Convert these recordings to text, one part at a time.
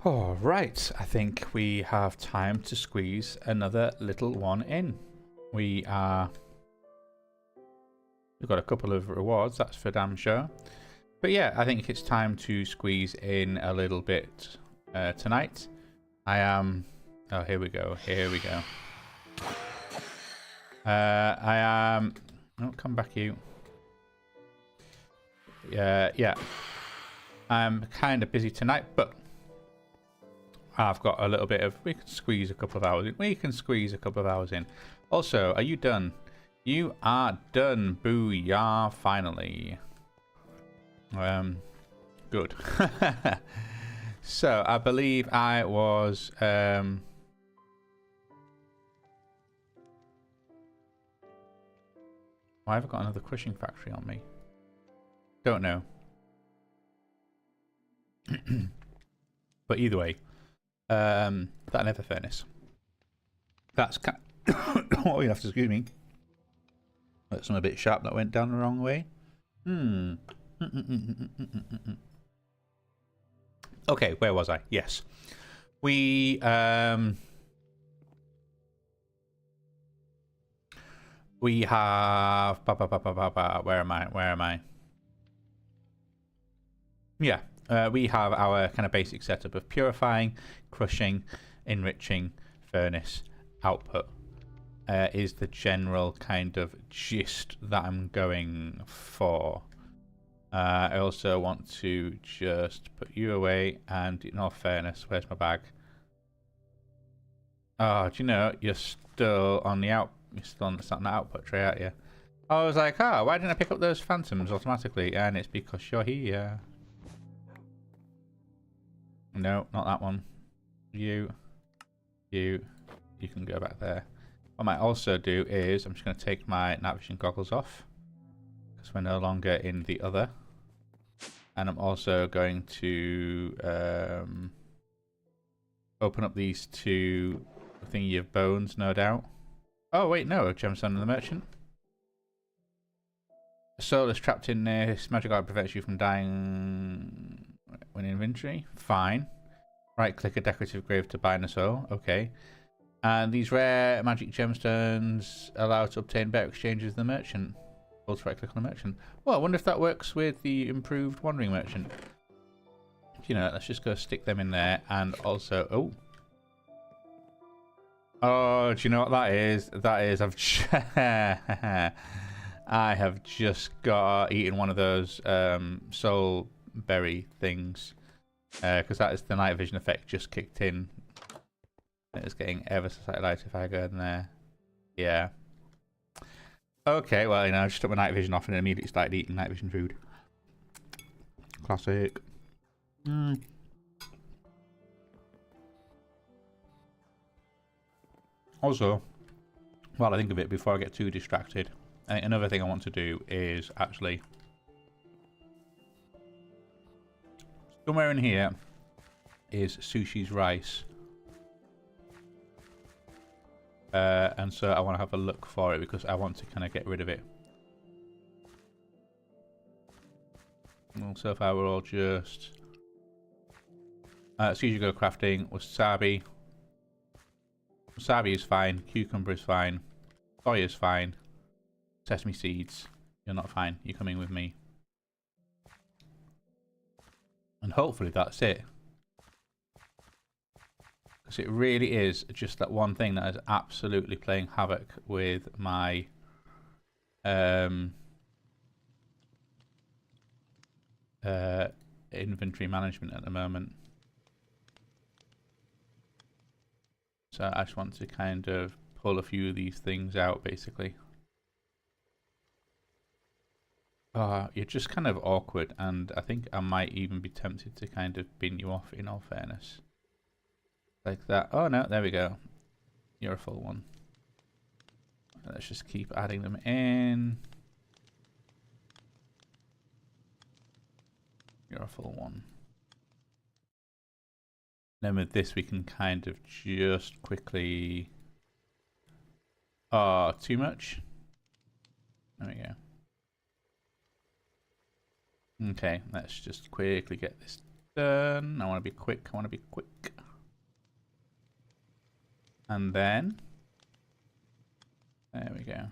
All right, I think we have time to squeeze another little one in. We've got a couple of rewards, that's for damn sure. But yeah, I think it's time to squeeze in a little bit tonight. I am... Oh, here we go. Here we go. I am... Oh, come back, you. Yeah. I'm kind of busy tonight, but I've got a little bit of... We can squeeze a couple of hours in. We can squeeze a couple of hours in. Also, are you done? You are done. Booyah, finally. Good. So, I believe I was... Why have I got another crushing factory on me? Don't know. But either way, that nether furnace. That's oh, you have to excuse me. That's some a bit sharp that went down the wrong way. Okay, where was I? Yes, we have. Where am I? Where am I? Yeah. We have our kind of basic setup of purifying, crushing, enriching, furnace, output. Is the general kind of gist that I'm going for. I also want to just put you away, and in all fairness, where's my bag? Oh, do you know, you're still on the you're still on the output tray, aren't you? I was like, why didn't I pick up those phantoms automatically? And it's because you're here. No, not that one. You can go back there. What I might also do is I'm just going to take my night vision goggles off because we're no longer in the other. And I'm also going to open up these two thingy of bones, no doubt. Oh wait, no, gemstone of the merchant. A soul is trapped in this magic art prevents you from dying when in inventory. Fine. Right click a decorative grave to bind a soul. Okay. And these rare magic gemstones allow to obtain better exchanges with the merchant. Also right click on the merchant. Well, I wonder if that works with the improved wandering merchant. You know, let's just go stick them in there. And also, oh, do you know what that is? That is, I have just got eaten one of those soul berry things. Because that is the night vision effect just kicked in. It's getting ever so slightly light if I go in there. Yeah. Okay, well, you know, I just took my night vision off and immediately started eating night vision food. Classic. Also, while I think of it, before I get too distracted, another thing I want to do is actually... Somewhere in here is Sushi's rice. And so I want to have a look for it because I want to kind of get rid of it. Well, so far we're all just... Sushi go crafting, wasabi. Wasabi is fine, cucumber is fine, soy is fine, sesame seeds, you're not fine, you're coming with me. And hopefully that's it. Because it really is just that one thing that is absolutely playing havoc with my inventory management at the moment. So I just want to kind of pull a few of these things out, basically. You're just kind of awkward, and I think I might even be tempted to kind of bin you off, in all fairness. Like that. Oh no, there we go. You're a full one. Let's just keep adding them in. You're a full one. Then with this we can kind of just quickly... Oh, too much? There we go. Okay, let's just quickly get this done. I want to be quick. I want to be quick. And then, there we go.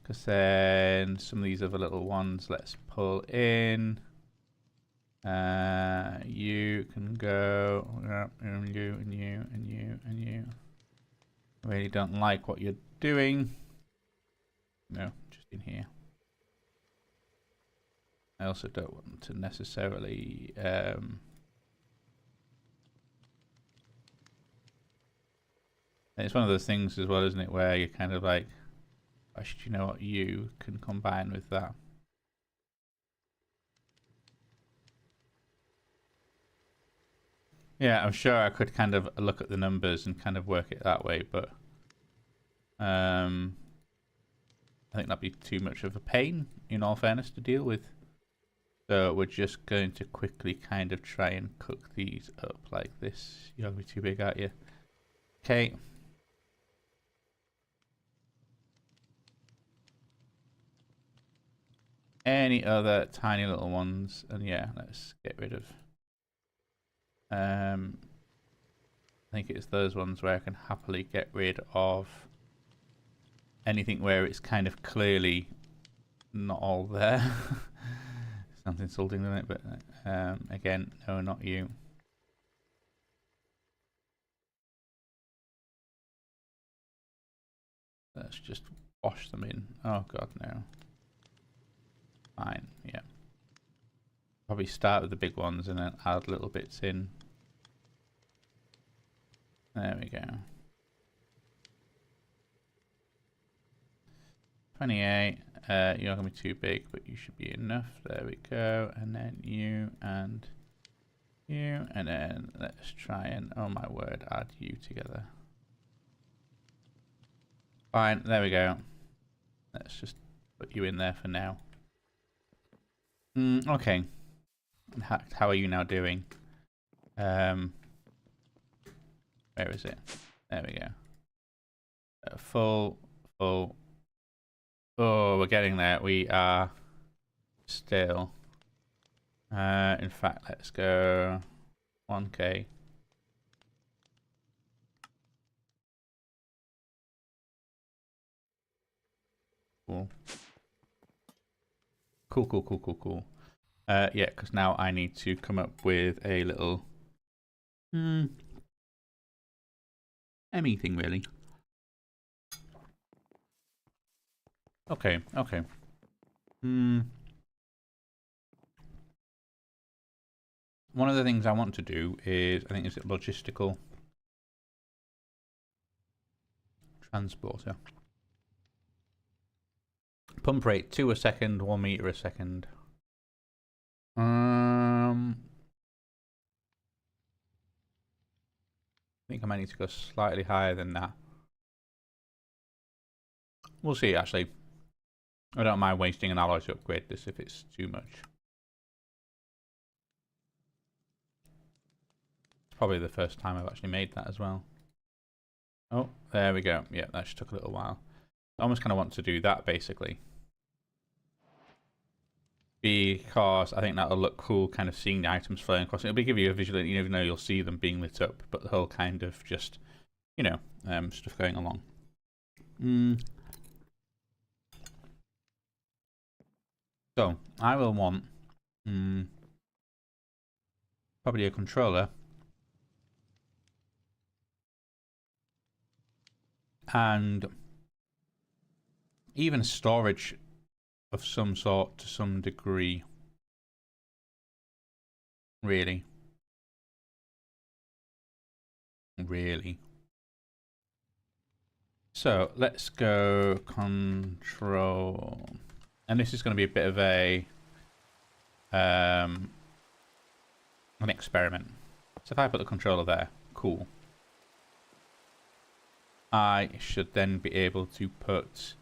Because then some of these other little ones, let's pull in. You can go, and you, and you, and you, and you. I really don't like what you're doing. No, just in here. I also don't want to necessarily it's one of those things as well, isn't it, where you're kind of like, you know what, you can combine with that. Yeah, I'm sure I could kind of look at the numbers and kind of work it that way, but I think that'd be too much of a pain, in all fairness, to deal with. So we're just going to quickly kind of try and cook these up like this. You're gonna be too big, aren't you? Okay. Any other tiny little ones? And yeah, let's get rid of. I think it's those ones where I can happily get rid of anything where it's kind of clearly not all there. Sounds insulting, doesn't it? But again, no, not you. Let's just wash them in. Oh god, no. Fine, yeah. Probably start with the big ones and then add little bits in. There we go. 28. You're not going to be too big, but you should be enough. There we go. And then you and you. And then let's try and, oh my word, add you together. Fine, there we go. Let's just put you in there for now. Okay. How are you now doing? Where is it? There we go. Full. Oh, we're getting there. We are still. In fact, let's go 1K. Cool. Cool. Yeah, because now I need to come up with a little anything really. Okay. One of the things I want to do is, I think it's a logistical transporter. Pump rate 2 a second, 1 meter a second. I think I might need to go slightly higher than that. We'll see, actually. I don't mind wasting an alloy to upgrade this if it's too much. It's probably the first time I've actually made that as well. Oh, there we go. Yeah, that just took a little while. I almost kind of want to do that, basically. Because I think that'll look cool, kind of seeing the items flowing across. It'll give you a visual, even though you'll see them being lit up, but the whole kind of just, you know, stuff going along. So, I will want probably a controller and even storage of some sort to some degree. Really. So let's go control, and this is going to be a bit of a an experiment. So if I put the controller there, cool. I should then be able to put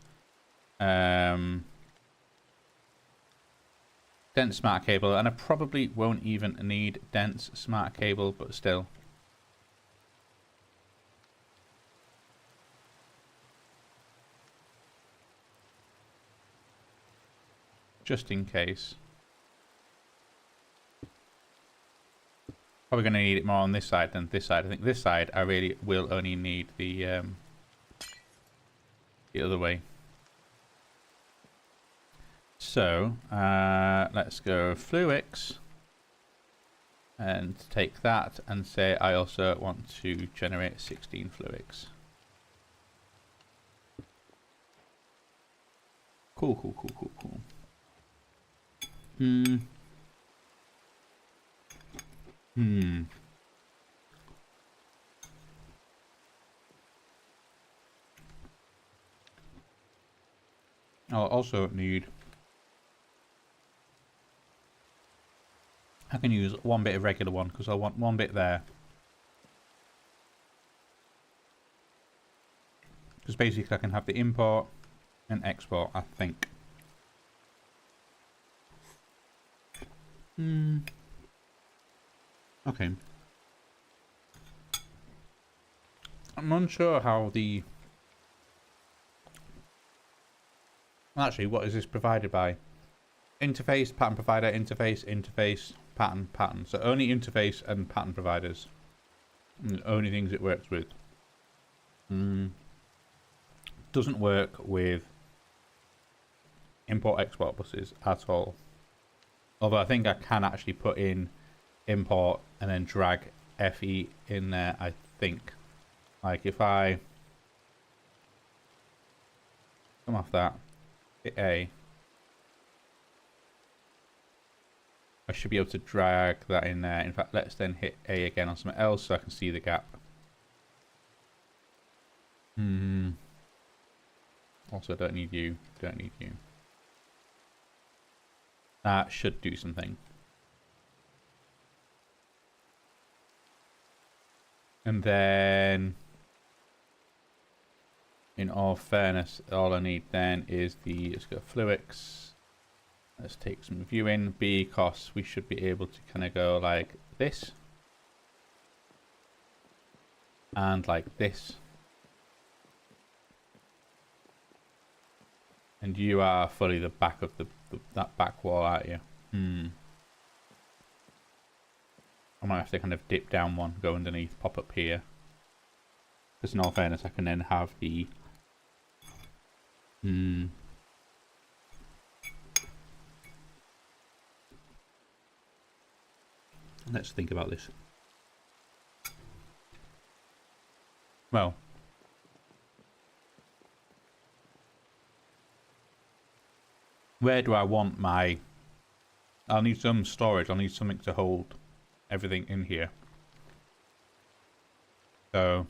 dense smart cable, and I probably won't even need dense smart cable, but still. Just in case. Probably going to need it more on this side than this side. I think this side I really will only need the other way. So let's go Fluix and take that and say I also want to generate 16 Fluix. Cool, cool, cool, cool, cool. I'll also need... I can use one bit of regular one because I want one bit there. Because basically I can have the import and export, I think. Okay. I'm unsure how the... Actually, what is this provided by? Interface, pattern provider, interface, interface, pattern, pattern. So only interface and pattern providers. And the only things it works with. Doesn't work with import export buses at all. Although I think I can actually put in import and then drag FE in there, I think. Like if I come off that, hit A, I should be able to drag that in there. In fact, let's then hit A again on something else so I can see the gap. Also, don't need you. Don't need you. That should do something. And then, in all fairness, all I need then is the, let's go Fluix. Let's take some viewing because we should be able to kind of go like this. And like this. And you are fully the back of that back wall, aren't you? I might have to kind of dip down one, go underneath, pop up here. Because in all fairness, I can then have the... Let's think about this. Well... Where do I want my... I'll need some storage. I'll need something to hold everything in here. So...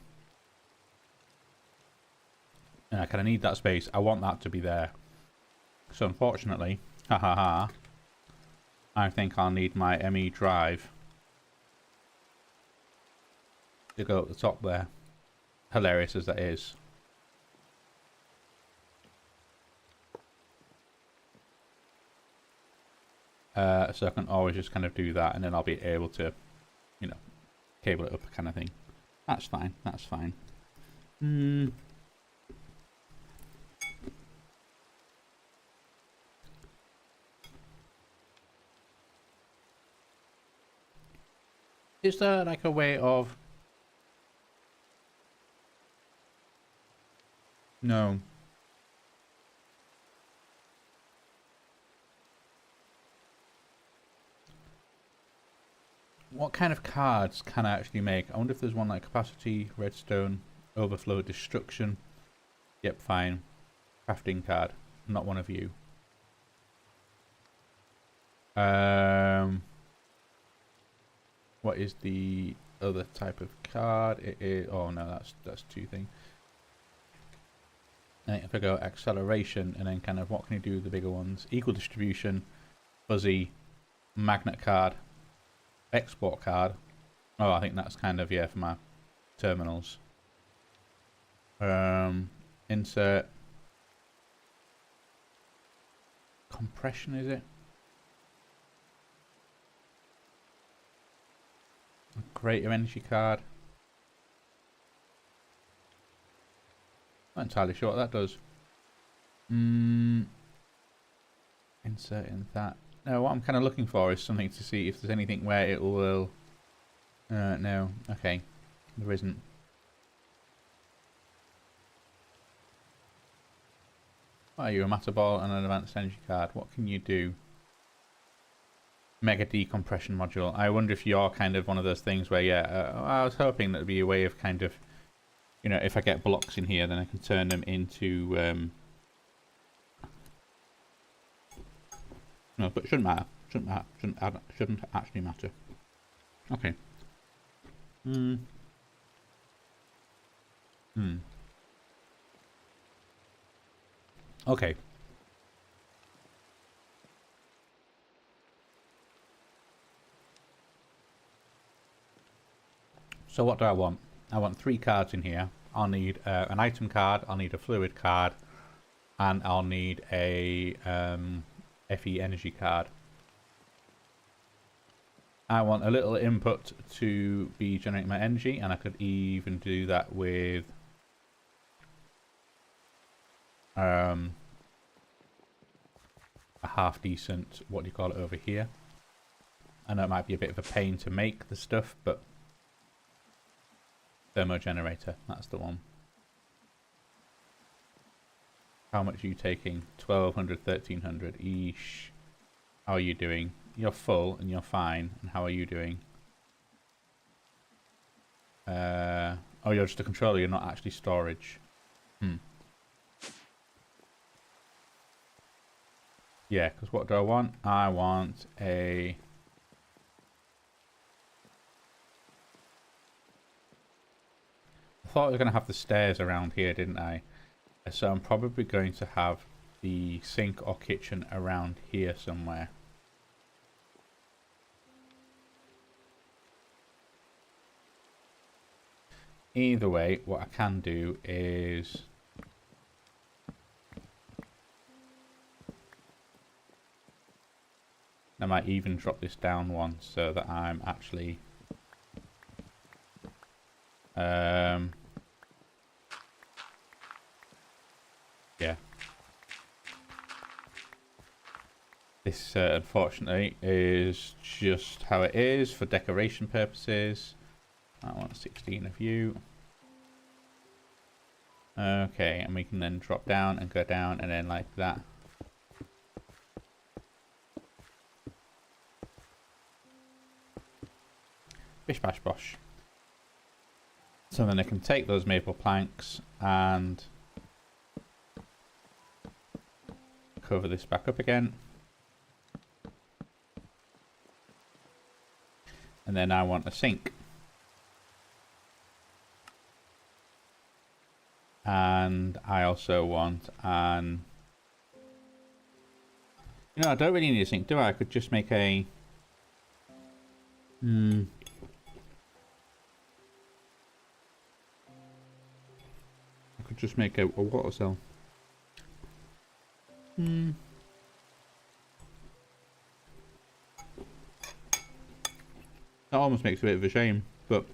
I kind of need that space. I want that to be there. So unfortunately... I think I'll need my ME drive to go up the top there. Hilarious as that is. So I can always just kind of do that and then I'll be able to, you know, cable it up kind of thing. That's fine, that's fine. Is there like a way of... No. What kind of cards can I actually make? I wonder if there's one like capacity, redstone, overflow, destruction. Yep, fine. Crafting card. Not one of you. What is the other type of card? It is... Oh no, that's two things. I think if I go acceleration and then kind of what can you do with the bigger ones? Equal distribution, fuzzy, magnet card, export card. Oh, I think that's kind of, yeah, for my terminals. Insert. Compression, is it? Greater energy card. Not entirely sure what that does. Inserting that. No, what I'm kind of looking for is something to see if there's anything where it will No. Okay. There isn't. What are you? A matter ball and an advanced energy card. What can you do? Mega decompression module. I wonder if you're kind of one of those things where, yeah, I was hoping that would be a way of kind of, you know, if I get blocks in here, then I can turn them into, no, but it shouldn't matter. Shouldn't actually matter. Okay. Okay. So what do I want? I want 3 cards in here. I'll need an item card, I'll need a fluid card, and I'll need a FE energy card. I want a little input to be generating my energy, and I could even do that with a half decent, what do you call it, over here. I know it might be a bit of a pain to make the stuff, but thermo generator, that's the one. How much are you taking? 1200, 1300 eesh. How are you doing? You're full and you're fine. And how are you doing? Oh, you're just a controller, you're not actually storage. Yeah, because what do I want? I want a... I thought I was going to have the stairs around here, didn't I? So I'm probably going to have the sink or kitchen around here somewhere. Either way, what I can do is... I might even drop this down one so that I'm actually... yeah. This, unfortunately, is just how it is for decoration purposes. I want 16 of you. Okay, and we can then drop down and go down and then like that. Bish bash bosh. So then I can take those maple planks and cover this back up again. And then I want a sink. And I also want an... You know, I don't really need a sink, do I? I could just make a... I could just make a water cell. That almost makes a bit of a shame, but...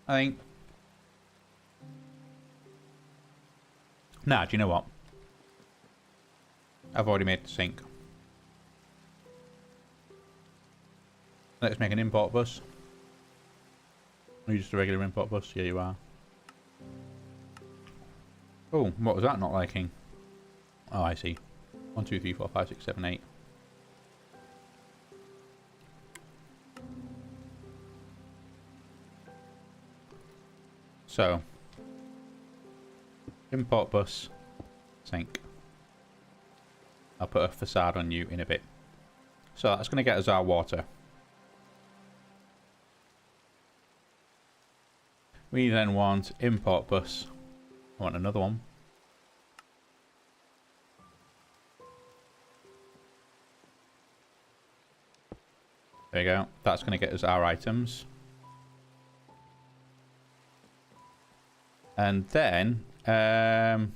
I think... Nah, do you know what? I've already made the sink. Let's make an import bus. Are you just a regular import bus? Yeah, you are. Oh, what was that not liking? Oh, I see. 1, 2, 3, 4, 5, 6, 7, 8. So, import bus, sink. I'll put a facade on you in a bit. So that's going to get us our water. We then want import bus. I want another one. There you go. That's going to get us our items. And then... oh,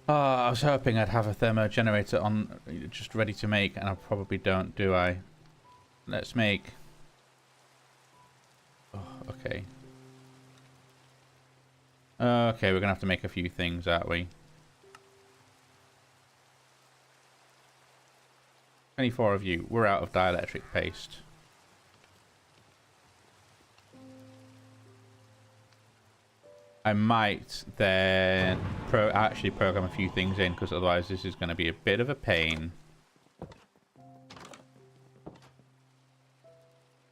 I was hoping I'd have a thermo generator on, just ready to make, and I probably don't, do I? Let's make... oh, okay. Okay, we're gonna have to make a few things, aren't we? 24 of you. We're out of dielectric paste. I might then actually program a few things in, because otherwise this is going to be a bit of a pain.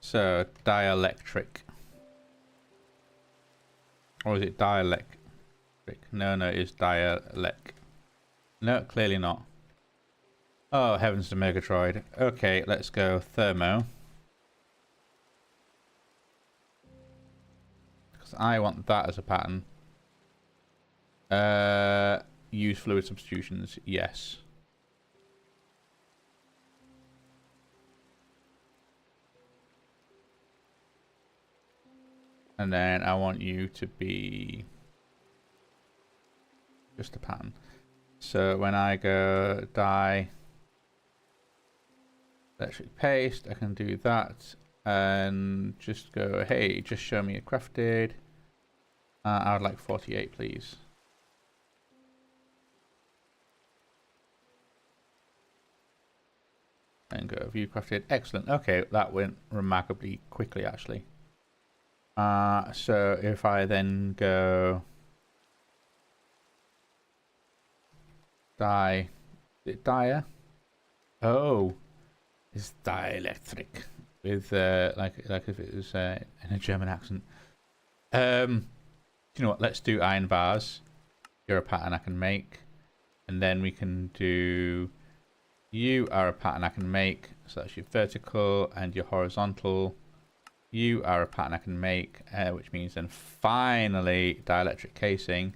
So, dielectric. Or is it dielectric? No, it is dialect. No, clearly not. Oh, heavens to Megatroid. Okay, let's go thermo. Because I want that as a pattern. Use fluid substitutions, yes. And then I want you to be just a pattern. So when I go dye electric paste, I can do that and just go, hey, just show me a crafted. I would like 48, please. And go view crafted. Excellent. Okay, that went remarkably quickly, actually. So if I then go dye, is it dyer? Oh, it's dielectric with like if it was in a German accent. You know what? Let's do iron bars. You're a pattern I can make, and then we can do. You are a pattern I can make. So that's your vertical and your horizontal. You are a pattern I can make, which means then finally dielectric casing.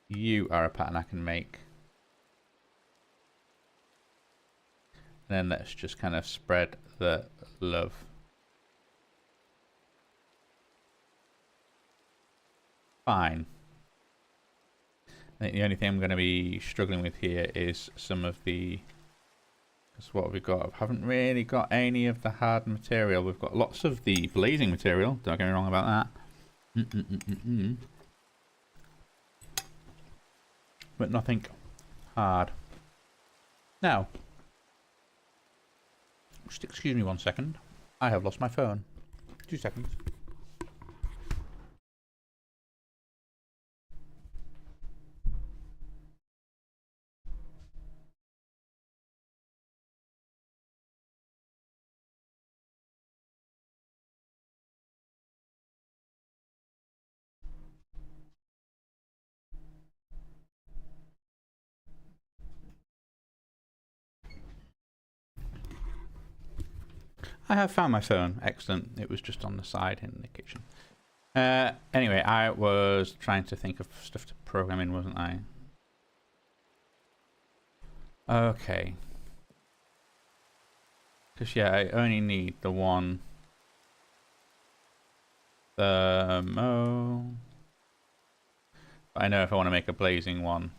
You are a pattern I can make. And then let's just kind of spread the love. Fine. I think the only thing I'm going to be struggling with here is some of the... Because what have we got? I haven't really got any of the hard material. We've got lots of the blazing material. Don't get me wrong about that. But nothing hard. Now, just excuse me 1 second. I have lost my phone. 2 seconds. I have found my phone. Excellent. It was just on the side in the kitchen. Anyway, I was trying to think of stuff to program in, wasn't I? Okay. Because, yeah, I only need the one thermo. But I know if I want to make a blazing one,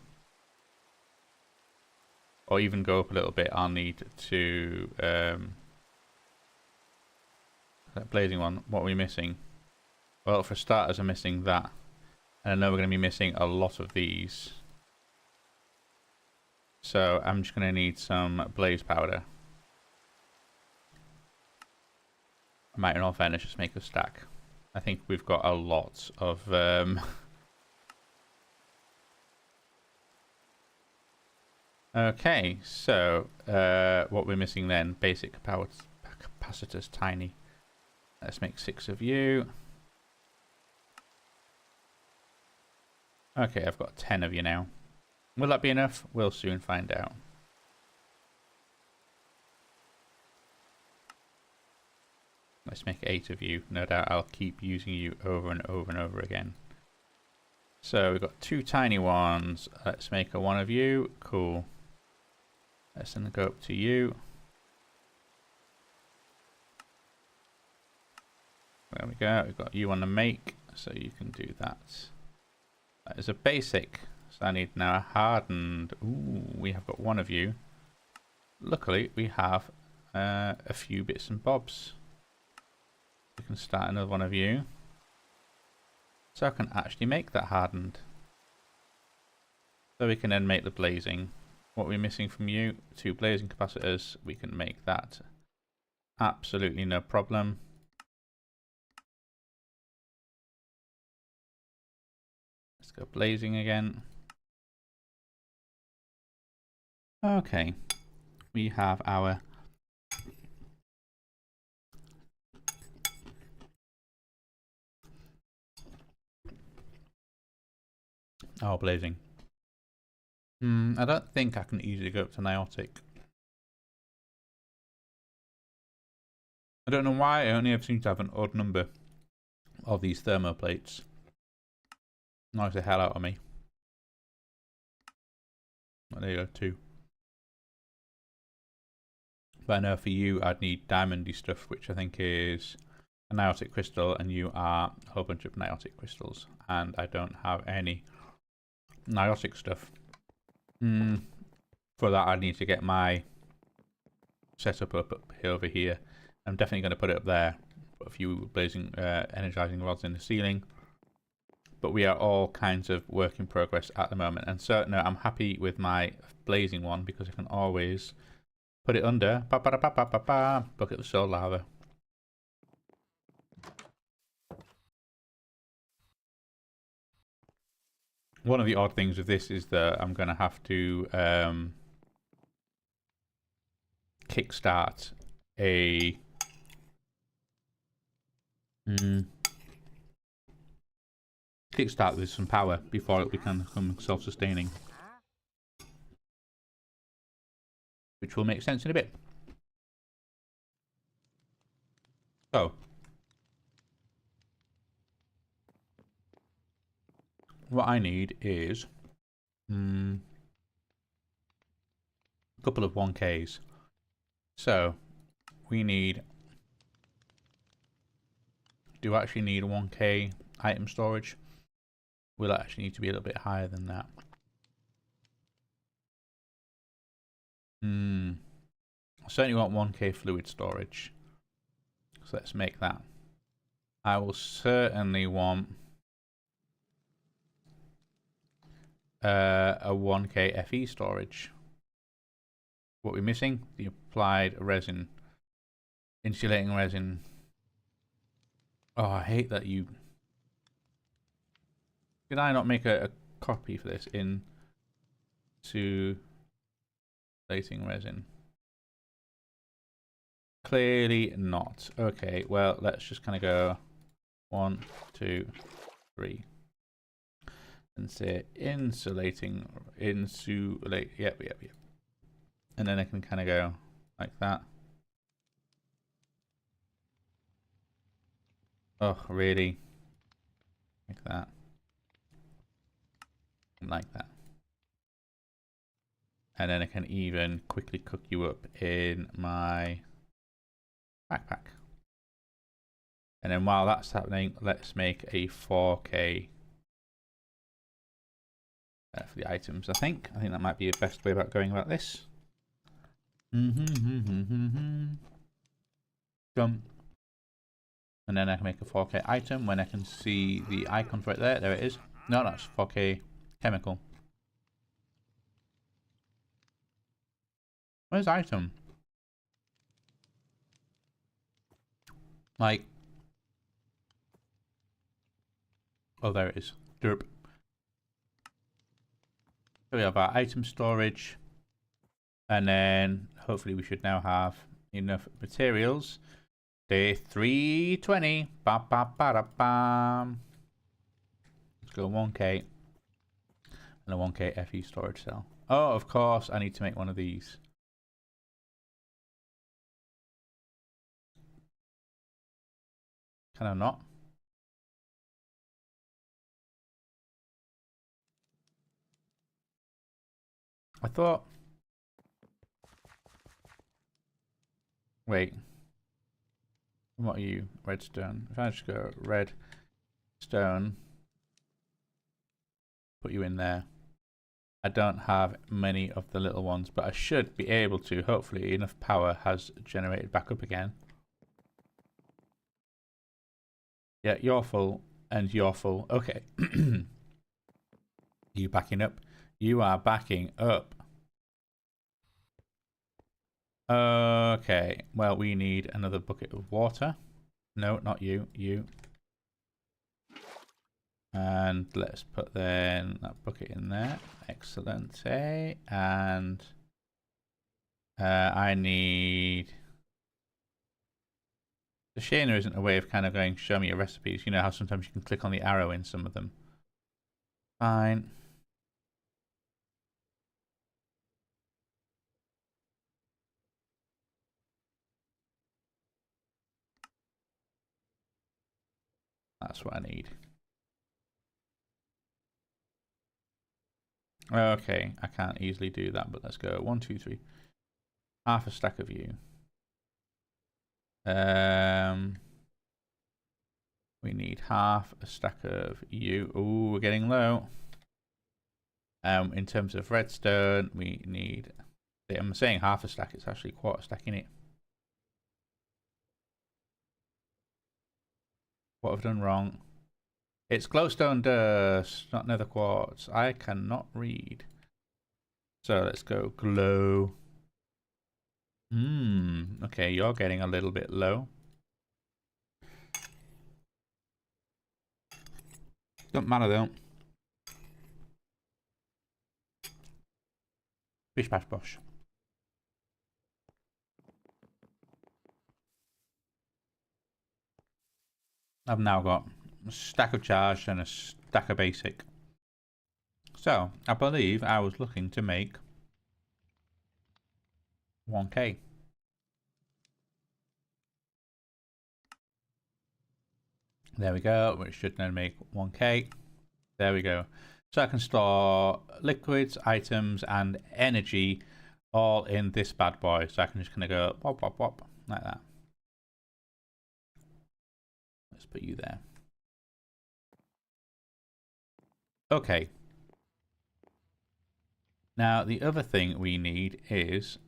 or even go up a little bit, I'll need to... that blazing one, what are we missing? Well, for starters, I'm missing that. And I know we're going to be missing a lot of these. So I'm just going to need some blaze powder. I might, in all fairness, just make a stack. I think we've got a lot of... Okay, so what we're missing then, basic capacitors, tiny. Let's make 6 of you. Okay, I've got 10 of you now. Will that be enough? We'll soon find out. Let's make 8 of you. No doubt I'll keep using you over and over and over again. So we've got 2 tiny ones. Let's make a 1 of you. Cool. Let's then go up to you. There we go. We've got you on the make, so you can do that. That is a basic. So I need now a hardened. Ooh, we have got 1 of you. Luckily, we have a few bits and bobs. We can start another 1 of you. So I can actually make that hardened. So we can then make the blazing. What we're missing from you, 2 blazing capacitors, we can make that. Absolutely no problem. Let's go blazing again. Okay, we have our blazing. I don't think I can easily go up to Niotic. I don't know why I only ever seem to have an odd number of these thermoplates. Nice the hell out of me. Oh, there you go, 2. But I know for you I'd need diamondy stuff, which I think is a Niotic crystal, and you are a whole bunch of Niotic crystals. And I don't have any Niotic stuff. For that I need to get my setup up over here. I'm definitely going to put it up there. Put a few blazing, energizing rods in the ceiling. But we are all kinds of work in progress at the moment. And so, no, I'm happy with my blazing one because I can always put it under. Bucket of soul lava. One of the odd things with this is that I'm going to have to kickstart a kickstart with some power before it can become self-sustaining, which will make sense in a bit. So what I need is a couple of 1Ks. So we do actually need a 1K item storage. We'll actually need to be a little bit higher than that. I certainly want 1K fluid storage. So let's make that. I will certainly want a 1K FE storage. What we're missing? The applied resin. Insulating resin. Oh, I hate that you... Did I not make a copy for this in insulating resin? Clearly not. Okay, well, let's just kind of go 1, 2, 3. And say insulate, yep. And then I can kind of go like that. Oh, really? Like that. Like that. And then I can even quickly cook you up in my backpack. And then while that's happening, let's make a 4K for the items. I think that might be the best way about going about this. Jump. And then I can make a 4K item when I can see the icon for it there. There it is. No, that's 4K chemical. Where's item? Like, oh, there it is. Derp. So we have our item storage, and then hopefully we should now have enough materials. Day 320. Ba ba ba da bam. Let's go 1K and a 1K FE storage cell. Oh, of course, I need to make one of these. Can I not? I thought... Wait. What are you? Redstone. If I just go redstone, put you in there. I don't have many of the little ones, but I should be able to. Hopefully enough power has generated back up again. Yeah, you're full. And you're full. Okay. You backing up? You are backing up. Okay. Well, we need another bucket of water. No, not you. You. And let's put then that bucket in there. Excellent. Hey. And I need... The shame there isn't a way of kind of going, show me your recipes. You know how sometimes you can click on the arrow in some of them. Fine. That's what I need. Okay, I can't easily do that, but let's go. 1, 2, 3. Half a stack of you. We need half a stack of you. Ooh, we're getting low. In terms of redstone, we need... I'm saying half a stack. It's actually quarter stack in it. What have I done wrong? It's glowstone dust, not nether quartz. I cannot read. So let's go glow. Okay, you're getting a little bit low. Don't matter though. Bish bash bosh. I've now got a stack of charge and a stack of basic. So, I believe I was looking to make 1k. There we go, which should now make 1k. There we go. So I can store liquids, items, and energy all in this bad boy. So I can just kind of go wop, wop, wop, like that. Let's put you there. Okay. Now, the other thing we need is...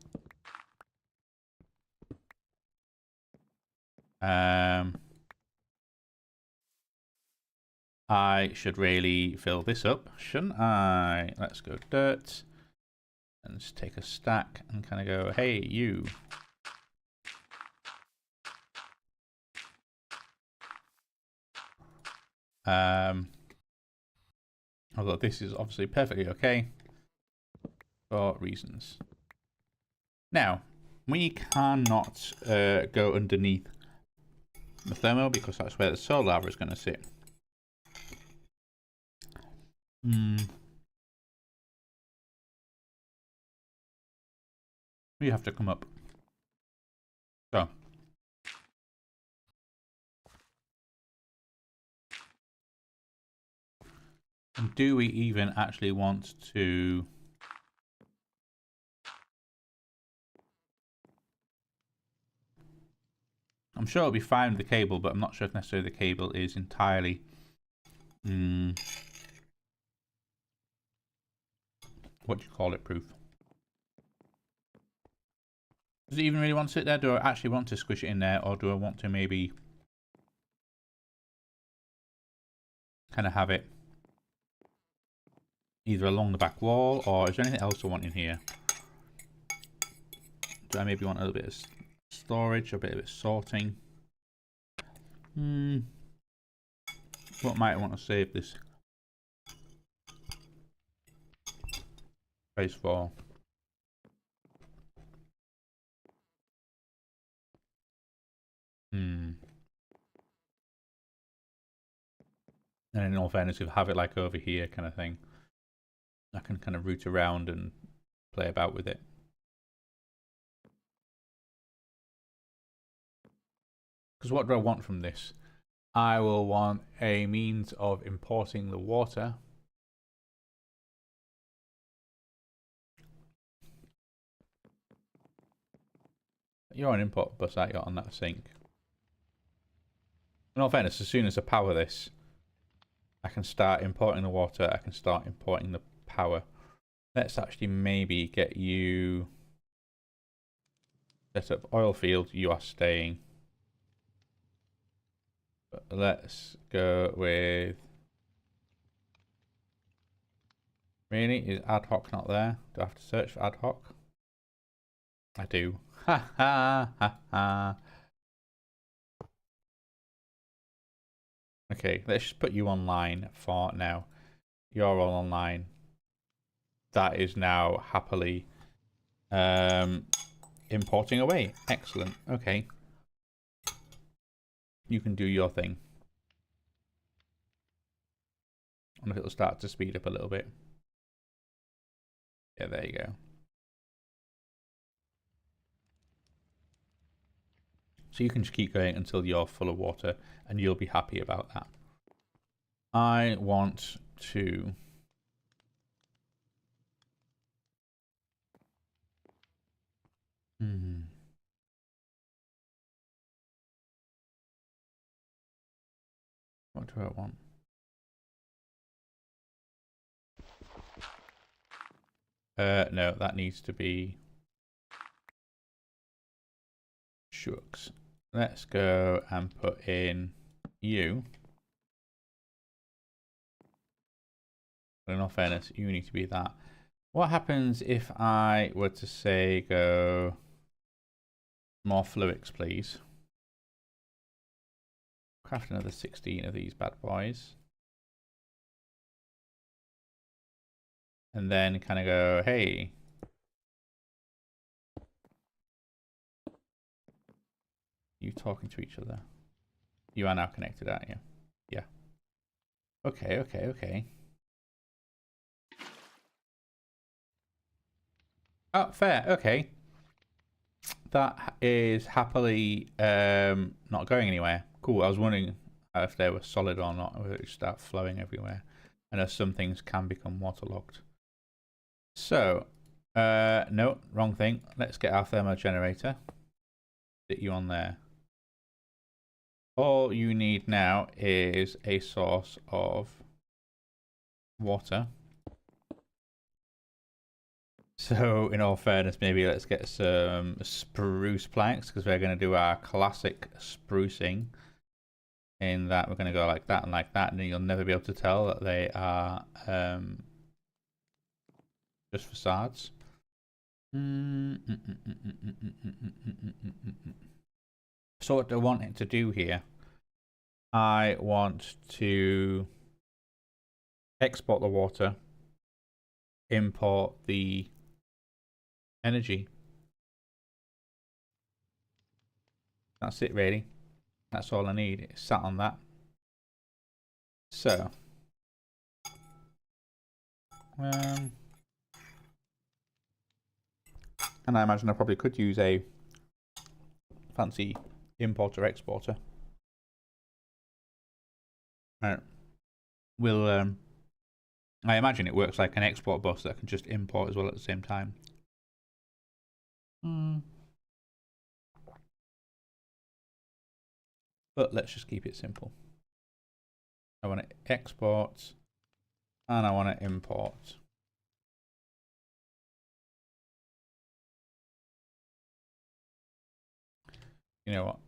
I should really fill this up, shouldn't I? Let's go dirt. And just take a stack and kind of go, hey, you. Although this is obviously perfectly okay for reasons. Now, we cannot go underneath the thermal because that's where the soul lava is going to sit. We have to come up. So. And do we even actually want to... I'm sure it'll be fine with the cable, but I'm not sure if necessarily the cable is entirely... what do you call it, proof? Does it even really want to sit there? Do I actually want to squish it in there, or do I want to maybe kind of have it either along the back wall, or is there anything else I want in here? Do I maybe want a little bit of storage, a bit of sorting? What might I want to save this space for? And in all fairness, if I have it like over here kind of thing, I can kind of root around and play about with it. Because what do I want from this? I will want a means of importing the water. You're an import bus, aren't you, on that sink? In all fairness, as soon as I power this, I can start importing the water, I can start importing the power. Let's actually maybe get you set up oil field. You are staying. But let's go with... Really? Is ad hoc not there? Do I have to search for ad hoc? I do. Ha ha ha ha. Okay, let's just put you online for now. You're all online. That is now happily importing away. Excellent. Okay. You can do your thing. I wonder if it'll start to speed up a little bit. Yeah, there you go. So you can just keep going until you're full of water and you'll be happy about that. I want to... What do I want? No, that needs to be... Shucks. Let's go and put in you. But in all fairness, you need to be that. What happens if I were to say go more fluics, please? Craft another 16 of these bad boys. And then kind of go, hey. You talking to each other. You are now connected, aren't you? Yeah. Okay, okay, okay. Oh, fair. Okay. That is happily not going anywhere. Cool. I was wondering if they were solid or not, or it start flowing everywhere. I know some things can become waterlogged. So, no, wrong thing. Let's get our thermo generator. Sit you on there. All you need now is a source of water. So, in all fairness, maybe let's get some spruce planks because we're going to do our classic sprucing. In that, we're going to go like that, and then you'll never be able to tell that they are just facades. So, what do I want it to do here? I want to export the water, import the energy. That's it, really. That's all I need. It's sat on that. So, and I imagine I probably could use a fancy importer exporter. Right. We'll I imagine it works like an export bus that can just import as well at the same time. But let's just keep it simple. I want to export and I want to import. You know what?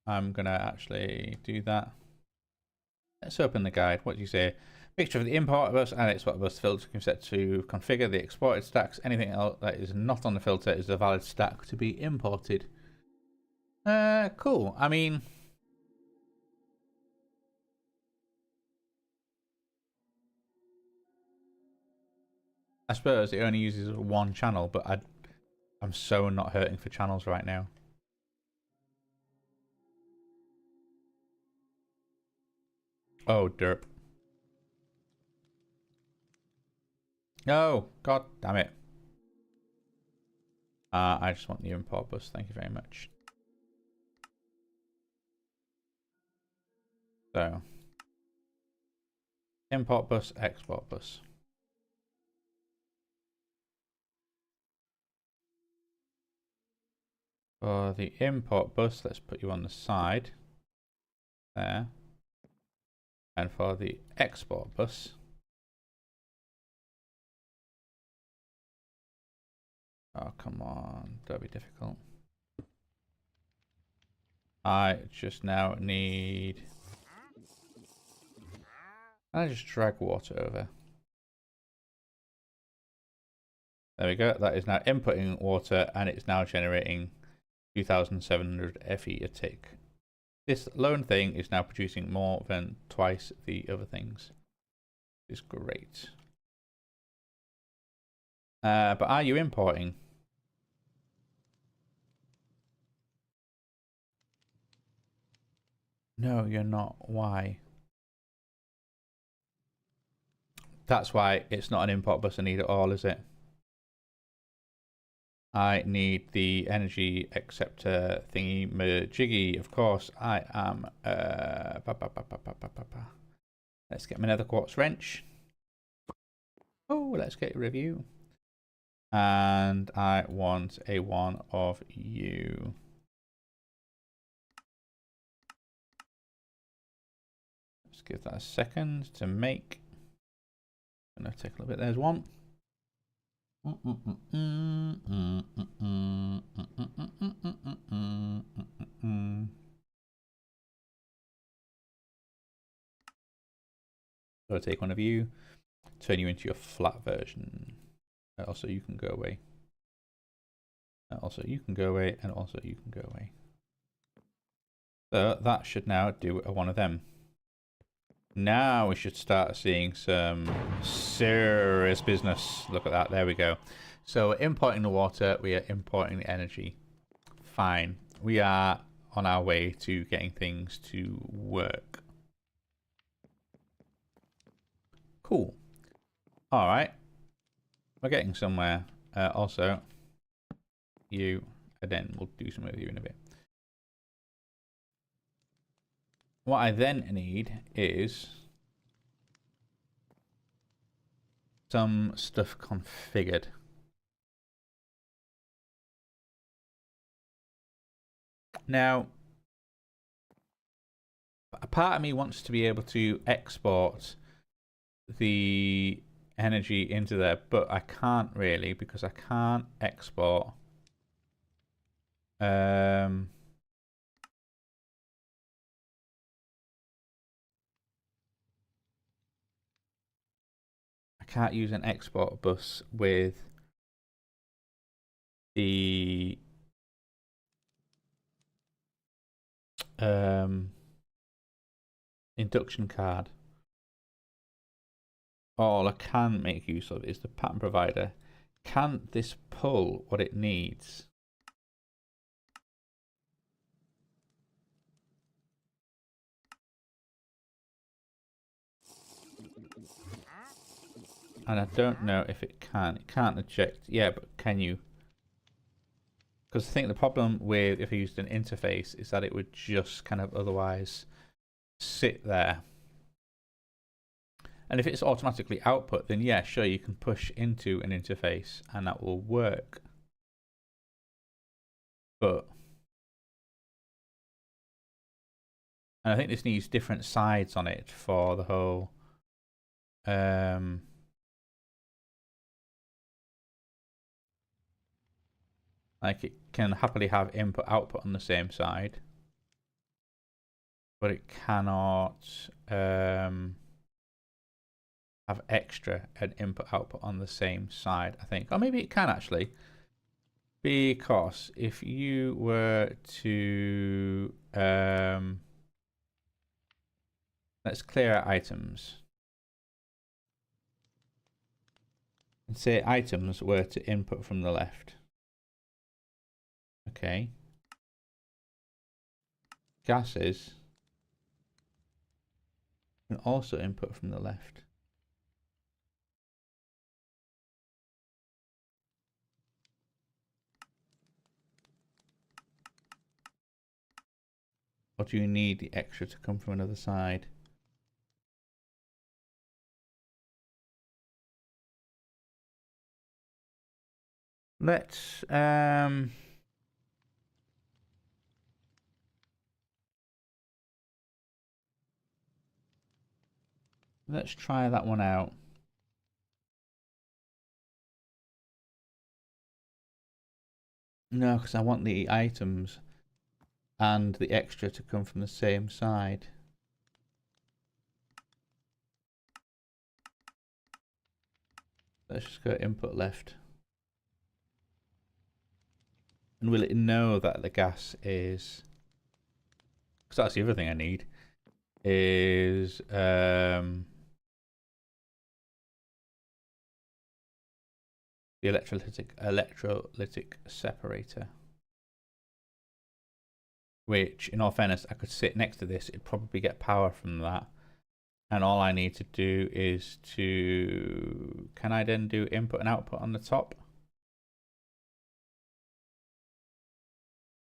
I'm going to actually do that. Let's open the guide. What do you say? Picture of the import bus and export bus filter can be set to configure the exported stacks. Anything else that is not on the filter is a valid stack to be imported. Cool. I mean, I suppose it only uses one channel, but I'm so not hurting for channels right now. Oh, derp. No, god damn it. I just want the import bus. Thank you very much. So, import bus, export bus. For the import bus, let's put you on the side. There. And for the export bus, oh, come on. Don't be difficult. I just now need... I just drag water over. There we go. That is now inputting water, and it's now generating 2,700 FE a tick. This lone thing is now producing more than twice the other things. It's great. But are you importing? No, you're not. Why? That's why it's not an import bus I need at all, is it? I need the energy acceptor thingy majiggy. Of course, I am. Let's get my nether quartz wrench. Oh, let's get a review. And I want a one of you. Let's give that a second to make. Gonna take a little bit. There's one. So I'll take one of you, turn you into your flat version. Also, you can go away. Also, you can go away, and also you can go away. So that should now do one of them. Now we should start seeing some serious business. Look at that. There we go. So we're importing the water. We are importing the energy. Fine. We are on our way to getting things to work. Cool. All right. We're getting somewhere. Also, you, and then we'll do some with you in a bit. What I then need is some stuff configured. Now, a part of me wants to be able to export the energy into there, but I can't really because I can't export I can't use an export bus with the induction card. All I can make use of is the pattern provider. Can this pull what it needs? And I don't know if it can. It can't eject. Yeah, but can you? Because I think the problem with if I used an interface is that it would just kind of otherwise sit there. And if it's automatically output, then yeah, sure, you can push into an interface and that will work. But, and I think this needs different sides on it for the whole, like it can happily have input output on the same side, but it cannot have extra and input output on the same side, I think. Or maybe it can actually, because if you were to let's clear our items and say items were to input from the left. Okay. Gases can also input from the left. Or do you need the extra to come from another side? Let's try that one out. No, because I want the items. and the extra to come from the same side. Let's just go input left. And will it know that the gas is... Because that's the other thing I need. Is... the electrolytic separator. Which, in all fairness, I could sit next to this. It'd probably get power from that. And all I need to do is to... Can I then do input and output on the top?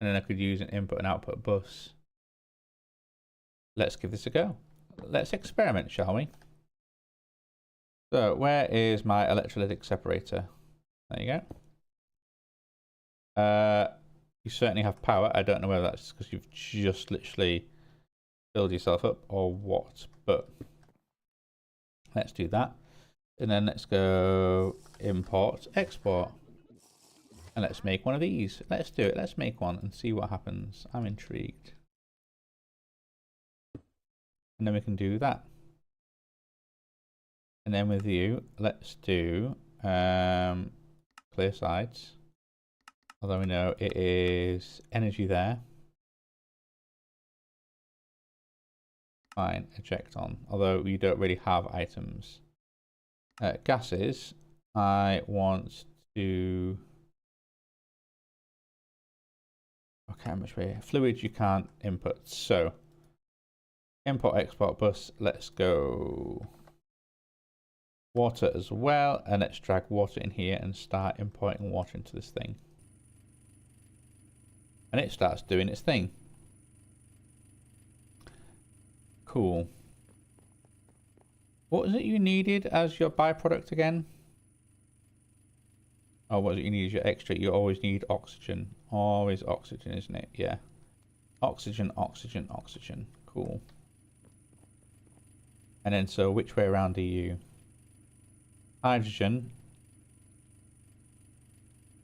And then I could use an input and output bus. Let's give this a go. Let's experiment, shall we? So, where is my electrolytic separator? There you go. You certainly have power. I don't know whether that's because you've just literally filled yourself up or what, but let's do that. And then let's go import, export. And let's make one of these. Let's do it. Let's make one and see what happens. I'm intrigued. And then we can do that. And then with you, let's do clear sides. Although we know it is energy there. Fine, eject on. Although we don't really have items. Gases, I want to... Okay, how much way? Fluids you can't input. So, import, export bus. Let's go water as well. And let's drag water in here and start importing water into this thing. And it starts doing its thing. Cool. What was it you needed as your byproduct again? Oh, what is it you need as your extra? You always need oxygen. Always oxygen, isn't it? Yeah. Oxygen, oxygen, oxygen. Cool. And then, so which way around are you? Hydrogen.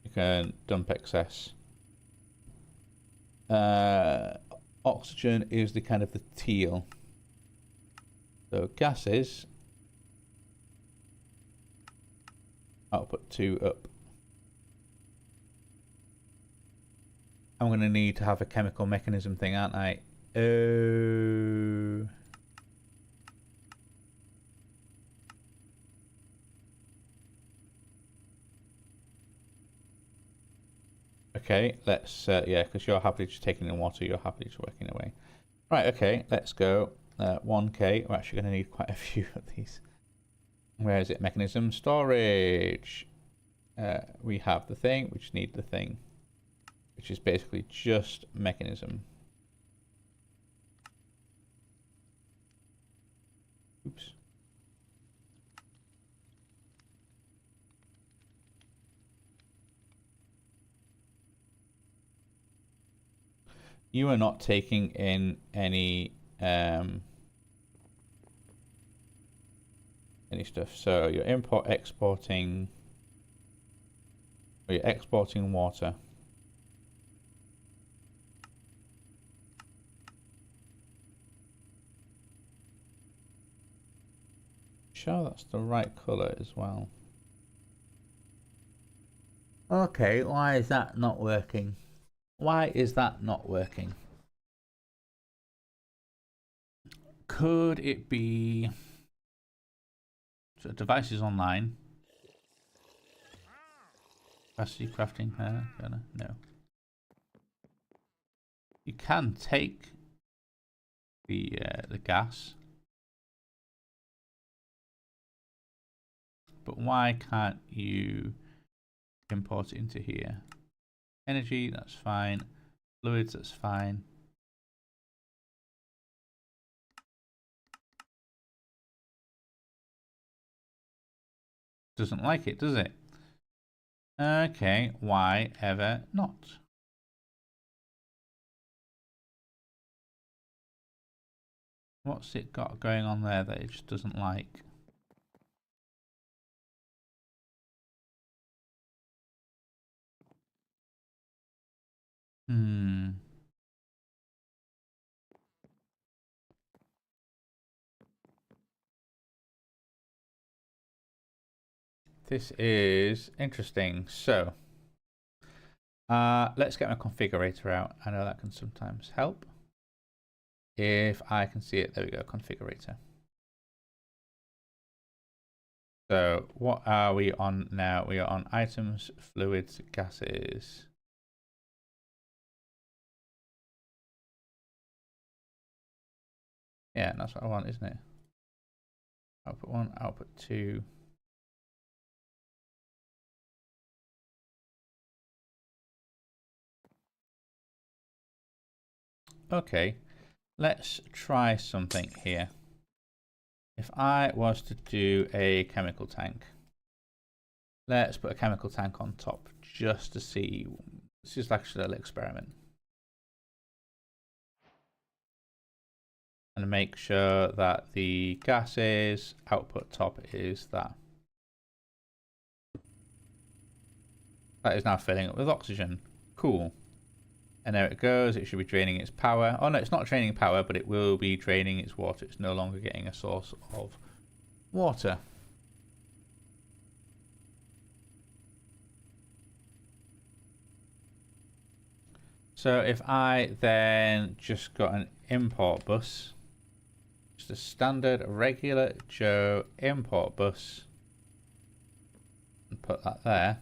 You can dump excess. Oxygen is the kind of the teal. So gases. Output 2 up. I'm going to need to have a chemical mechanism thing, aren't I? Oh. Okay, let's, yeah, because you're happily just taking in water, you're happily just working away. Right, okay, let's go. 1K, we're actually going to need quite a few of these. Where is it? Mechanism, storage. We have the thing, we just need the thing. Which is basically just mechanism. Oops. You are not taking in any stuff. So you're exporting, or you're exporting water. Sure, that's the right color as well. Okay, why is that not working? Why is that not working? Could it be... So device is online. Capacity crafting, no. You can take the gas, but why can't you import it into here? Energy, that's fine. Fluids, that's fine. Doesn't like it, does it? Okay, why ever not? What's it got going on there that it just doesn't like? This is interesting. So, let's get my configurator out. I know that can sometimes help. If I can see it, there we go, configurator. So what are we on now? We are on items, fluids, gases. Yeah, that's what I want, isn't it? Output 1, output 2. Okay, let's try something here. If I was to do a chemical tank, let's put a chemical tank on top just to see. This is actually a little experiment. And make sure that the gases output top is that. That is now filling up with oxygen. Cool. And there it goes. It should be draining its power. Oh no, it's not draining power, but it will be draining its water. It's no longer getting a source of water. So if I then just got an import bus, just a standard regular Joe import bus, and put that there.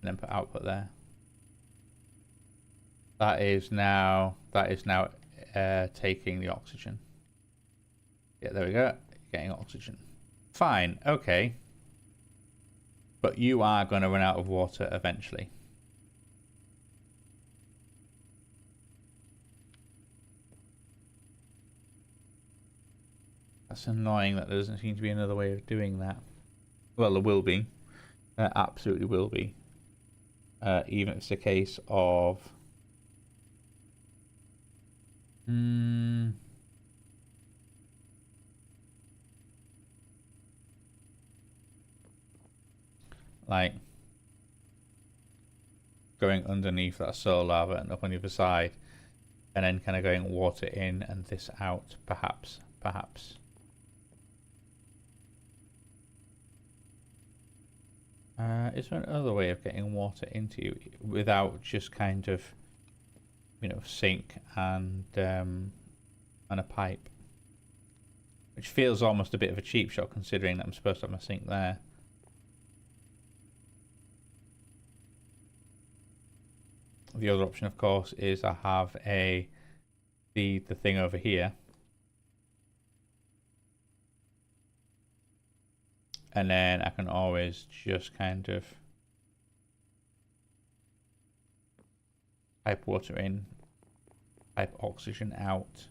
And then put output there. That is now taking the oxygen. Yeah, there we go. Getting oxygen. Fine, okay. But you are going to run out of water eventually. That's annoying that there doesn't seem to be another way of doing that. Well, there will be. There absolutely will be. Even if it's a case of... like going underneath that soil lava and up on the other side, and then kind of going water in and this out, perhaps. Is there another way of getting water into you without just kind of, you know, sink and a pipe? Which feels almost a bit of a cheap shot considering that I'm supposed to have my sink there. The other option, of course, is I have the thing over here. And then I can always just kind of pipe water in, pipe oxygen out.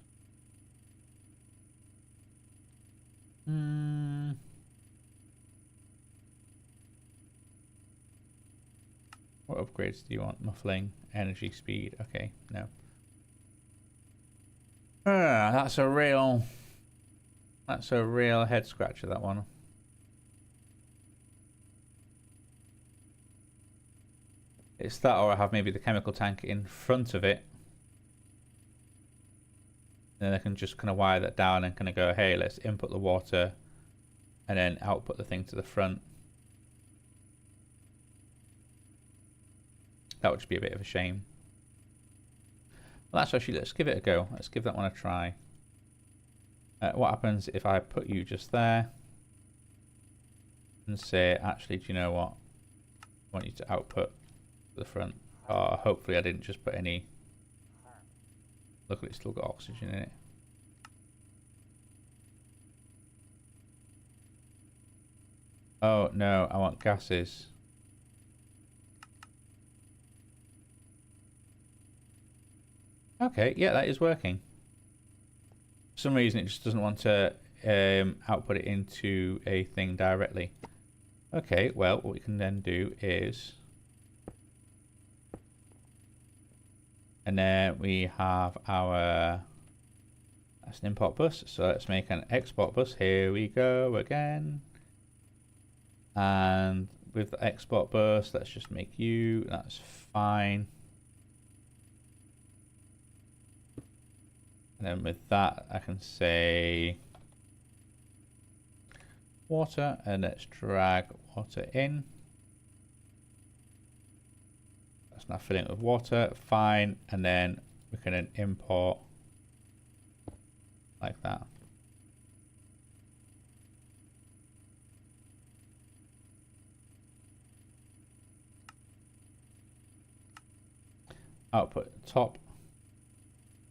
What upgrades do you want? Muffling, energy, speed. Okay, no. That's a real head scratcher, that one. It's that, or I have maybe the chemical tank in front of it. And then I can just kind of wire that down and kind of go, hey, let's input the water and then output the thing to the front. That would just be a bit of a shame. Well, that's actually, let's give it a go. Let's give that one a try. What happens if I put you just there and say, actually, do you know what? I want you to output to the front. Oh, hopefully I didn't just put any. Look, it's still got oxygen in it. Oh no, I want gases. Okay, yeah, that is working. For some reason, it just doesn't want to output it into a thing directly. Okay, well, what we can then do is... And then we have our... That's an import bus, so let's make an export bus. Here we go again. And with the export burst. Let's just make you. That's fine. And then with that, I can say water, and let's drag water in. That's not filling it with water. Fine. And then we can then import like that. Output top.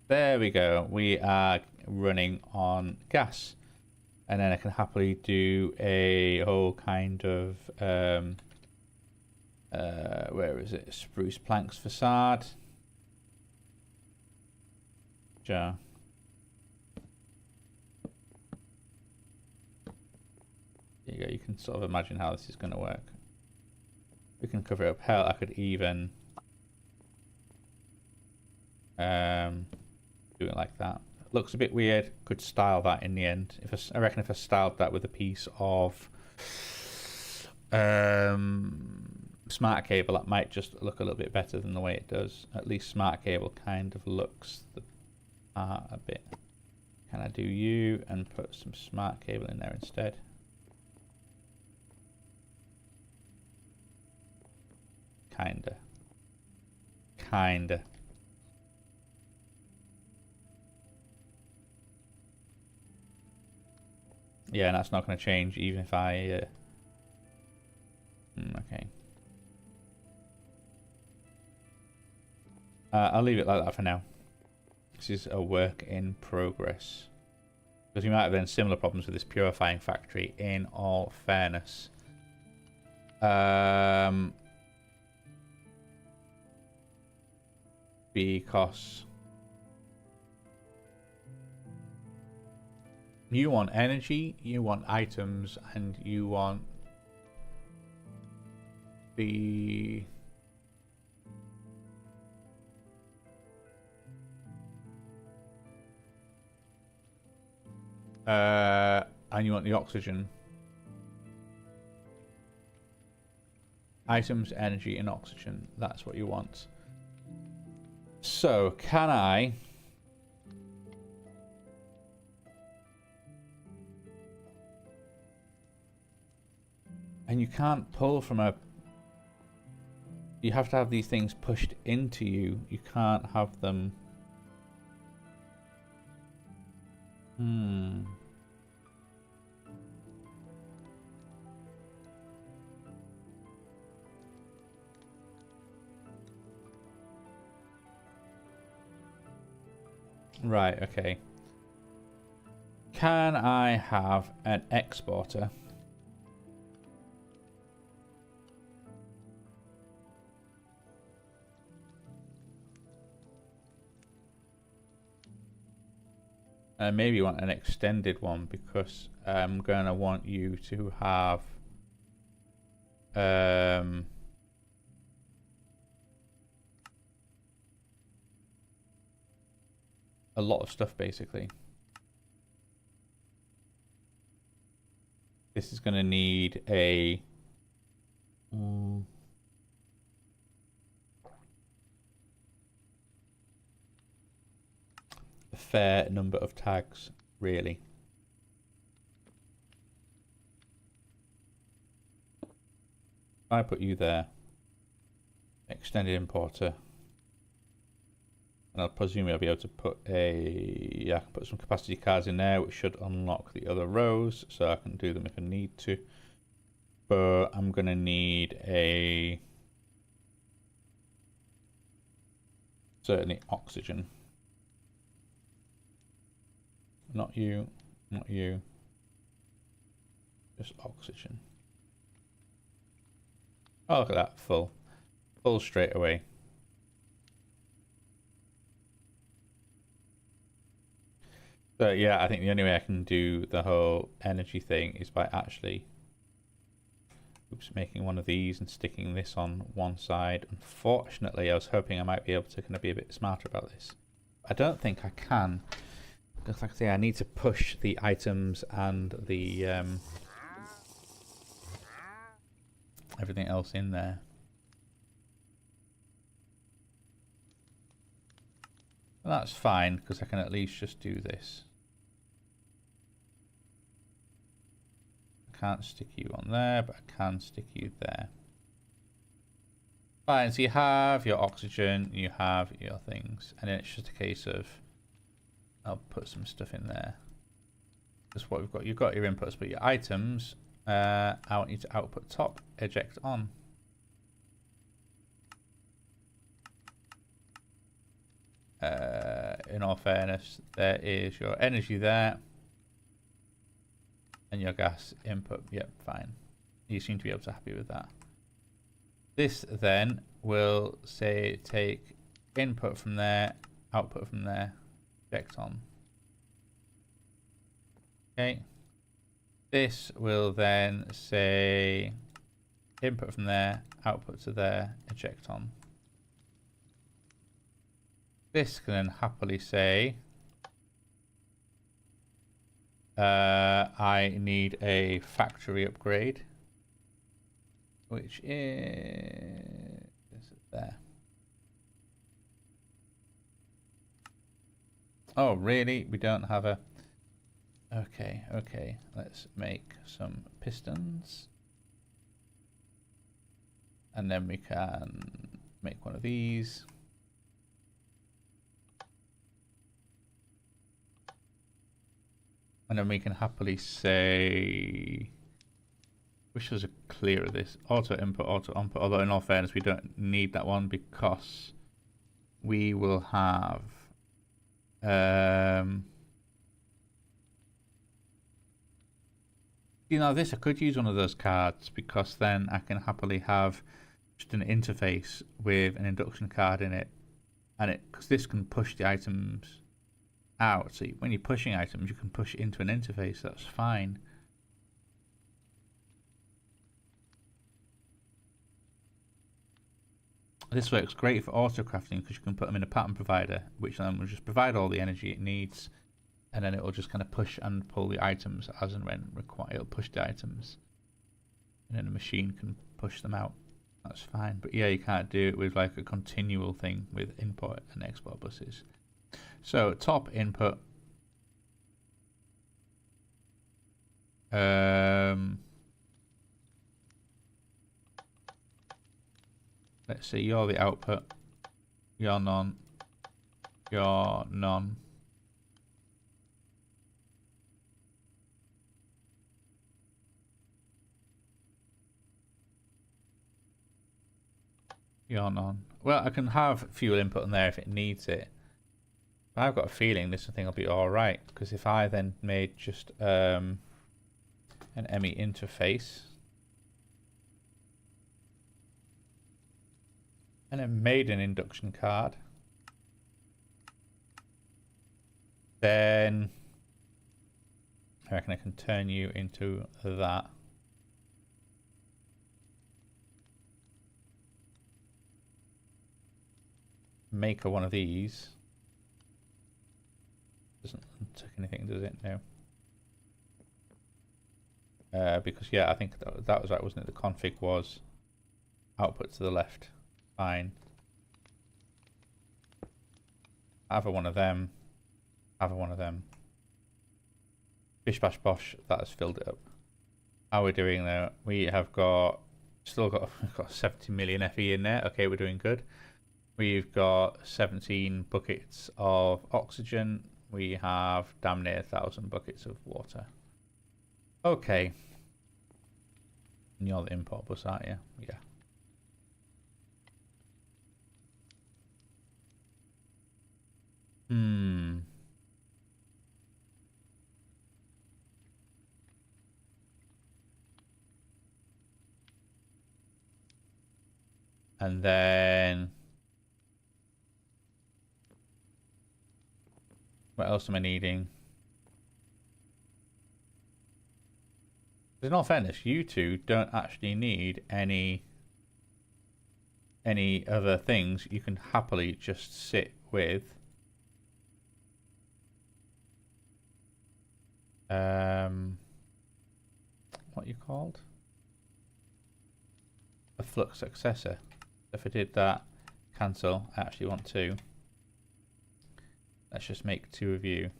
There we go. We are running on gas. And then I can happily do a whole kind of where is it? Spruce planks facade. Jar. There you go. You can sort of imagine how this is going to work. We can cover it up. Hell, I could even do it like that. Looks a bit weird. Could style that in the end. I reckon if I styled that with a piece of smart cable, that might just look a little bit better than the way it does. At least smart cable kind of looks the part a bit. Can I do you and put some smart cable in there instead? Kinda. Yeah, and that's not going to change even if I... okay. I'll leave it like that for now. This is a work in progress. Because we might have then similar problems with this purifying factory, in all fairness. Because you want energy, you want items, and you want the and you want the oxygen. Items, energy, and oxygen. That's what you want. So, can I... And you can't pull from a... You have to have these things pushed into you. You can't have them... Right, okay. Can I have an exporter? Maybe you want an extended one because I'm going to want you to have a lot of stuff basically. This is going to need a fair number of tags, really. I put you there. Extended importer. And I'll presume I'll be able to put I can put some capacity cards in there, which should unlock the other rows, so I can do them if I need to. But I'm going to need certainly oxygen. Not you, not you. Just oxygen. Oh, look at that, full. Full straight away. So yeah, I think the only way I can do the whole energy thing is by actually making one of these and sticking this on one side. Unfortunately, I was hoping I might be able to kind of be a bit smarter about this. I don't think I can. Because like I say, I need to push the items and the everything else in there. And that's fine because I can at least just do this. I can't stick you on there, but I can stick you there. Fine, so you have your oxygen, you have your things, and then it's just a case of I'll put some stuff in there. That's what we've got. You've got your inputs, but your items, I want you to output top, eject on. In all fairness, there is your energy there, and your gas input. Yep, fine. You seem to be able to happy with that. This then will say take input from there, output from there, eject on. Okay. This will then say input from there, output to there, eject on. This can then happily say I need a factory upgrade, which is there. Oh, really? We don't have a... Okay, okay. Let's make some pistons. And then we can make one of these. And then we can happily say... Wish there was a clear of this. Auto input, auto output. Although in all fairness, we don't need that one because we will have you know, this I could use one of those cards because then I can happily have just an interface with an induction card in it, and it because this can push the items out. So when you're pushing items, you can push it into an interface. That's fine. This works great for auto crafting because you can put them in a pattern provider, which then will just provide all the energy it needs, and then it will just kind of push and pull the items as and when required. It'll push the items, and then the machine can push them out. That's fine. But yeah, you can't do it with like a continual thing with import and export buses. So top input. Let's see, you're the output. You're none. You're none. You're none. Well, I can have fuel input in there if it needs it. But I've got a feeling this thing will be alright. Because if I then made just an ME interface. And then made an induction card. Then I reckon I can turn you into that. Make one of these. Doesn't take anything, does it? No. Because yeah, I think that was right, wasn't it? The config was output to the left. Fine. Have one of them. Have one of them. Bish bash bosh. That has filled it up. How we're doing though? We have got we've got 70 million FE in there. Okay, we're doing good. We've got 17 buckets of oxygen. We have damn near 1,000 buckets of water. Okay. And you're the import bus, aren't you? Yeah. And then what else am I needing? In all fairness, you two don't actually need any other things. You can happily just sit with what you called? a flux accessor. If I did that, cancel, I actually want 2. Let's just make 2 of you.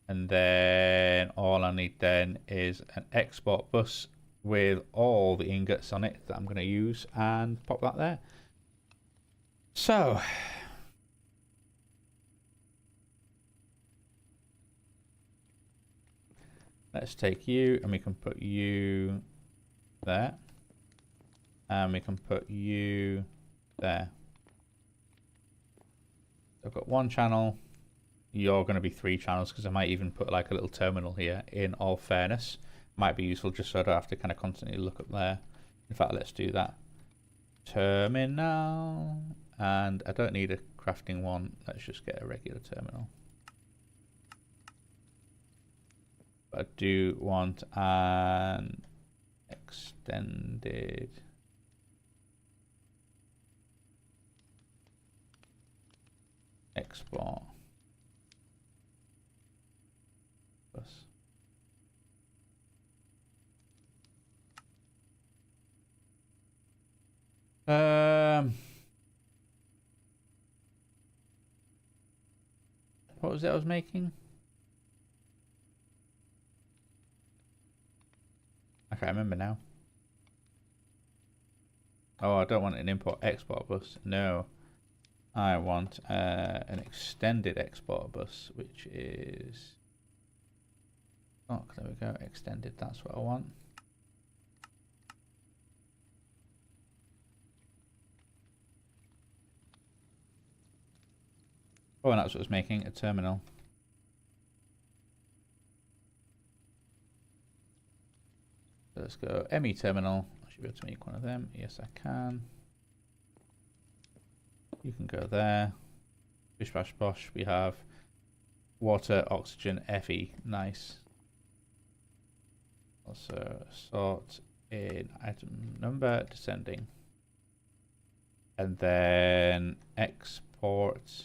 And then all I need then is an export bus with all the ingots on it that I'm going to use, and pop that there. So let's take you and we can put you there, and we can put you there. I've got 1 channel. You're going to be 3 channels, because I might even put like a little terminal here, in all fairness. Might be useful just so I don't have to kind of constantly look up there. In fact, let's do that. Terminal. And I don't need a crafting one. Let's just get a regular terminal. But I do want an extended export bus. What was it I was making? I can't remember now. Oh, I don't want an import-export bus. No. I want an extended export bus, which is... Oh, there we go. Extended. That's what I want. Oh, and that's what I was making, a terminal. So let's go ME terminal. I should be able to make one of them. Yes, I can. You can go there. Bish bash bosh. We have water, oxygen, Fe. Nice. Also sort in item number descending. And then export.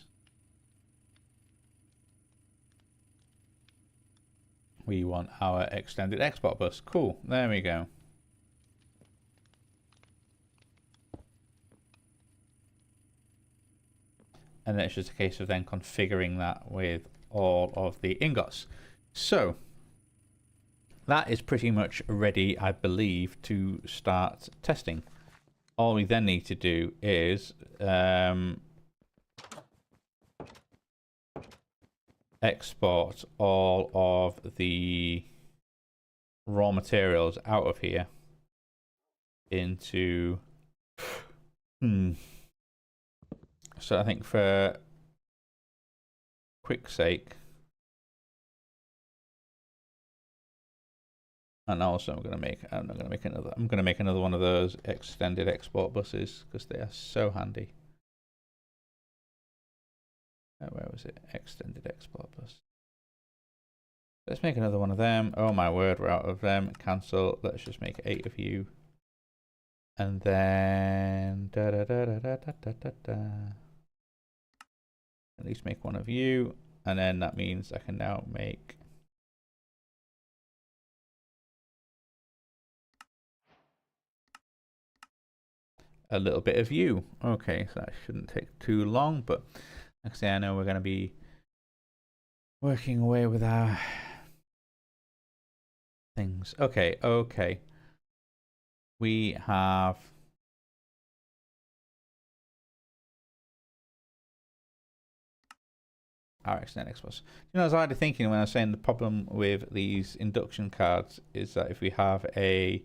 We want our extended export bus. Cool. There we go. And then it's just a case of then configuring that with all of the ingots. So that is pretty much ready, I believe, to start testing. All we then need to do is export all of the raw materials out of here into so I think for quick sake, and also I'm going to make another one of those extended export buses, because they are so handy. Where was it? Extended export bus. Let's make another one of them. Oh my word, we're out of them. Cancel. Let's just make 8 of you. And then at least make 1 of you. And then that means I can now make a little bit of you. Okay, so that shouldn't take too long, but like I say, I know we're going to be working away with our things. Okay, okay. We have our extended exports. You know, I was already thinking when I was saying the problem with these induction cards is that if we have a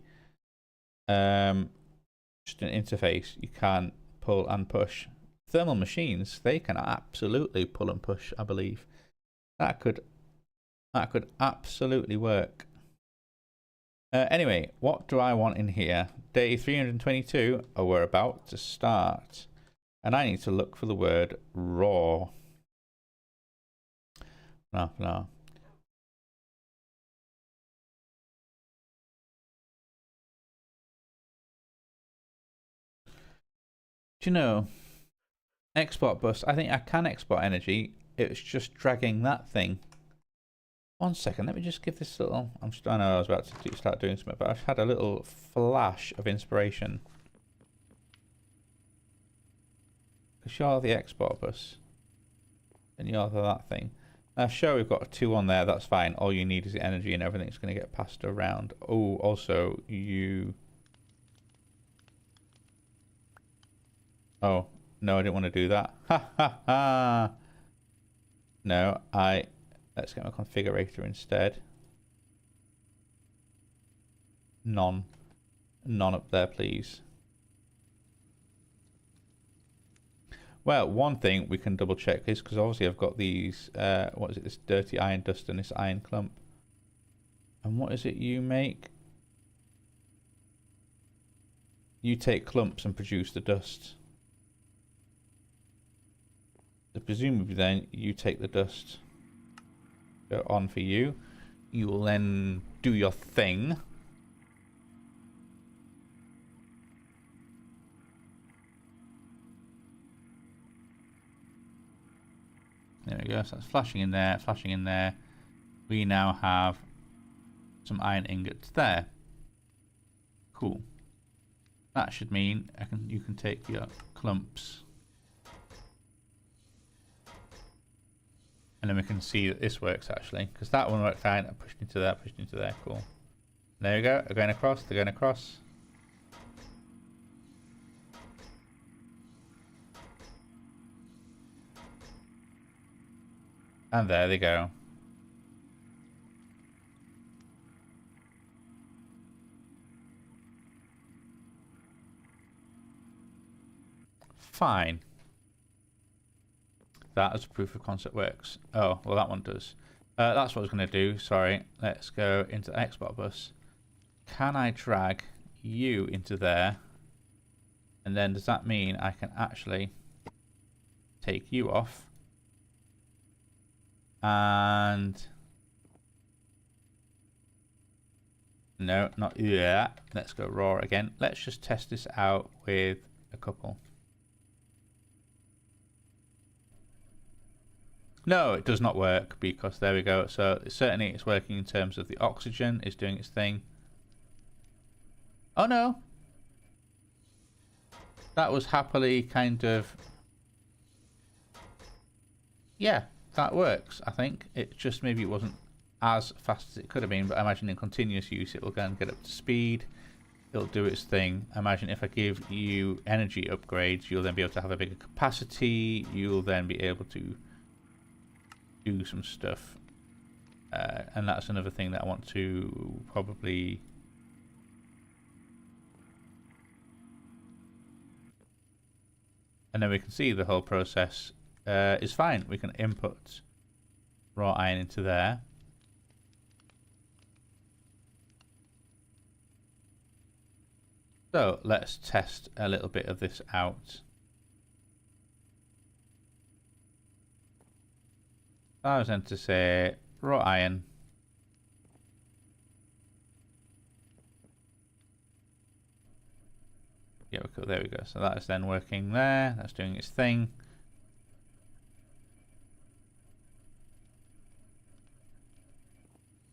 just an interface, you can't pull and push. Thermal machines, they can absolutely pull and push, I believe. That could absolutely work. Anyway, what do I want in here? Day 322, we're about to start. And I need to look for the word raw. No. Do you know, export bus, I think I can export energy. It's just dragging that thing. 1 second, let me just give this little, I know I was about to start doing something, but I've had a little flash of inspiration. Because you're the export bus. And you're that thing. Now, sure, we've got 2 on there. That's fine. All you need is the energy and everything's going to get passed around. Oh, also, you... Oh, no, I didn't want to do that. Ha, ha, ha. No, Let's get my configurator instead. None. None up there, please. Well, one thing we can double check is because obviously I've got these, what is it, this dirty iron dust and this iron clump. And what is it you make? You take clumps and produce the dust. So presumably then you take the dust. Go on for you. You will then do your thing. There we go, so that's flashing in there, flashing in there. We now have some iron ingots there. Cool. That should mean you can take your clumps. And then we can see that this works actually. Because that one worked fine. I pushed into there, pushed into there. Cool. There we go. They're going across, they're going across. And there they go. Fine. That as a proof of concept works. Oh, well that one does. That's what I was going to do. Sorry. Let's go into the export bus. Can I drag you into there? And then does that mean I can actually take you off? And no, not yet. Let's go raw again. Let's just test this out with a couple. No, it does not work because there we go. So certainly it's working in terms of the oxygen is doing its thing. Oh no. That was happily kind of... Yeah. That works, I think. It just maybe it wasn't as fast as it could have been, but I imagine in continuous use it will go and get up to speed. It'll do its thing. I imagine if I give you energy upgrades, you'll then be able to have a bigger capacity. You'll then be able to do some stuff. And that's another thing that I want to probably... And then we can see the whole process is fine. We can input raw iron into there. So let's test a little bit of this out. I was going to say raw iron. Yeah, there we go. So that is then working there. That's doing its thing.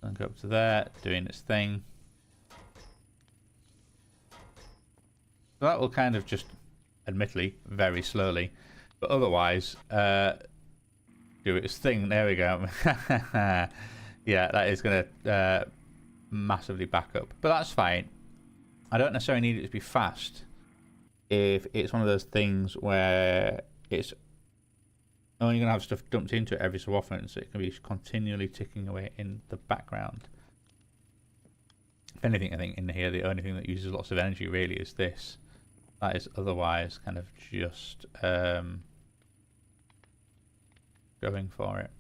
And go up to there, doing its thing. So that will kind of just, admittedly, very slowly, but otherwise, do its thing. There we go. Yeah, that is going to massively back up, but that's fine. I don't necessarily need it to be fast if it's one of those things where it's only going to have stuff dumped into it every so often, so it can be continually ticking away in the background. If anything, I think in here the only thing that uses lots of energy really is this. That is otherwise kind of just going for it.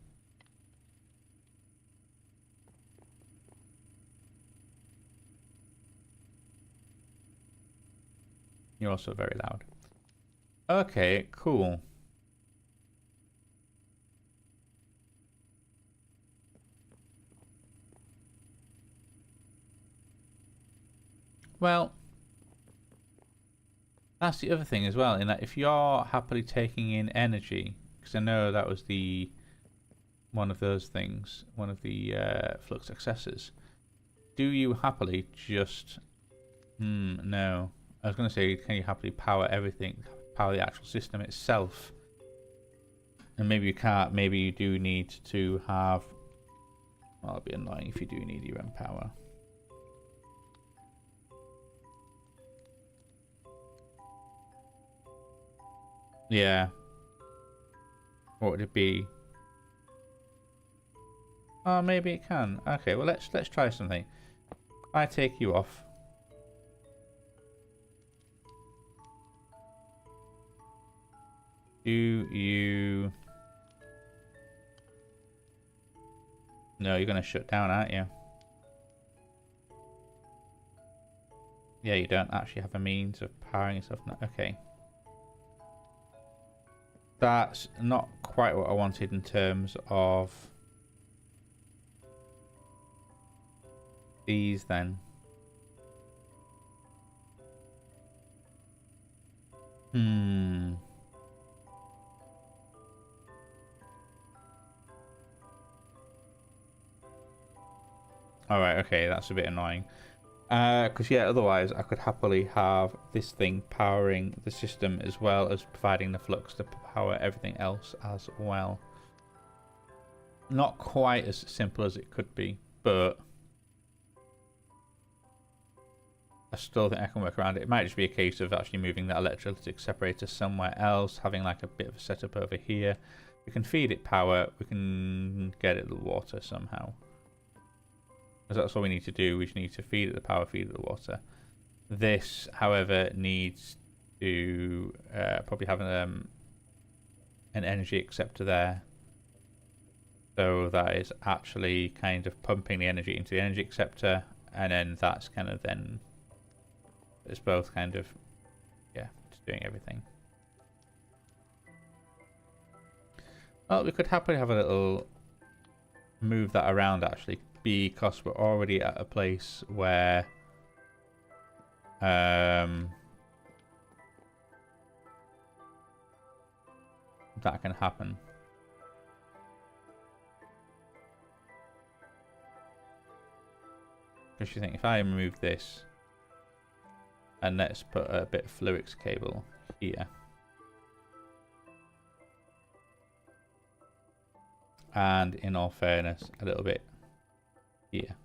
You're also very loud. Okay, cool. Well, that's the other thing as well, in that if you're happily taking in energy, because I know that was the one of those things, one of the flux accessors, do you happily just... no. I was going to say, can you happily power everything? power the actual system itself. And maybe you can't. Maybe you do need to have. Well, it'll be annoying if you do need your own power. Yeah. What would it be? Oh, maybe it can. Okay, well let's try something. I take you off. Do you? No, you're gonna shut down, aren't you? Yeah, you don't actually have a means of powering yourself. No, okay. That's not quite what I wanted in terms of these then. Alright, okay, that's a bit annoying. Because, yeah, otherwise I could happily have this thing powering the system as well as providing the flux to power everything else as well. Not quite as simple as it could be, but I still think I can work around it. It might just be a case of actually moving that electrolytic separator somewhere else, having like a bit of a setup over here. We can feed it power, we can get it the water somehow. Because that's all we need to do. We just need to feed it the power, feed it the water. This, however, needs to probably have an energy acceptor there. So that is actually kind of pumping the energy into the energy acceptor, and then that's kind of then it's both kind of, yeah, just doing everything. Well, we could happily have a little move that around actually, because we're already at a place where that can happen. Because you think if I remove this and let's put a bit of fluix cable here, and in all fairness a little bit here,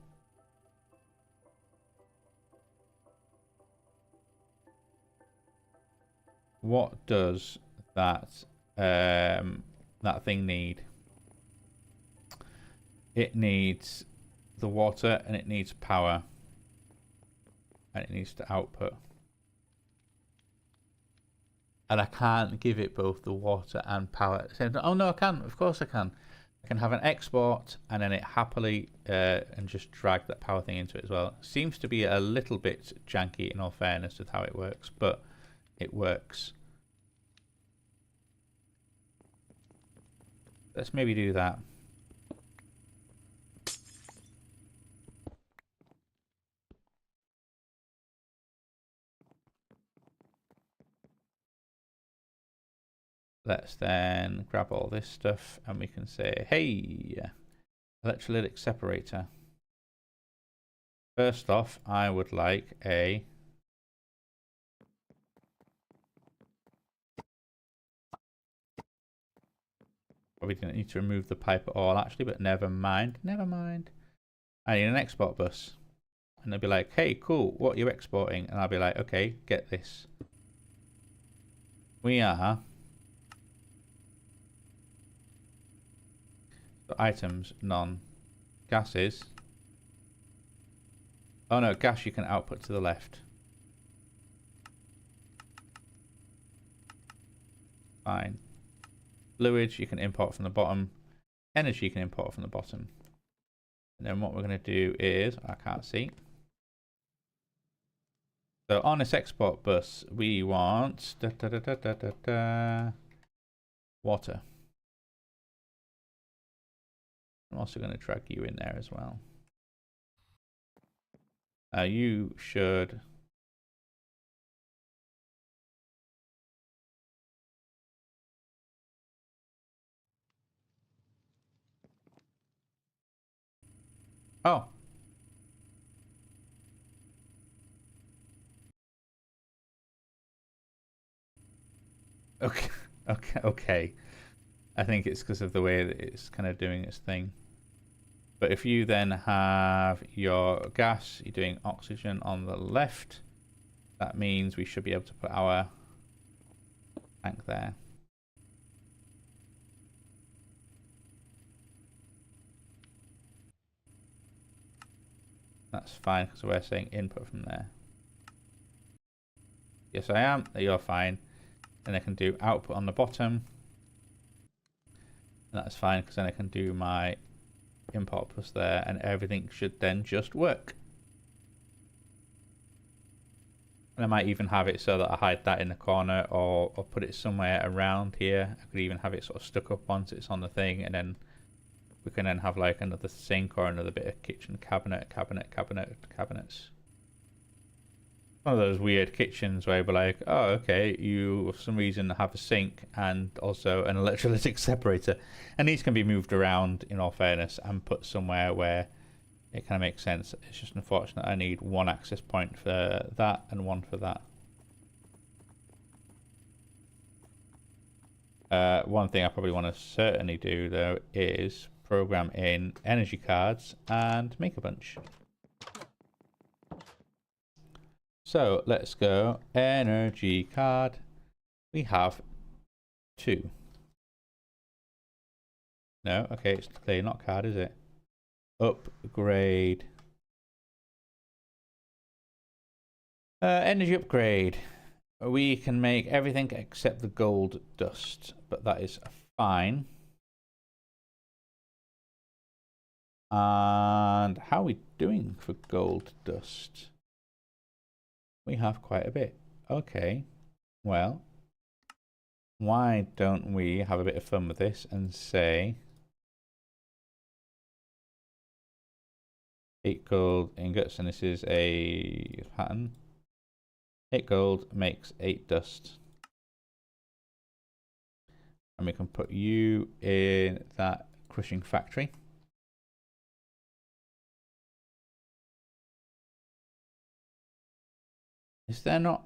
what does that that thing need? It needs the water and it needs power and it needs to output. And I can't give it both the water and power at the same time. Oh no, I can. Of course I can. I can have an export and then it happily and just drag that power thing into it as well. Seems to be a little bit janky in all fairness with how it works, but it works. Let's maybe do that. Let's then grab all this stuff and we can say, hey, electrolytic separator. First off, I would like a probably didn't need to remove the pipe at all actually, but never mind. Never mind. I need an export bus. And they'll be like, hey, cool, what are you exporting? And I'll be like, okay, get this. We are items, none. Gases. Oh no, gas you can output to the left. Fine. Fluids you can import from the bottom. Energy you can import from the bottom. And then what we're going to do is, I can't see. So on this export bus, we want water. I'm also going to drag you in there as well. You should. Oh. Okay, okay. I think it's because of the way that it's kind of doing its thing. But if you then have your gas, you're doing oxygen on the left, that means we should be able to put our tank there. That's fine because we're saying input from there. Yes, I am. You're fine. And I can do output on the bottom. And that's fine because then I can do my import plus there and everything should then just work. And I might even have it so that I hide that in the corner or put it somewhere around here. I could even have it sort of stuck up once it's on the thing, and then we can then have like another sink or another bit of kitchen cabinets. One of those weird kitchens where you're like, oh, okay, you for some reason have a sink and also an electrolytic separator. And these can be moved around, in all fairness, and put somewhere where it kind of makes sense. It's just unfortunate I need one access point for that and one for that. One thing I probably want to certainly do, though, is program in energy cards and make a bunch. So let's go energy card. We have 2. No, okay, it's clearly not card, is it? Upgrade. Energy upgrade. We can make everything except the gold dust, but that is fine. And how are we doing for gold dust? We have quite a bit. Okay, well, why don't we have a bit of fun with this and say 8 gold ingots, and this is a pattern. 8 gold makes 8 dust. And we can put you in that crushing factory. Is there not?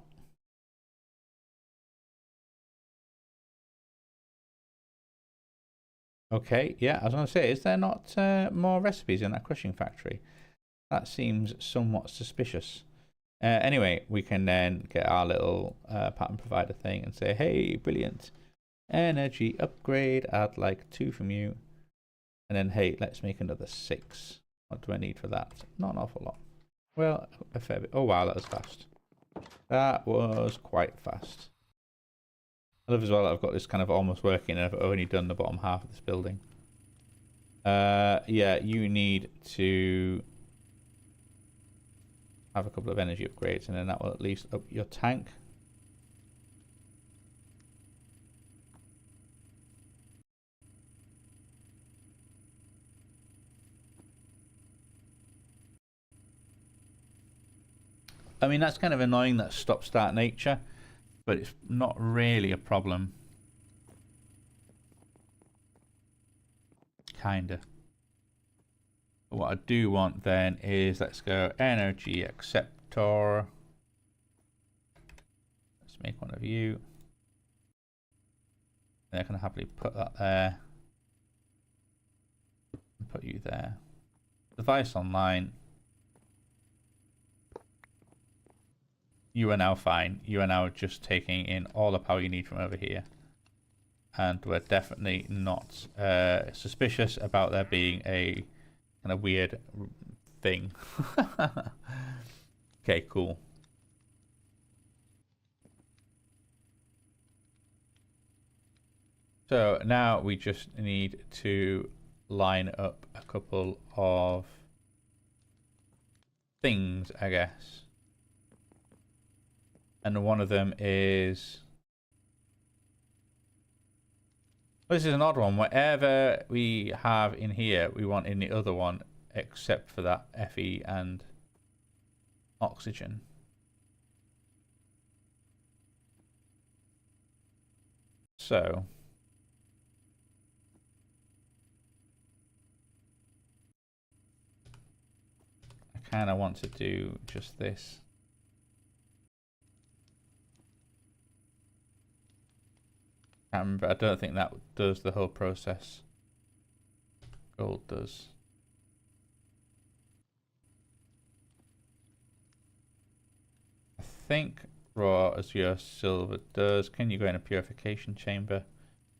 Okay, yeah, I was going to say, is there not more recipes in that crushing factory? That seems somewhat suspicious. Anyway, we can then get our little pattern provider thing and say, hey, brilliant. Energy upgrade, I'd like 2 from you. And then, hey, let's make another 6. What do I need for that? Not an awful lot. Well, a fair bit. Oh, wow, that was fast. That was quite fast. I love as well that I've got this kind of almost working and I've only done the bottom half of this building. Yeah, you need to have a couple of energy upgrades and then that will at least up your tank. I mean, that's kind of annoying, that stop-start nature, but it's not really a problem. Kinda. But what I do want then is, let's go energy acceptor. Let's make one of you. And I can happily put that there. And put you there. Device online. You are now fine. You are now just taking in all the power you need from over here. And we're definitely not suspicious about there being a kind of weird thing. Okay, cool. So now we just need to line up a couple of things, I guess. And one of them is... Well, this is an odd one. Whatever we have in here, we want in the other one, except for that Fe and oxygen. So... I kind of want to do just this. Can't remember. I don't think that does the whole process. Gold does. I think raw azure silver does. Can you go in a purification chamber?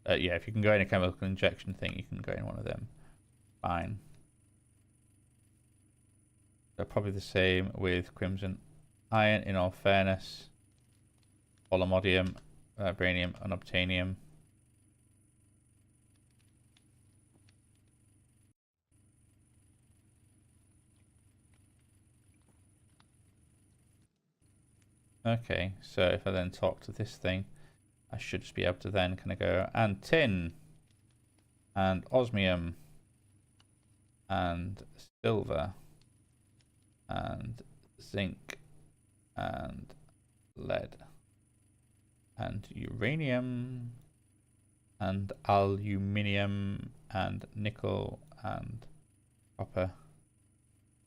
Yeah, if you can go in a chemical injection thing, you can go in one of them. Fine. They're probably the same with crimson iron, in all fairness. Polymodium, vibranium, unobtainium. Okay, so if I then talk to this thing, I should just be able to then kind of go, and tin, and osmium, and silver, and zinc, and lead, and uranium, and aluminium, and nickel, and copper,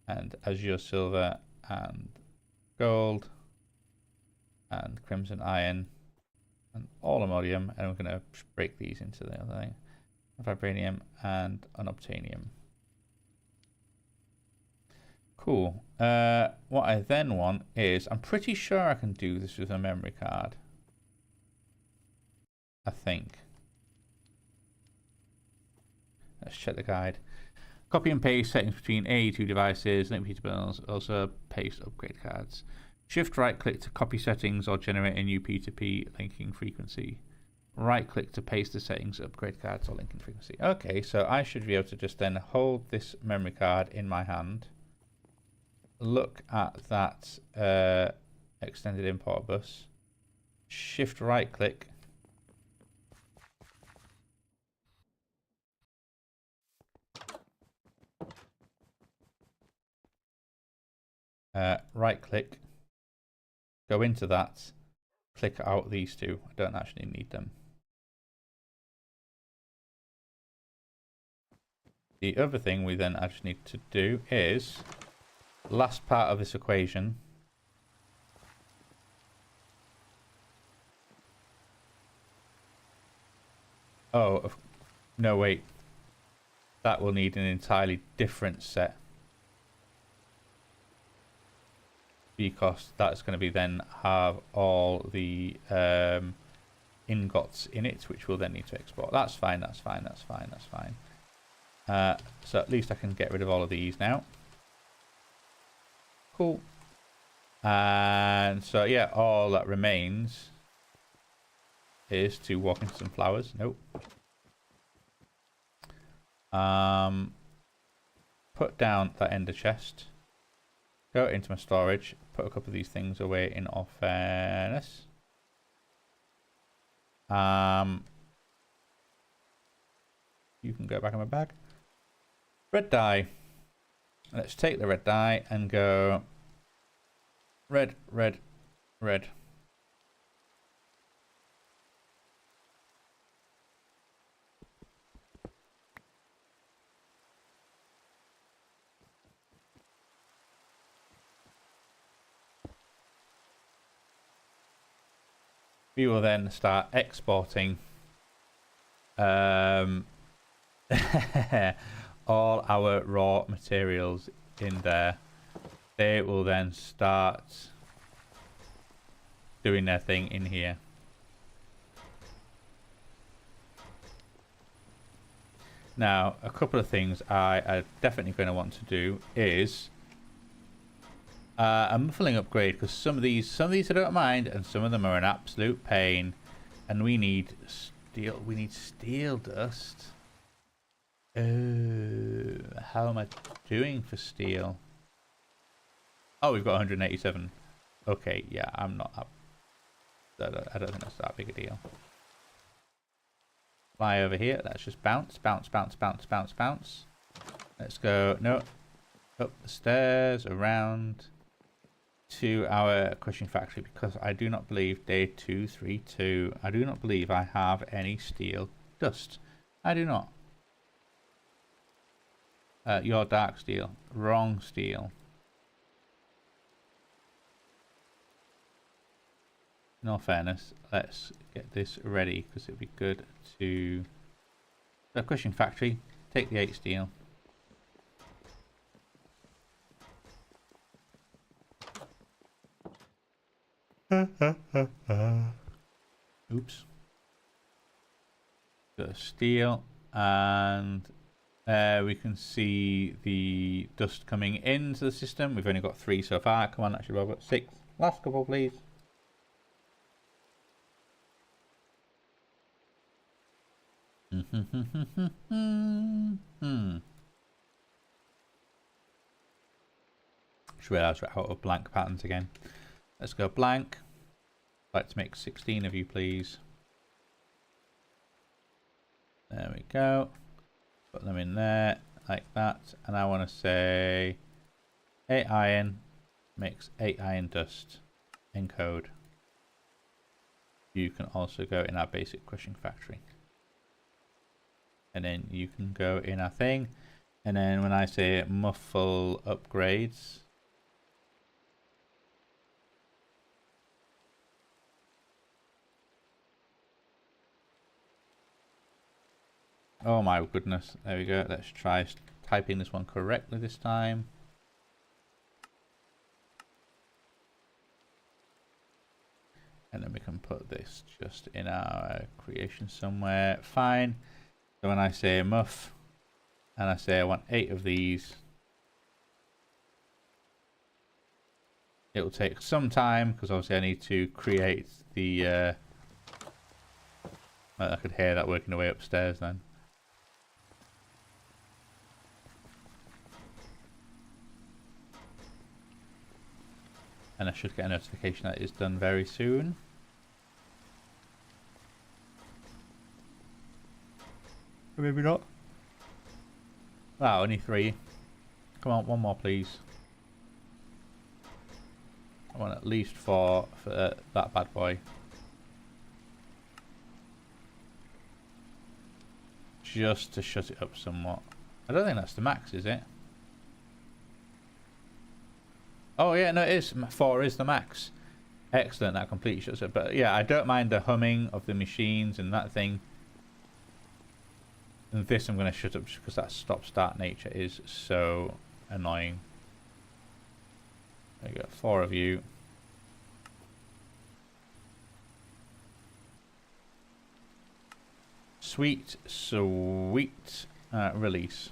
and azure silver, and gold, and crimson iron, and all ammonium, and we're going to break these into the other thing. Vibranium and unobtainium. Cool. What I then want is, I'm pretty sure I can do this with a memory card. I think. Let's check the guide. Copy and paste settings between AE2 devices, link P2P, also paste upgrade cards. Shift right click to copy settings or generate a new P2P linking frequency. Right click to paste the settings, upgrade cards or linking frequency. Okay, so I should be able to just then hold this memory card in my hand, look at that extended import bus, shift right click, right click, go into that, click out these two. I don't actually need them. The other thing we then actually need to do is, last part of this equation, no wait, that will need an entirely different set, because that's going to be then have all the ingots in it, which we'll then need to export. That's fine, that's fine, that's fine, that's fine. So at least I can get rid of all of these now. Cool. And so yeah, all that remains is to walk into some flowers. Nope. Put down that ender chest. Go into my storage. Put a couple of these things away in all fairness. You can go back in my bag. Red dye. Let's take the red dye and go red, red, red. We will then start exporting all our raw materials in there. They will then start doing their thing in here. Now, a couple of things I are definitely going to want to do is a muffling upgrade, because some of these I don't mind, and some of them are an absolute pain, and we need steel. We need steel dust. Oh, how am I doing for steel? Oh, we've got 187. Okay, yeah, I'm not up. I don't think that's that big a deal. Fly over here. Let's just bounce, bounce, bounce, bounce, bounce, bounce. Let's go. No, up the stairs, around to our crushing factory, because I do not believe day 232. I do not believe I have any steel dust. I do not. Your dark steel. Wrong steel. in all fairness, let's get this ready because it'd be good to... The crushing factory, take the 8 steel. Oops. Go steel, and we can see the dust coming into the system. We've only got 3 so far. Come on, actually, Robert. 6. Last couple, please. Just realised we're out of blank patterns again. Let's go blank. I'd like to make 16 of you, please. There we go. Put them in there like that. And I want to say 8 iron makes 8 iron dust. Encode. You can also go in our basic crushing factory. And then you can go in our thing. And then when I say muffle upgrades, oh my goodness, there we go. Let's try typing this one correctly this time. And then we can put this just in our creation somewhere. Fine. So when I say muff, and I say I want 8 of these, it will take some time because obviously I need to create the... I could hear that working away upstairs then. And I should get a notification that it's done very soon. Or maybe not. Wow, only 3. Come on, one more please. I want at least 4 for that bad boy. Just to shut it up somewhat. I don't think that's the max, is it? Oh yeah, no, it is. 4 is the max. Excellent, that completely shuts it. But yeah, I don't mind the humming of the machines and that thing. And this I'm going to shut up just because that stop-start nature is so annoying. There you go, 4 of you. Sweet, sweet release.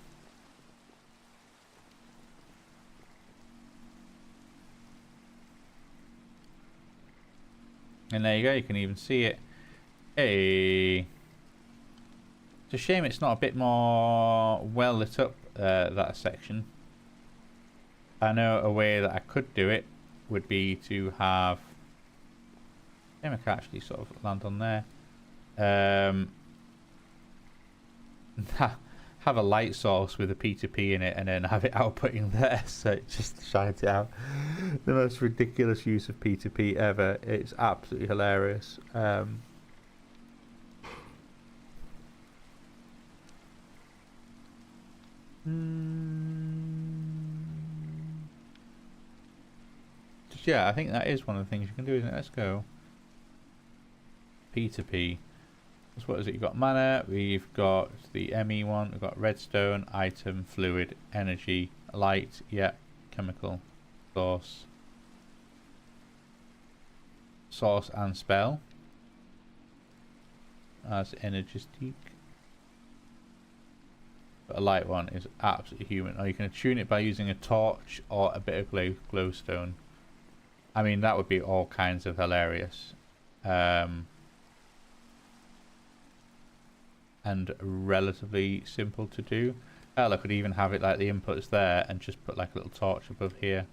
And there you go, you can even see it. Hey. It's a shame it's not a bit more well lit up, that section. I know a way that I could do it would be to have... I think I can actually sort of land on there. Have a light source with a P2P in it and then have it outputting there, so it just shines it out. The most ridiculous use of P2P ever. It's absolutely hilarious. Just, yeah, I think that is one of the things you can do, isn't it? Let's go. P2P. So what is it? You've got mana, we've got the ME one, we've got redstone, item, fluid, energy, light, yeah, chemical, source. Source and spell. As energistic. But a light one is absolutely human. Or you can attune it by using a torch or a bit of glowstone. I mean, that would be all kinds of hilarious. And relatively simple to do. Hell, I could even have it like the inputs there and just put like a little torch above here.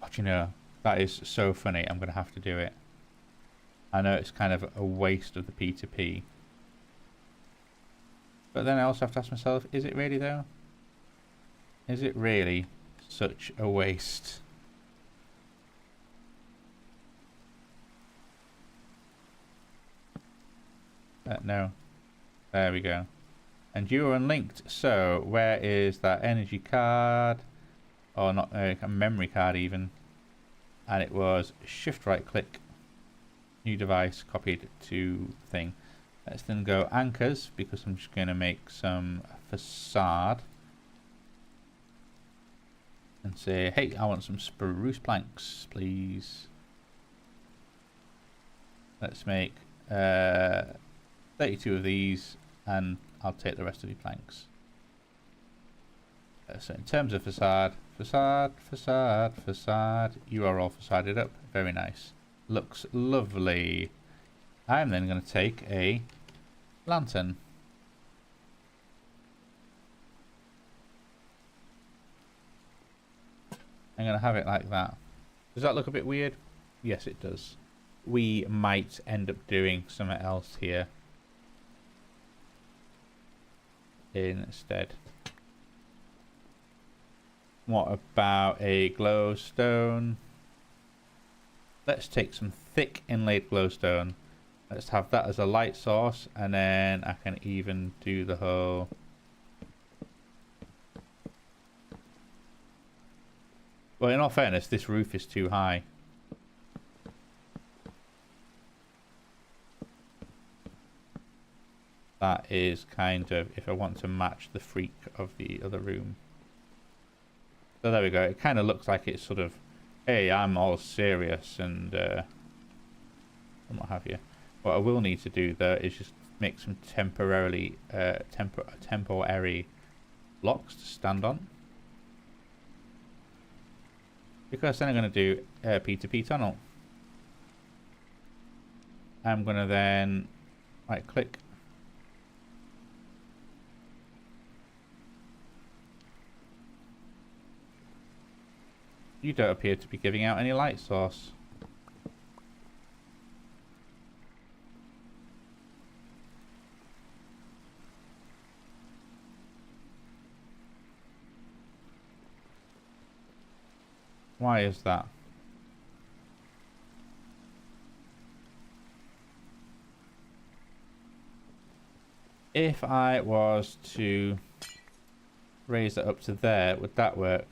But you know, that is so funny. I'm going to have to do it. I know it's kind of a waste of the P2P. But then I also have to ask myself, is it really though? Is it really such a waste? No. There we go. And you are unlinked. So where is that energy card? Or not a memory card even. and it was shift right click, new device, copied to thing. Let's then go anchors, because I'm just going to make some facade. And say, hey, I want some spruce planks, please. Let's make 32 of these, and I'll take the rest of the planks. So in terms of facade, facade, facade, facade, you are all facaded up. Very nice. Looks lovely. I'm then going to take a lantern. I'm going to have it like that. Does that look a bit weird? Yes, it does. We might end up doing something else here instead. What about a glowstone? Let's take some thick inlaid glowstone. Let's have that as a light source, and then I can even do the whole... Well, in all fairness, this roof is too high. That is kind of, if I want to match the freak of the other room. So there we go. It kind of looks like it's sort of, hey, I'm all serious and what have you. What I will need to do though is just make some temporary blocks to stand on. Because then I'm going to do a P2P tunnel. I'm going to then right click. You don't appear to be giving out any light source. Why is that? If I was to raise that up to there, would that work?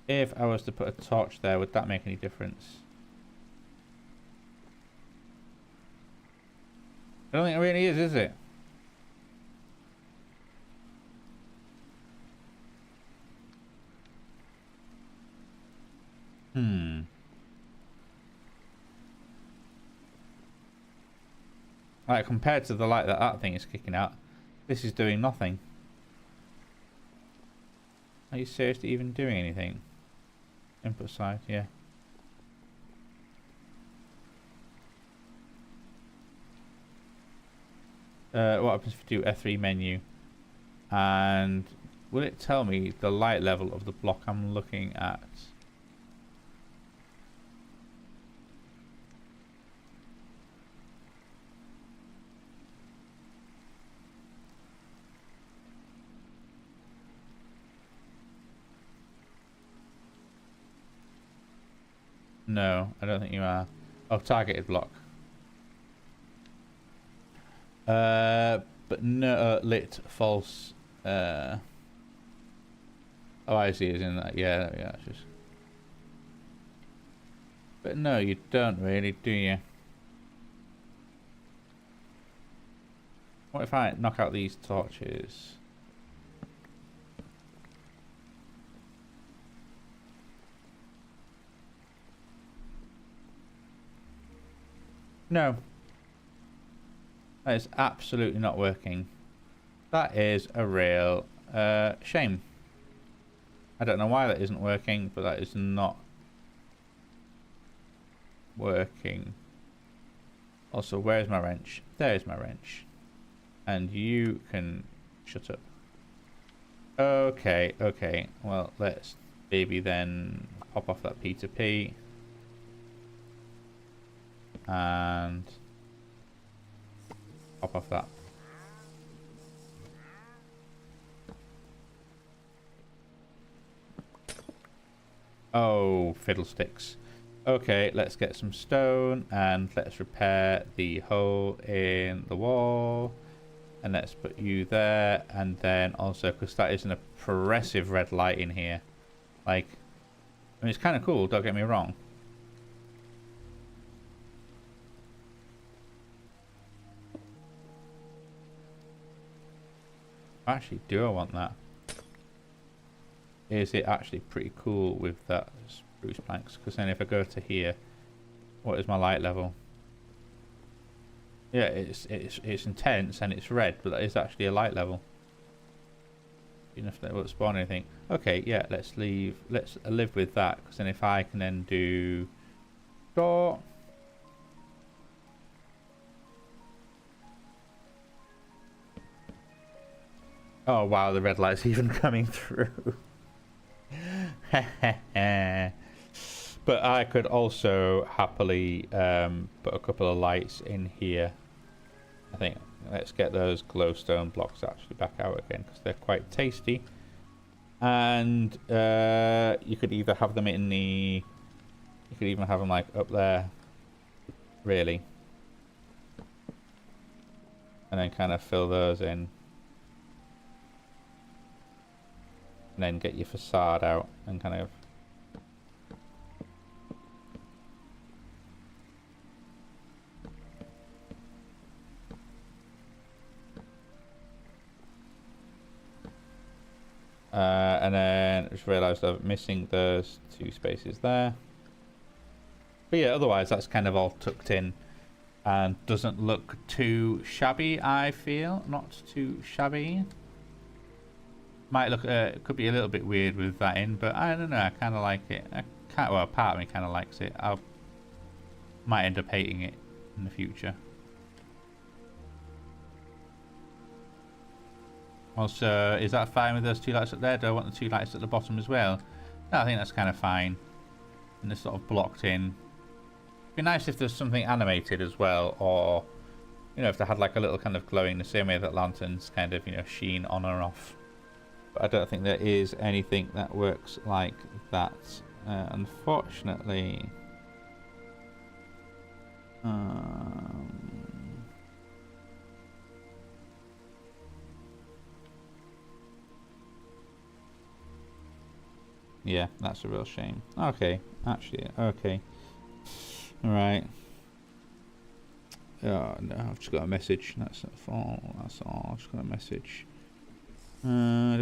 If I was to put a torch there, would that make any difference? I don't think it really is it? Like, compared to the light that that thing is kicking out, this is doing nothing. Are you seriously even doing anything? Input side, yeah. What happens if you do F3 menu? And will it tell me the light level of the block I'm looking at? No, I don't think you are. Oh, targeted block. But no, lit, false. Oh, I see, is in that. Yeah, yeah, that's just. But no, you don't really, do you? What if I knock out these torches? No. That is absolutely not working. That is a real shame. I don't know why that isn't working, but that is not working. Also, where's my wrench? There's my wrench. And you can shut up. Okay, okay. Well, let's maybe then pop off that P2P. And pop off that. Oh, fiddlesticks. Okay, let's get some stone and let's repair the hole in the wall. And let's put you there. And then also, because that is an oppressive red light in here. Like, I mean, it's kind of cool, don't get me wrong. Actually, do I want that? Is it actually pretty cool with that spruce planks? Because then if I go to here, what is my light level? Yeah, it's intense and it's red, but that is actually a light level. Even if that won't spawn anything. Okay, yeah, let's live with that, because then if I can then do door. Oh wow, the red light's even coming through. But I could also happily put a couple of lights in here. I think let's get those glowstone blocks actually back out again, because they're quite tasty. And you could either have them in the... You could even have them like up there, really. And then kind of fill those in. And then get your facade out and kind of... and then just realised I'm missing those 2 spaces there. But yeah, otherwise that's kind of all tucked in and doesn't look too shabby, I feel. Not too shabby. Might look, could be a little bit weird with that in, but I don't know, I kind of like it. Well, part of me kind of likes it. I might end up hating it in the future. Also, is that fine with those 2 lights up there? Do I want the 2 lights at the bottom as well? No, I think that's kind of fine. And they're sort of blocked in. It'd be nice if there's something animated as well, or, you know, if they had like a little kind of glowing the same way that lanterns kind of, you know, sheen on or off. But I don't think there is anything that works like that, unfortunately. Yeah, that's a real shame. Okay, actually, okay. Alright. Oh no, I've just got a message. That's all. That's all. I've just got a message. Oh.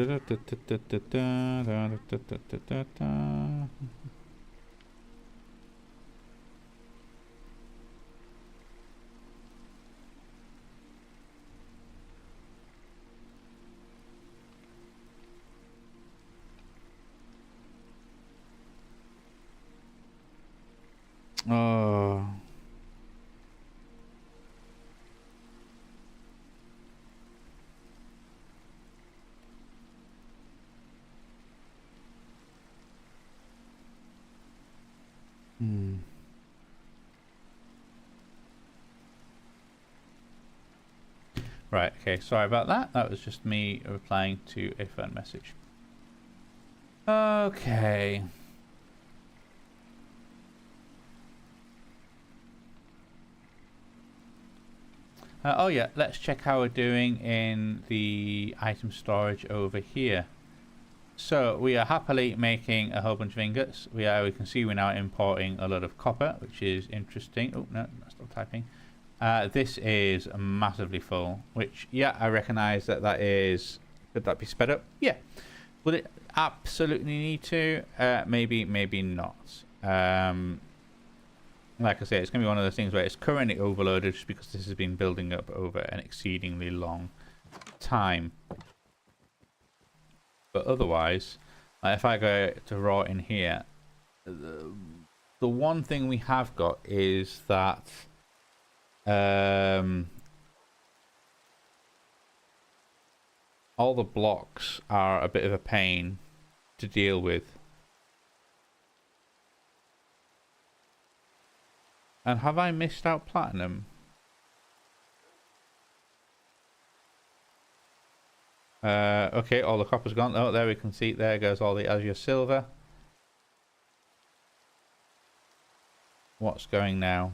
Right, okay, sorry about that. That was just me replying to a phone message. Okay. Oh yeah, let's check how we're doing in the item storage over here. So we are happily making a whole bunch of ingots. We can see we're now importing a lot of copper, which is interesting. Oh no, I'm still typing. This is massively full, which, yeah, I recognize that is... Could that be sped up? Yeah. Would it absolutely need to? Maybe, maybe not. Like I say, it's going to be one of those things where it's currently overloaded just because this has been building up over an exceedingly long time. But otherwise, if I go to raw in here, the one thing we have got is that... all the blocks are a bit of a pain to deal with. And have I missed out platinum? Okay, all the copper's gone. Oh, there we can see. There goes all the azure silver. what's going now?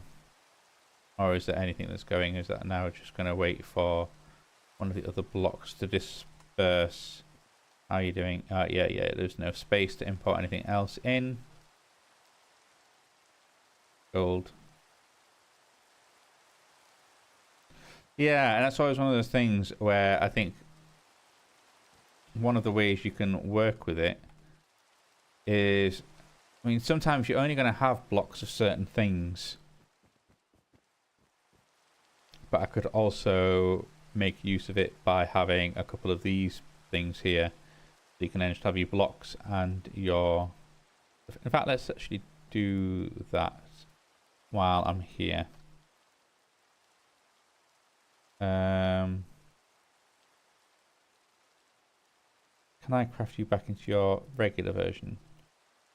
Or is there anything that's going? Is that now just going to wait for one of the other blocks to disperse? How are you doing? Yeah, there's no space to import anything else in. Gold. Yeah, and that's always one of those things where I think one of the ways you can work with it is, I mean, sometimes you're only going to have blocks of certain things. But I could also make use of it by having a couple of these things here. So you can then just have your blocks and your... In fact, let's actually do that while I'm here. Can I craft you back into your regular version?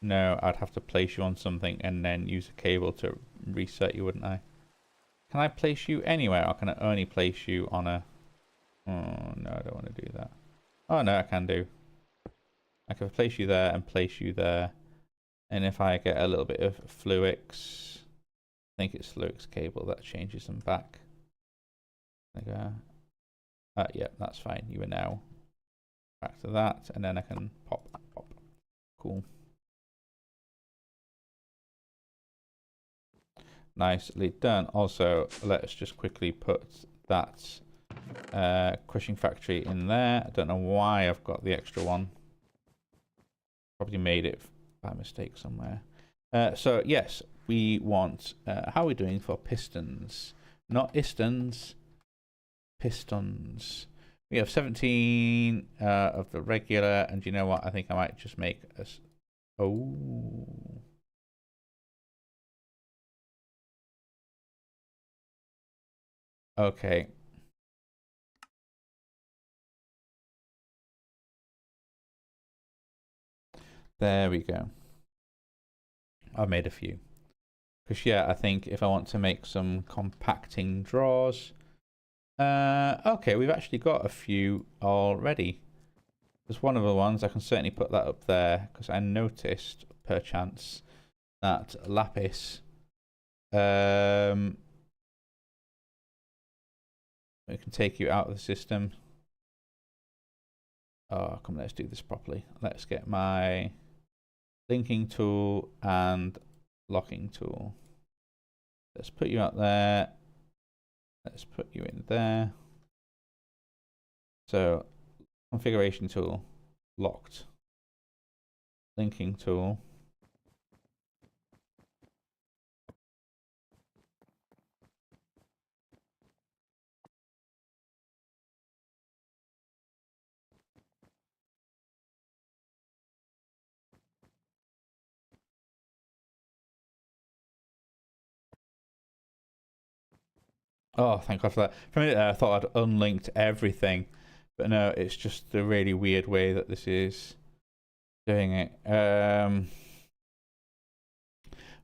No, I'd have to place you on something and then use a cable to reset you, wouldn't I? Can I place you anywhere, or can I only place you on a... Oh, no, I don't want to do that. Oh, no, I can do. I can place you there and place you there. And if I get a little bit of Fluix... I think it's Fluix cable that changes them back. Yeah, that's fine. You are now back to that, and then I can pop. Cool. Nicely done. Also, let's just quickly put that crushing factory in there. I don't know why I've got the extra one. Probably made it by mistake somewhere. So yes, we want... how are we doing for pistons? Not istons. Pistons. We have 17 of the regular, and you know what? I think I might just make a... Oh... Okay. There we go. I've made a few. Because yeah, I think if I want to make some compacting drawers... okay, we've actually got a few already. There's one of the ones, I can certainly put that up there, because I noticed, perchance, that lapis... we can take you out of the system. Oh, come, let's do this properly. Let's get my linking tool and locking tool. Let's put you out there. Let's put you in there. So, configuration tool, locked. Linking tool. Oh, thank God for that. For a minute there, I thought I'd unlinked everything. But no, it's just the really weird way that this is doing it.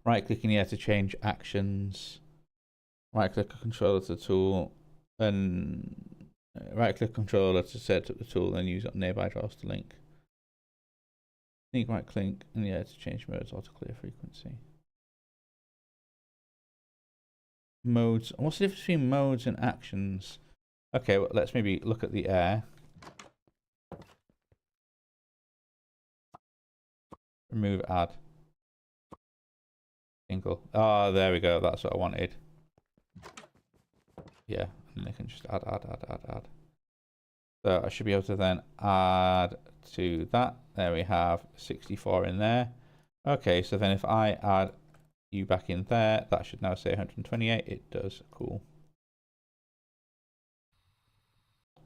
Right-clicking here to change actions. Right-click controller to the tool. And right-click controller to set up the tool and use it on nearby drawers to link. Right-click and yeah, to change modes, auto-clear frequency. Modes. What's the difference between modes and actions? Okay, well, let's maybe look at the air. Remove add. Single. Oh, there we go. That's what I wanted. Yeah, and I can just add. So I should be able to then add to that. There we have 64 in there. Okay, so then if I add you back in there, that should now say 128. It does. Cool.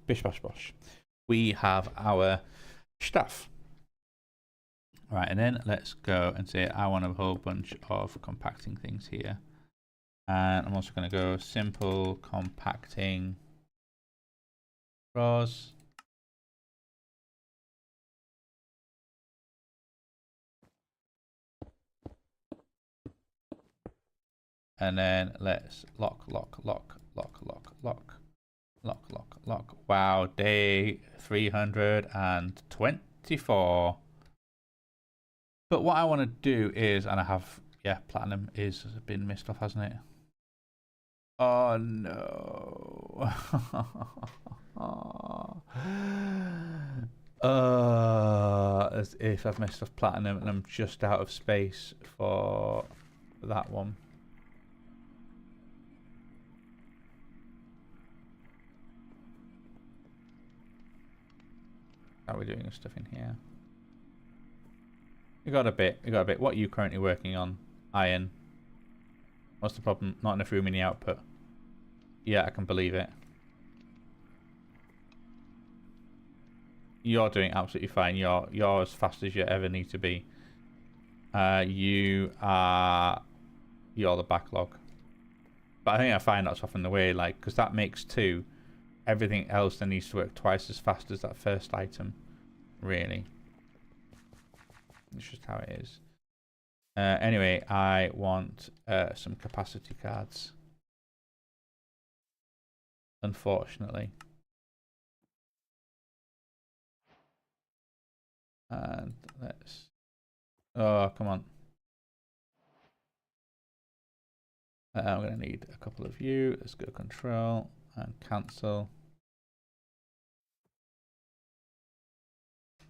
Bish bash bosh. We have our stuff. Right, and then let's go and say I want a whole bunch of compacting things here. And I'm also going to go simple compacting drawers. And then let's lock. Wow, day 324. But what I want to do is, and I have, Yeah, platinum is been missed off, hasn't it? Oh no. As if I've missed off platinum and I'm just out of space for that one. How are we doing stuff in here? We got a bit. What are you currently working on? Iron. What's the problem? Not enough room in the output. Yeah, I can believe it. You're doing absolutely fine. You're as fast as you ever need to be. You're the backlog. But I think I find that's often the way, like, because that makes two. Everything else then needs to work twice as fast as that first item. Really. It's just how it is. Anyway, I want some capacity cards. Unfortunately. And let's... Oh, come on. I'm going to need a couple of you. Let's go control and cancel. I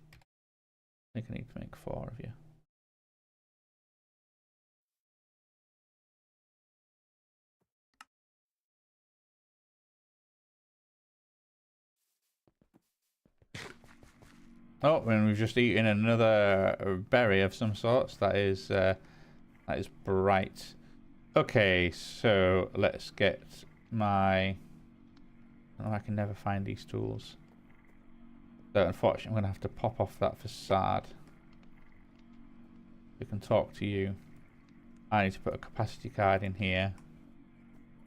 think I need to make 4 of you. Oh, and we've just eaten another berry of some sorts. That is bright. Okay, so let's get my... Oh, I can never find these tools. So unfortunately, I'm going to have to pop off that facade. We can talk to you. I need to put a capacity card in here.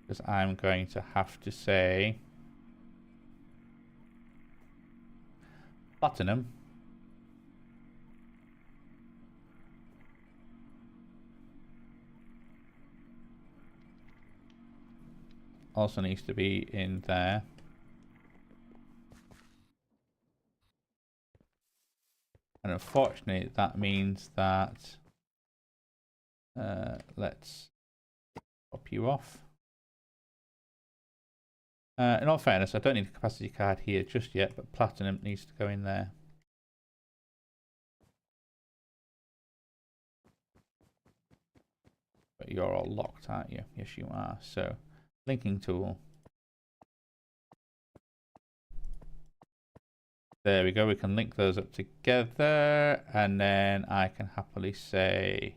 Because I'm going to have to say... Platinum. Also needs to be in there. And unfortunately, that means that... let's pop you off. In all fairness, I don't need a capacity card here just yet, but platinum needs to go in there. But you're all locked, aren't you? Yes, you are. So, linking tool. There we go. We can link those up together, and then I can happily say...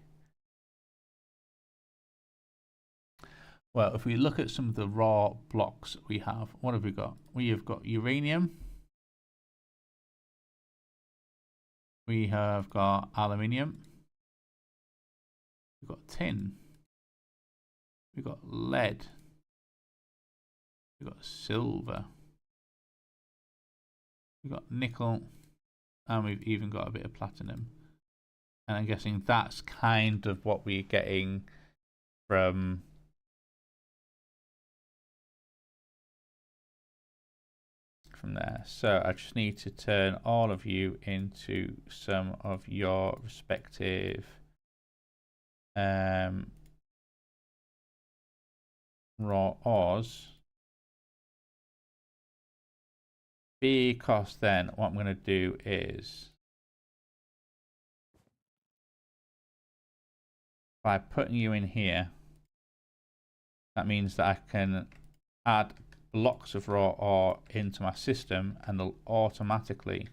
Well, if we look at some of the raw blocks we have, what have we got? We have got uranium. We have got aluminium. We've got tin. We've got lead. We've got silver. We've got nickel. And we've even got a bit of platinum. And I'm guessing that's kind of what we're getting from... from there. So I just need to turn all of you into some of your respective raw ores, because then what I'm going to do is, by putting you in here, that means that I can add blocks of raw ore into my system and they'll automatically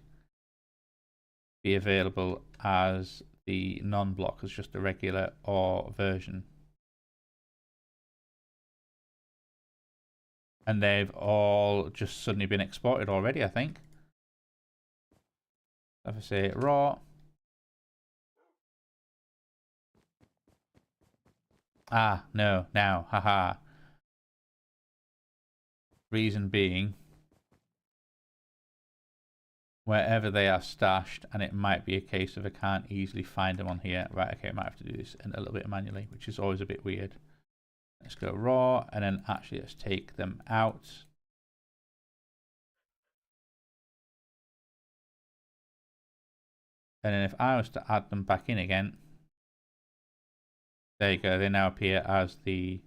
be available as the non-block, as just a regular ore version. And they've all just suddenly been exported already, I think. If I say raw. Ah, no, now, haha. Reason being, wherever they are stashed, and it might be a case of I can't easily find them on here. Right, okay, I might have to do this a little bit manually, which is always a bit weird. Let's go raw, and then actually let's take them out. And then if I was to add them back in again, There you go. They now appear as the...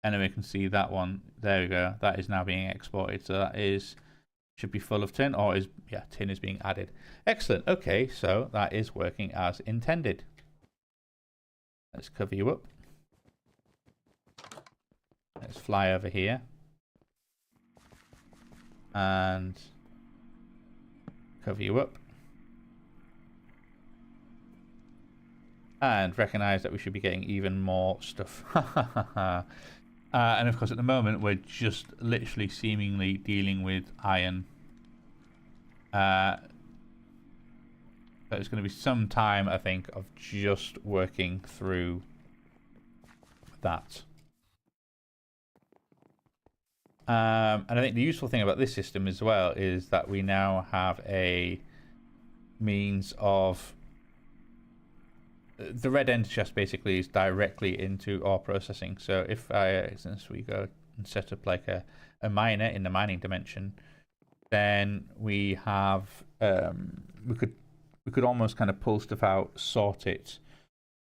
And then we can see that one. There we go. That is now being exported. So that is... should be full of tin, or is... yeah, tin is being added. Excellent. Okay, so that is working as intended. Let's cover you up. Let's fly over here. And cover you up. And recognize that we should be getting even more stuff. And of course, at the moment, we're just literally seemingly dealing with iron. But it's going to be some time, I think, of just working through that. And I think the useful thing about this system as well is that we now have a means of... the red end chest basically is directly into ore processing. So if since we go and set up like a miner in the mining dimension, then we have we could almost kind of pull stuff out, sort it,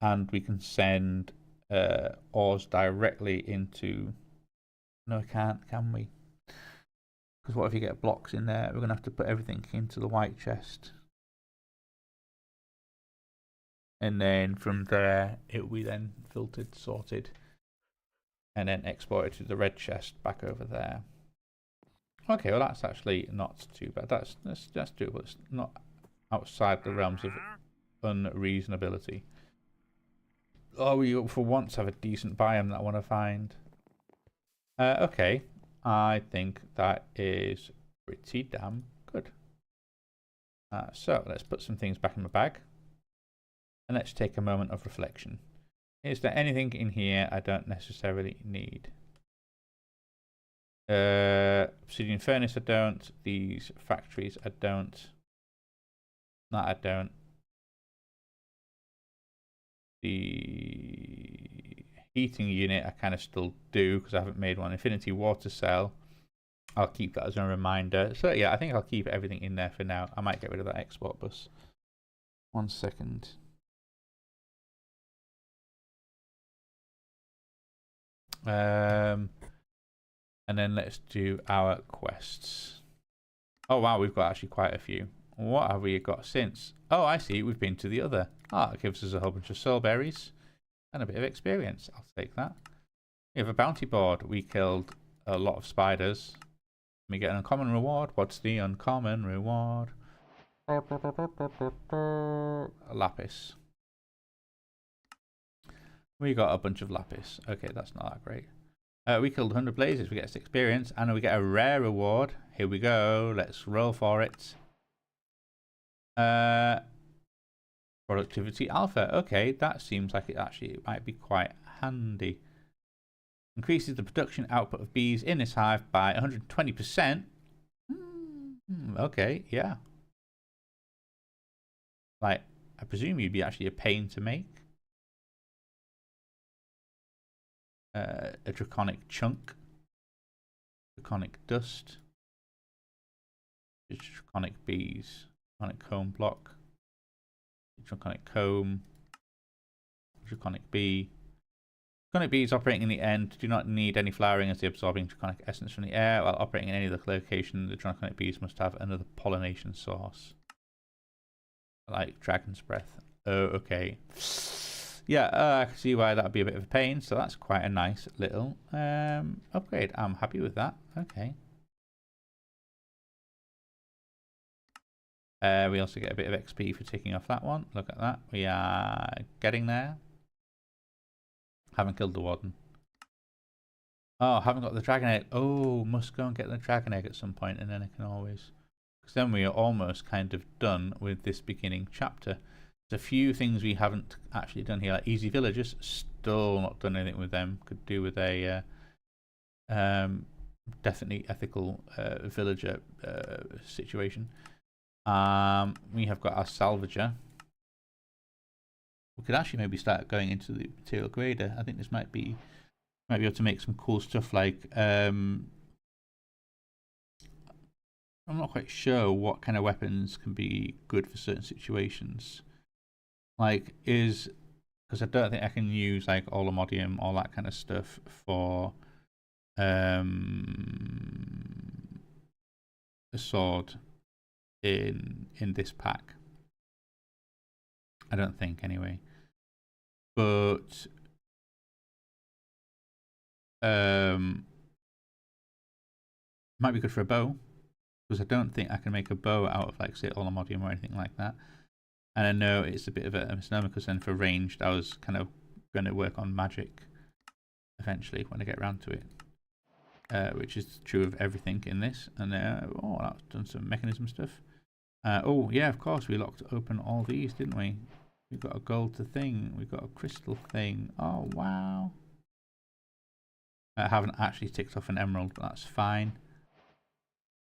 and we can send ores directly into... no, we can't, can we? Because what if you get blocks in there? We're gonna have to put everything into the white chest. And then from there, it will be then filtered, sorted, and then exported to the red chest back over there. Okay, well that's actually not too bad. That's doable. It's not outside the realms of unreasonability. Oh, we for once have a decent biome that I want to find. Okay, I think that is pretty damn good. So let's put some things back in my bag. And let's take a moment of reflection. Is there anything in here I don't necessarily need? Obsidian furnace I don't. These factories I don't. That I don't. The heating unit I kind of still do because I haven't made one. Infinity water cell. I'll keep that as a reminder. So yeah, I think I'll keep everything in there for now. I might get rid of that export bus. 1 second. And then let's do our quests. Oh wow, we've got actually quite a few. What have we got since? Oh, I see. We've been to the other. Ah, it gives us a whole bunch of soul berries and a bit of experience. I'll take that. We have a bounty board. We killed a lot of spiders. We get an uncommon reward. What's the uncommon reward? A lapis. We got a bunch of lapis. Okay, that's not that great. We killed 100 blazes. We get 6 experience, and we get a rare reward. Here we go. Let's roll for it. Productivity alpha. Okay, that seems like it actually might be quite handy. Increases the production output of bees in this hive by 120%. Okay, yeah. Like, I presume you'd be actually a pain to make. A draconic chunk, draconic dust, draconic bees, draconic comb block, draconic comb, draconic bee. Draconic bees operating in the end do not need any flowering as they absorbing draconic essence from the air. While operating in any other location, the draconic bees must have another pollination source, like dragon's breath. Oh, okay. Yeah, I can see why that would be a bit of a pain, so that's quite a nice little upgrade. I'm happy with that. Okay. We also get a bit of XP for ticking off that one. Look at that. We are getting there. Haven't killed the warden. Oh, haven't got the dragon egg. Oh, must go and get the dragon egg at some point, and then I can always... because then we are almost kind of done with this beginning chapter. There's a few things we haven't actually done here, like easy villagers. Still not done anything with them. Could do with a definitely ethical villager situation. We have got our salvager. We could actually maybe start going into the material grader. I think this might be able to make some cool stuff like I'm not quite sure what kind of weapons can be good for certain situations. Like, because I don't think I can use like Olamodium, all that kind of stuff for a sword in this pack. I don't think, anyway. But might be good for a bow, because I don't think I can make a bow out of like say Olamodium or anything like that. And I know it's a bit of a misnomer, because then for ranged I was kind of going to work on magic eventually when I get around to it, which is true of everything in this. And oh, I've done some mechanism stuff. Oh yeah, of course we locked open all these, didn't we? We've got a gold thing, we've got a crystal thing. Oh wow. I haven't actually ticked off an emerald, but that's fine.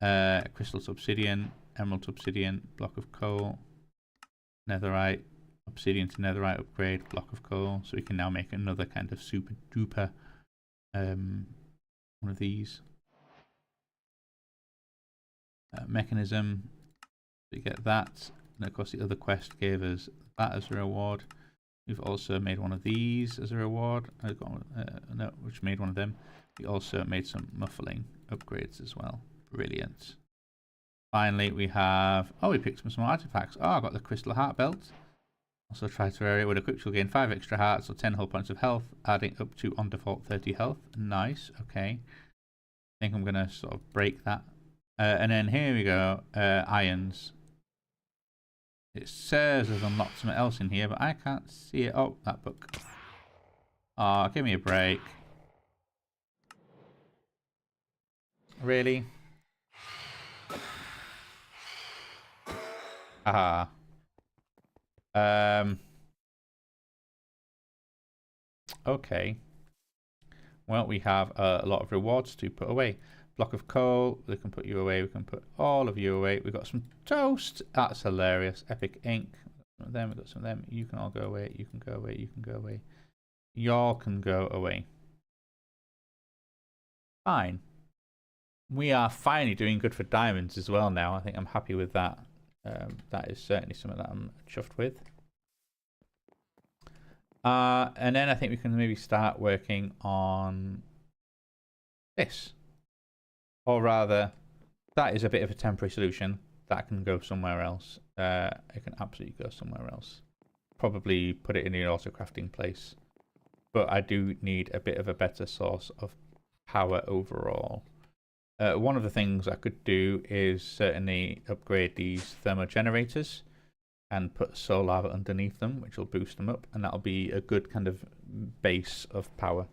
Crystal to obsidian, emerald to obsidian, block of coal, netherite, obsidian to netherite upgrade, block of coal. So we can now make another kind of super duper one of these. Mechanism, we get that. And of course the other quest gave us that as a reward. We've also made one of these as a reward. I've got no, which made one of them. We also made some muffling upgrades as well. Brilliant. Finally, we have... Oh, we picked some small artifacts. Oh, I got the crystal heart belt. Also try Terraria with a quick will gain 5 extra hearts or 10 whole points of health, adding up to on default 30 health. Nice. Okay. I think I'm going to sort of break that. And then here we go. Irons. It says there's unlocked something else in here, but I can't see it. Oh, that book. Oh, give me a break. Really? Haha. Okay. Well, we have a lot of rewards to put away. Block of coal, we can put you away, we can put all of you away. We've got some toast, that's hilarious. Epic ink, some of them, we've got some of them. You can all go away, you can go away, you can go away. Y'all can go away. Fine. We are finally doing good for diamonds as well now. I think I'm happy with that. That is certainly something that I'm chuffed with. And then I think we can maybe start working on this. Or rather, that is a bit of a temporary solution. That can go somewhere else. It can absolutely go somewhere else. Probably put it in the auto crafting place. But I do need a bit of a better source of power overall. One of the things I could do is certainly upgrade these thermo generators and put soul lava underneath them, which will boost them up, and that'll be a good kind of base of power.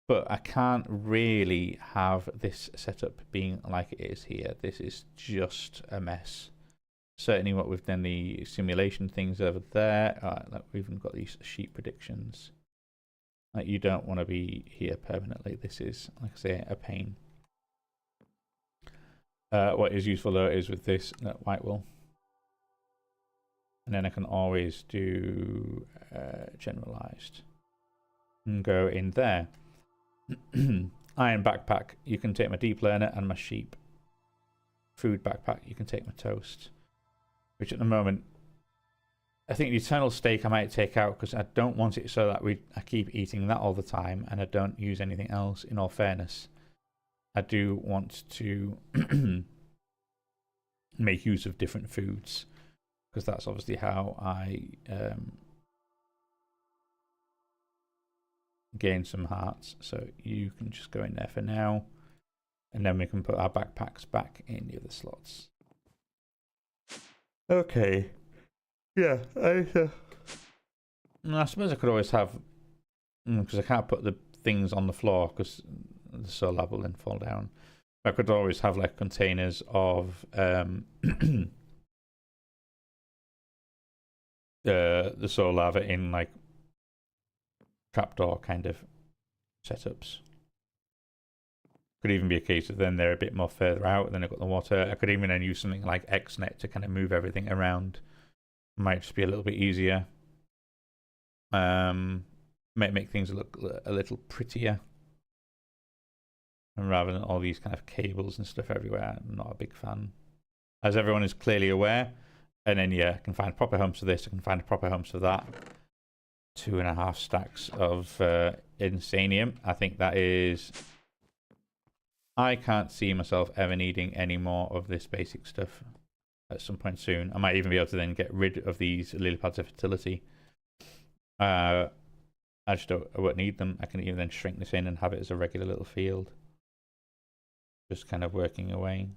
But I can't really have this setup being like it is here. This is just a mess. Certainly what we've done, the simulation things over there. We've even got these sheep predictions. Like, you don't want to be here permanently. This is, like I say, a pain. What is useful though is with this white wool. And then I can always do generalized and go in there. Iron backpack, you can take my deep learner and my sheep. Food backpack, you can take my toast. Which at the moment, I think the eternal steak I might take out because I don't want it so that I keep eating that all the time and I don't use anything else, in all fairness. I do want to make use of different foods because that's obviously how I gain some hearts. So you can just go in there for now, and then we can put our backpacks back in the other slots. Okay. Yeah, I suppose I could always have, because I can't put the things on the floor because the soul lava will then fall down. I could always have like containers of the soul lava in like trapdoor kind of setups. Could even be a case of then they're a bit more further out, and then I've got the water. I could even then use something like XNet to kind of move everything around. Might just be a little bit easier. Might make things look a little prettier. And rather than all these kind of cables and stuff everywhere, I'm not a big fan. as everyone is clearly aware. And then, yeah, I can find proper homes for this. I can find proper homes for that. 2.5 stacks of insanium. I think that is... I can't see myself ever needing any more of this basic stuff at some point soon. I might even be able to then get rid of these lily pads of fertility. I won't need them. I can even then shrink this in and have it as a regular little field. Just kind of working away.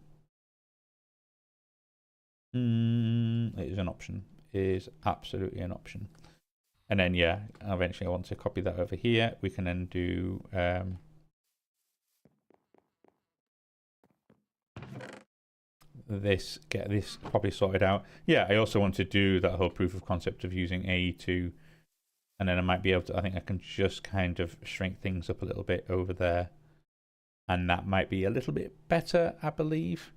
It is an option. It is absolutely an option. And then, yeah, eventually I want to copy that over here. We can then do... get this properly sorted out. Yeah, I also want to do that whole proof of concept of using AE2. And then I might be able to... I think I can just kind of shrink things up a little bit over there. And that might be a little bit better, I believe.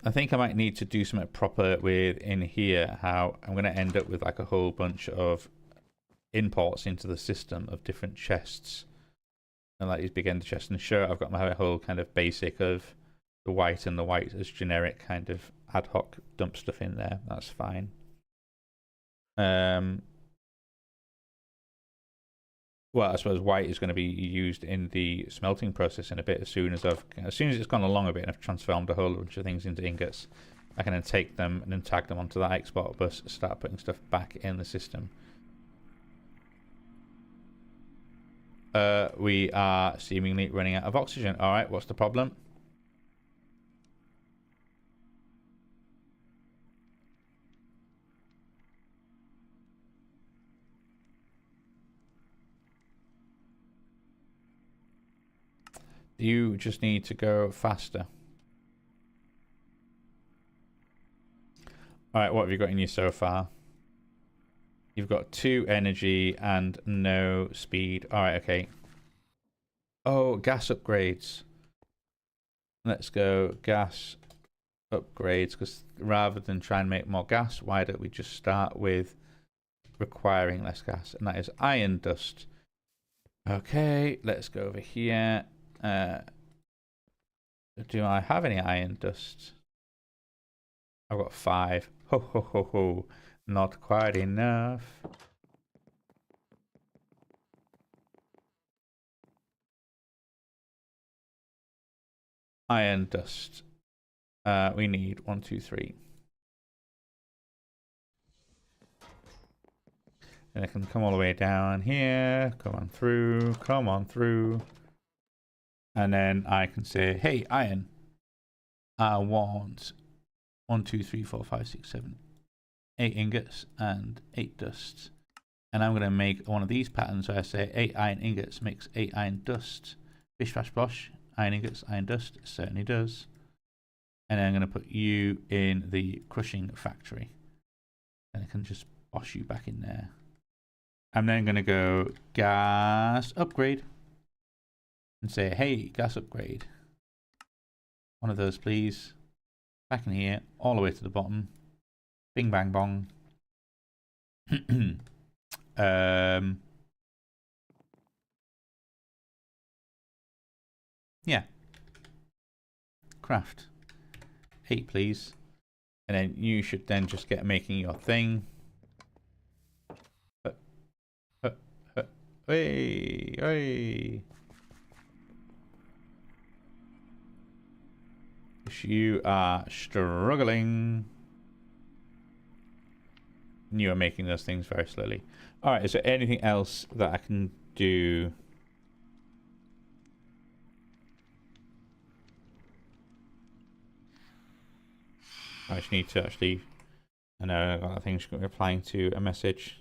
I think I might need to do something proper with in here, how I'm going to end up with like a whole bunch of imports into the system of different chests. And like these big ender chests. And sure, I've got my whole kind of basic of the white and the white as generic kind of ad hoc dump stuff in there. That's fine. Well, I suppose white is going to be used in the smelting process in a bit. As soon as it's gone along a bit and I've transformed a whole bunch of things into ingots, I can then take them and then tag them onto that export bus, start putting stuff back in the system. We are seemingly running out of oxygen. All right, what's the problem? You just need to go faster. Alright, what have you got in you so far? You've got 2 energy and no speed. Alright, okay. Oh, gas upgrades. Let's go gas upgrades, because rather than try and make more gas, why don't we just start with requiring less gas? And that is iron dust. Okay, let's go over here. Do I have any iron dust? I've got 5. Ho ho ho ho. Not quite enough. Iron dust. We need 1, 2, 3. And I can come all the way down here. Come on through. Come on through. And then I can say, hey, iron. I want 1, 2, 3, 4, 5, 6, 7, 8 ingots and 8 dust. And I'm going to make one of these patterns where I say 8 iron ingots makes 8 iron dust. Bish bash bosh. Iron ingots, iron dust. It certainly does. And then I'm going to put you in the crushing factory. And I can just bosh you back in there. I'm then going to go gas upgrade. And say, hey, gas upgrade. One of those, please. Back in here, all the way to the bottom. Bing, bang, bong. Yeah. Craft. 8, please. And then you should then just get making your thing. Hey, hey. You are struggling. You are making those things very slowly. Alright, is there anything else that I can do? I just need to actually... I know I've got that thing replying to a message.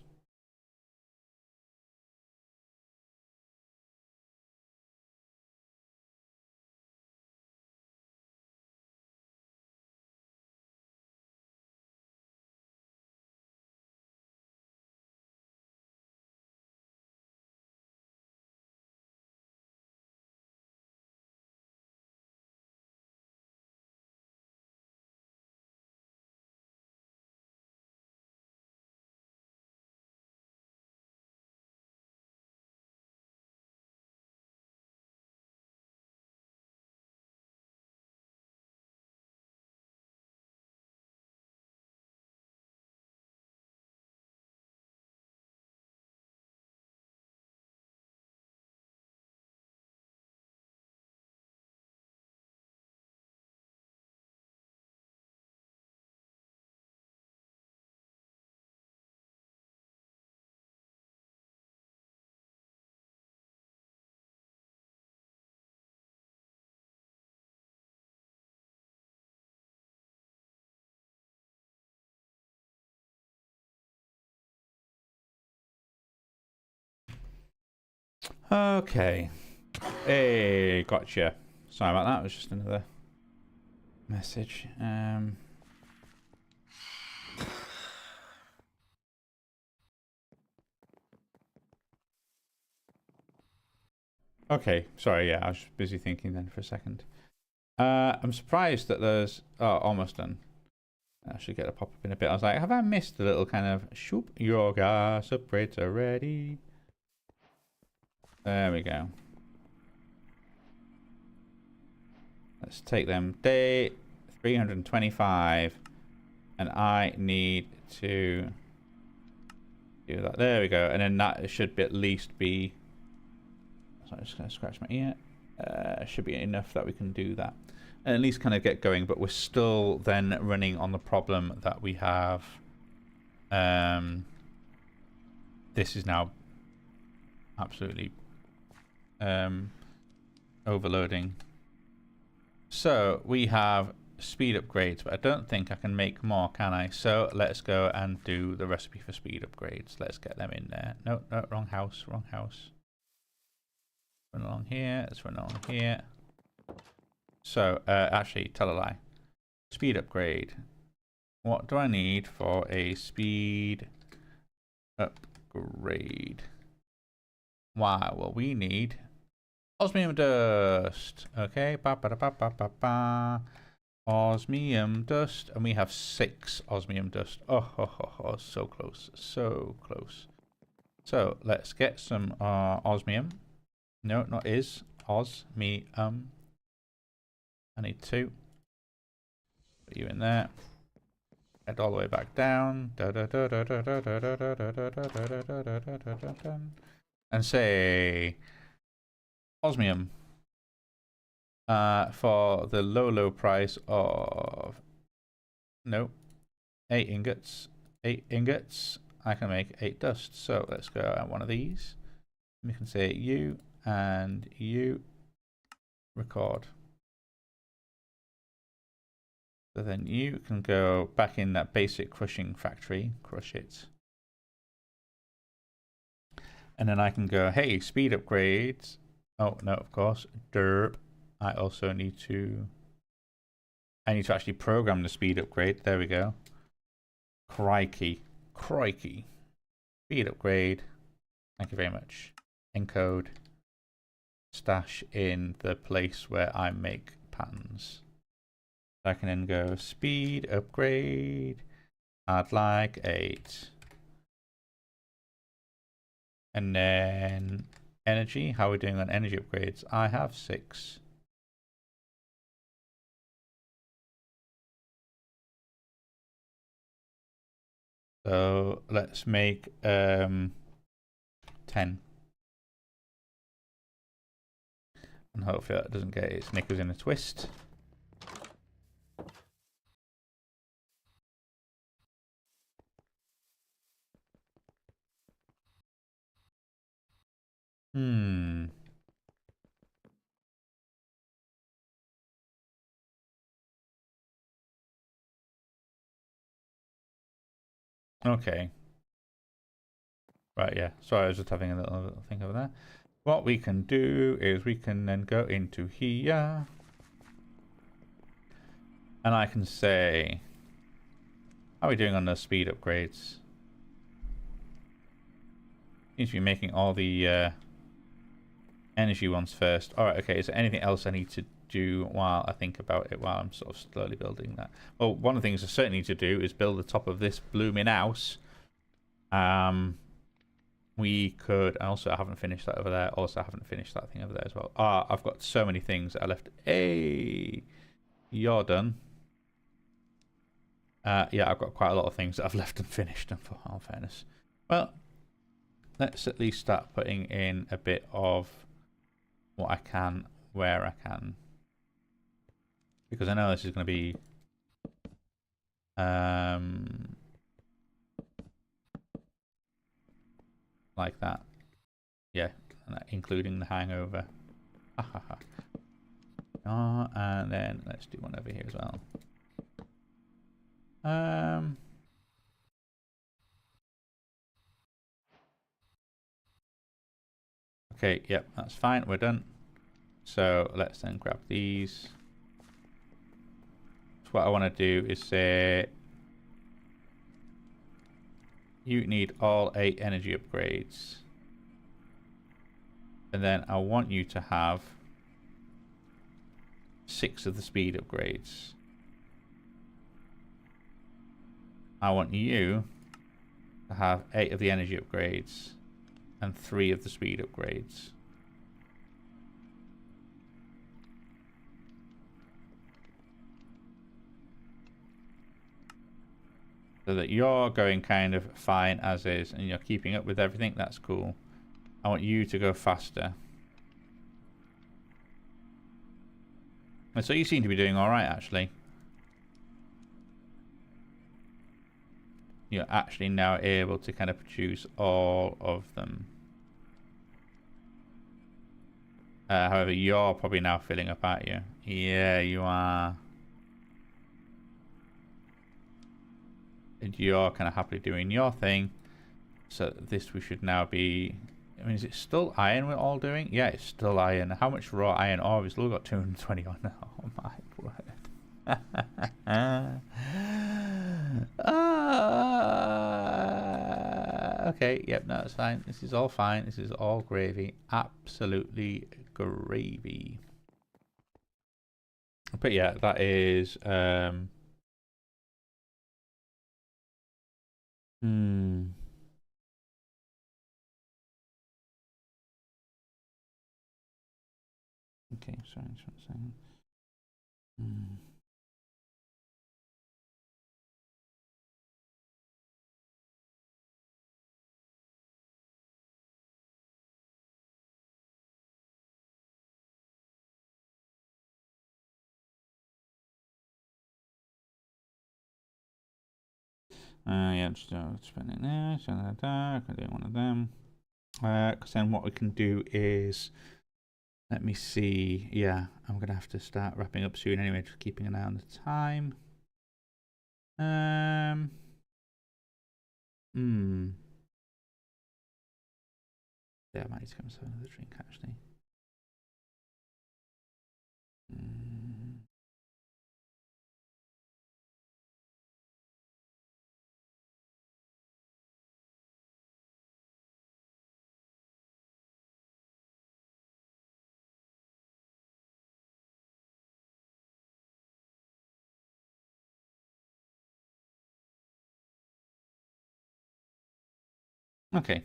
Okay. Hey, gotcha. Sorry about that. It was just another message. Okay, sorry, yeah, I was busy thinking then for a second. I'm surprised that there's... Oh, almost done. I should get a pop-up in a bit. I was like, have I missed a little kind of... Shoop, your gas upgrades are ready. There we go. Let's take them. Day 325. And I need to do that. There we go. And then that should be at least be... So I'm just going to scratch my ear. Should be enough that we can do that. And at least kind of get going. But we're still then running on the problem that we have. This is now absolutely overloading. So we have speed upgrades, but I don't think I can make more, can I? So let's go and do the recipe for speed upgrades. Let's get them in there. No, no, wrong house, wrong house. Run along here, let's run along here. So, actually, tell a lie. Speed upgrade. What do I need for a speed upgrade? Wow, well, we need osmium dust. Okay, osmium dust, and we have 6 osmium dust. Oh, so close, so close. So let's get some osmium. No, not osmium. I need 2. Put you in there. Head all the way back down. And say osmium. For the low price of 8 ingots. 8 ingots. I can make 8 dust. So let's go at one of these. We can say you and you record. So then you can go back in that basic crushing factory, crush it. And then I can go, hey, speed upgrades. Oh, no, of course, derp. I also need to actually program the speed upgrade. There we go. Crikey. Speed upgrade. Thank you very much. Encode. Stash in the place where I make patterns. I can then go speed upgrade. I'd like 8. And then energy. How are we doing on energy upgrades? I have 6. So let's make 10. And hopefully that doesn't get its knickers in a twist. Okay. Right, yeah. Sorry, I was just having a little thing over there. What we can do is we can then go into here. And I can say, how are we doing on the speed upgrades? Seems to be making all the energy ones first. Alright, okay. Is there anything else I need to do while I think about it, while I'm sort of slowly building that? Well, one of the things I certainly need to do is build the top of this blooming house. We could, and also I haven't finished that over there. Also, I haven't finished that thing over there as well. I've got so many things that I left. Hey, you're done. Yeah, I've got quite a lot of things that I've left unfinished, for all fairness. Well, let's at least start putting in a bit of what I can, where I can. Because I know this is going to be... like that. Yeah, including the hangover. And then let's do one over here as well. Okay, yep, that's fine. We're done. So let's then grab these. So what I want to do is say you need all 8 energy upgrades. And then I want you to have 6 of the speed upgrades. I want you to have 8 of the energy upgrades and 3 of the speed upgrades. So that you're going kind of fine as is and you're keeping up with everything. That's cool. I want you to go faster. And so you seem to be doing alright, actually. You're actually now able to kind of produce all of them. However, you're probably now filling up, aren't you? Yeah, you are. And you're kind of happily doing your thing. So this we should now be... I mean, is it still iron we're all doing? Yeah, it's still iron. How much raw iron ore? We've still got 220 on now. Oh my word. Okay, yep, no, that's fine. This is all fine. This is all gravy. Absolutely gravy. But yeah, that is... Okay, sorry, just one second. Yeah, just spin it there, so that, I can do one of them. Because then what we can do is, let me see, yeah, I'm going to have to start wrapping up soon anyway, just keeping an eye on the time. Yeah, I might need to come and have another drink actually. Okay.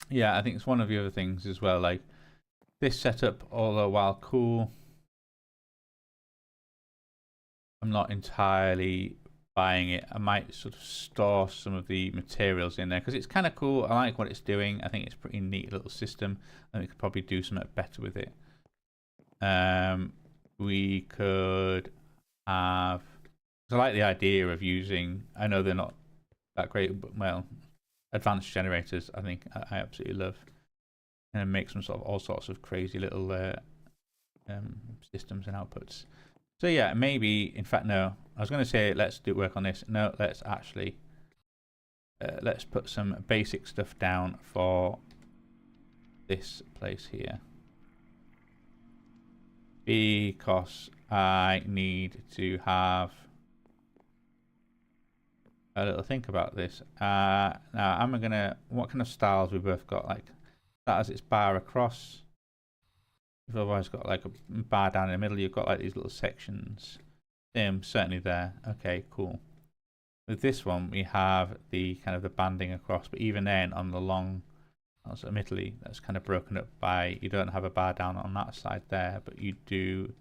Yeah, I think it's one of the other things as well, like this setup, although while cool, I'm not entirely buying it. I might sort of store some of the materials in there because it's kind of cool. I like what it's doing. I think it's a pretty neat little system and we could probably do something better with it. We could have... I like the idea of using... I know they're not that great, but well, advanced generators, I think I absolutely love. And make some sort of all sorts of crazy little systems and outputs. So yeah, maybe, in fact, no. I was going to say, let's do work on this. No, let's actually, let's put some basic stuff down for this place here. Because I need to have a little think about this. Now, I'm going to, what kind of styles we both got? Like, that as its bar across. You've otherwise got like a bar down in the middle. You've got like these little sections. Certainly there. Okay, cool. With this one, we have the kind of the banding across, but even then on the long, admittedly, that's kind of broken up by, you don't have a bar down on that side there, but you do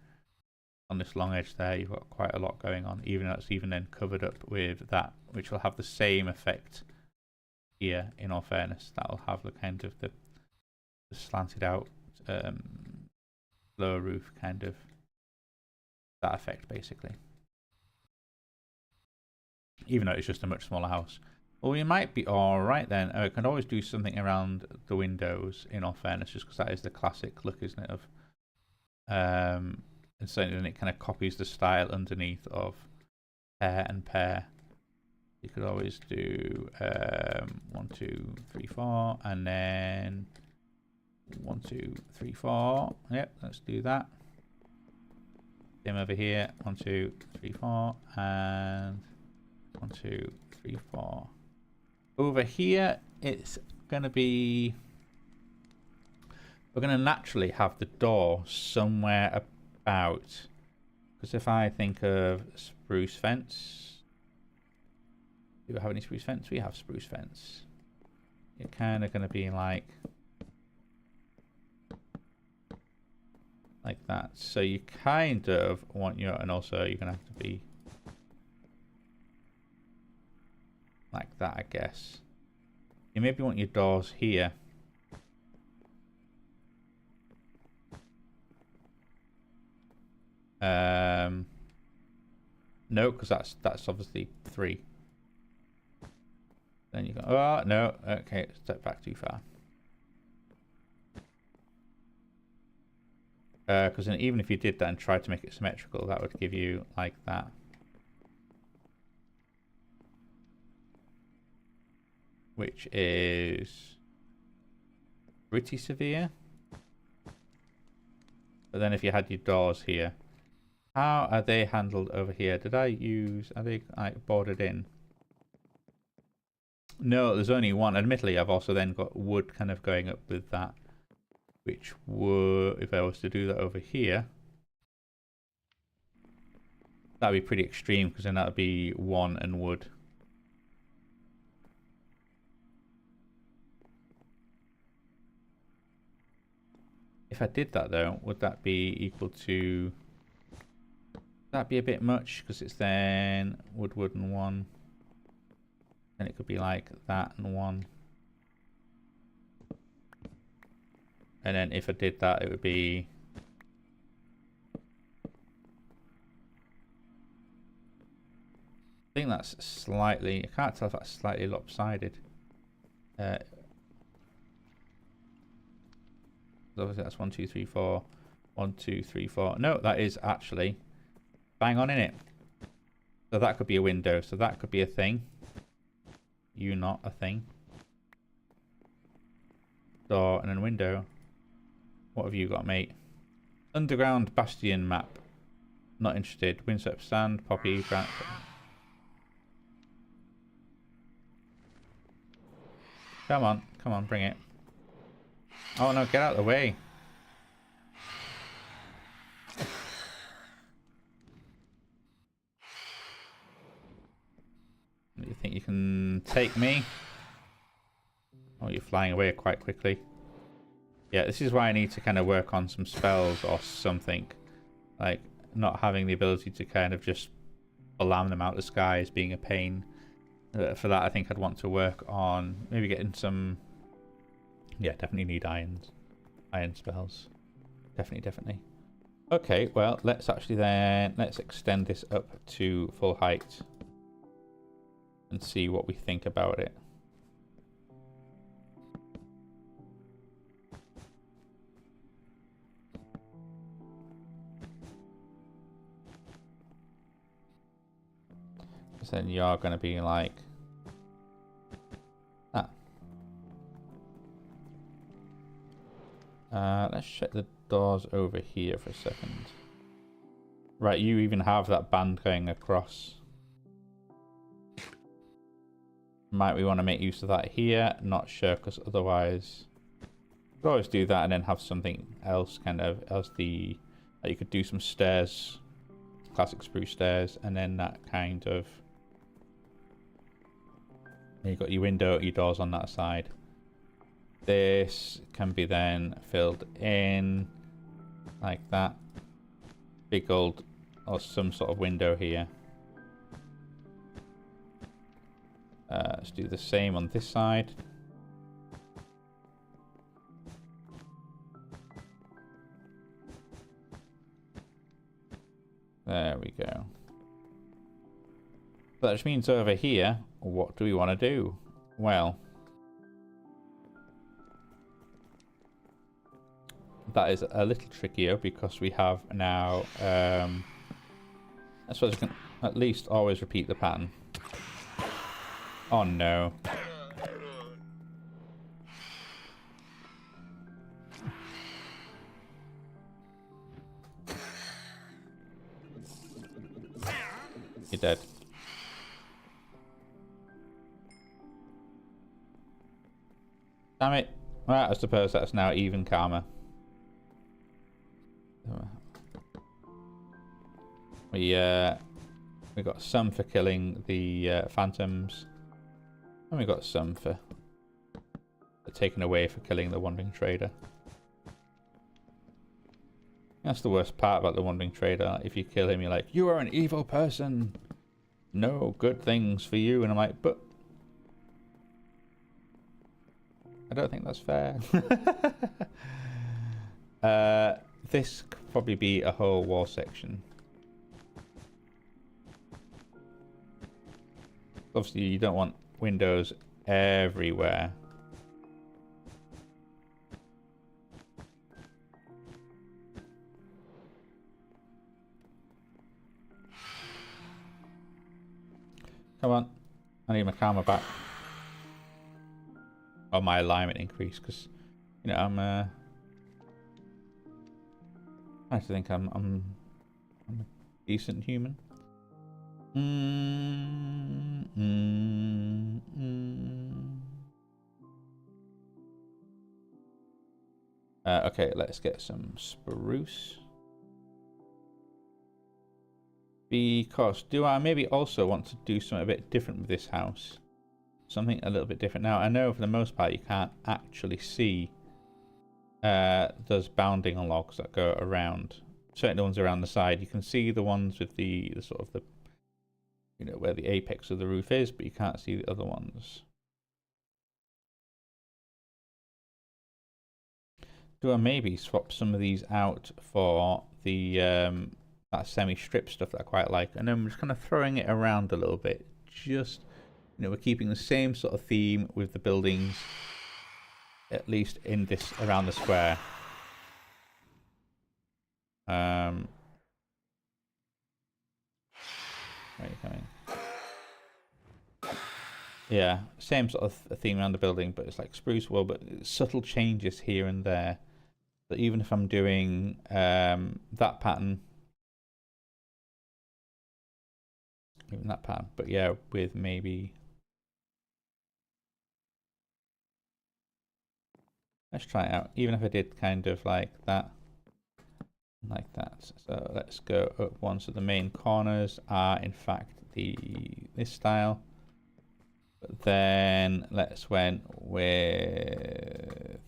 on this long edge there. You've got quite a lot going on, even though it's even then covered up with that, which will have the same effect here. In all fairness, that will have the kind of the slanted out lower roof, kind of that effect basically. Even though it's just a much smaller house. Well, we might be alright then. I can always do something around the windows, in all fairness, just because that is the classic look, isn't it, of and certainly then it kind of copies the style underneath of pair and pair. You could always do 1, 2, 3, 4, and then 1, 2, 3, 4. Yep, let's do that. Same over here. 1, 2, 3, 4, and 1, 2, 3, 4. Over here, it's gonna be. We're gonna naturally have the door somewhere about. Because if I think of spruce fence, do we have any spruce fence? We have spruce fence. You're kind of gonna be like that. So you kind of want your, and also you're gonna have to be like that, I guess. You maybe want your doors here. No, because that's obviously 3. Then you go, oh no, okay, step back too far. Because even if you did that and tried to make it symmetrical, that would give you like that. Which is pretty severe. But then if you had your doors here, how are they handled over here? Did I use, are they like bordered in? No, there's only one. Admittedly, I've also then got wood kind of going up with that. Which would, if I was to do that over here, that'd be pretty extreme because then that'd be 1 and wood. If I did that though, would that be equal to... That'd be a bit much because it's then wood and 1. Then it could be like that and 1. And then if I did that, it would be... I think that's slightly... I can't tell if that's slightly lopsided. Obviously that's 1, 2, 3, 4. 1, 2, 3, 4. No, that is actually bang on in it. So that could be a window. So that could be a thing. You not a thing. Door and then window. What have you got, mate? Underground Bastion map. Not interested. Windswept sand, poppy, granite. Come on, bring it. Oh no, get out of the way. You think you can take me? Oh, you're flying away quite quickly. Yeah, this is why I need to kind of work on some spells or something. Like, not having the ability to kind of just blam them out the sky as being a pain. For that, I think I'd want to work on maybe getting some... Yeah, definitely need irons. Iron spells. Definitely. Okay, well, let's actually then... Let's extend this up to full height. And see what we think about it. So then you're going to be like that. Let's check the doors over here for a second. Right, you even have that band going across. Might we want to make use of that here? Not sure, because otherwise you could always do that and then have something else kind of else the you could do some stairs, classic spruce stairs, and then that kind of you've got your window, your doors on that side. This can be then filled in like that. Big old or some sort of window here. Let's do the same on this side. There we go. That just means over here, what do we want to do? Well, that is a little trickier because we have now, I suppose we can at least always repeat the pattern. Oh no. You're dead. Damn it. Well, I suppose that's now even karma. We got some for killing the phantoms, and we got some for taken away for killing the wandering trader. That's the worst part about the wandering trader. If you kill him, you're like, you are an evil person. No good things for you. And I'm like, but I don't think that's fair. This could probably be a whole wall section. Obviously, you don't want windows everywhere. Come on. I need my karma back. Or my alignment increase, because, you know, I like to think I'm a decent human. Okay, let's get some spruce. Because do I maybe also want to do something a bit different with this house? Something a little bit different. Now, I know for the most part you can't actually see those bounding logs that go around. Certainly the ones around the side. You can see the ones with the sort of the, you know, where the apex of the roof is, but you can't see the other ones. Do I maybe swap some of these out for the that semi-strip stuff that I quite like, and then we're just kind of throwing it around a little bit. Just, you know, we're keeping the same sort of theme with the buildings, at least in this around the square. Where are you coming? Yeah, same sort of theme around the building, but it's like spruce wood, but subtle changes here and there. But even if I'm doing that pattern, even that pattern, but yeah, with maybe, let's try it out. Even if I did kind of like that. Like that. So let's go up one. So the main corners are in fact this style. But then let's went with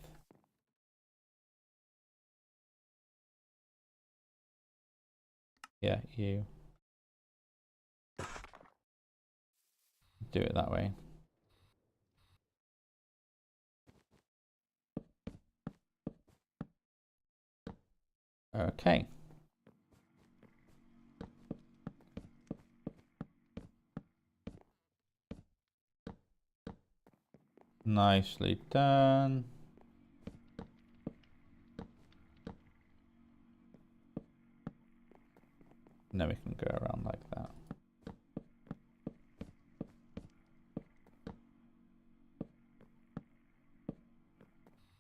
you do it that way. Okay. Nicely done. Now we can go around like that.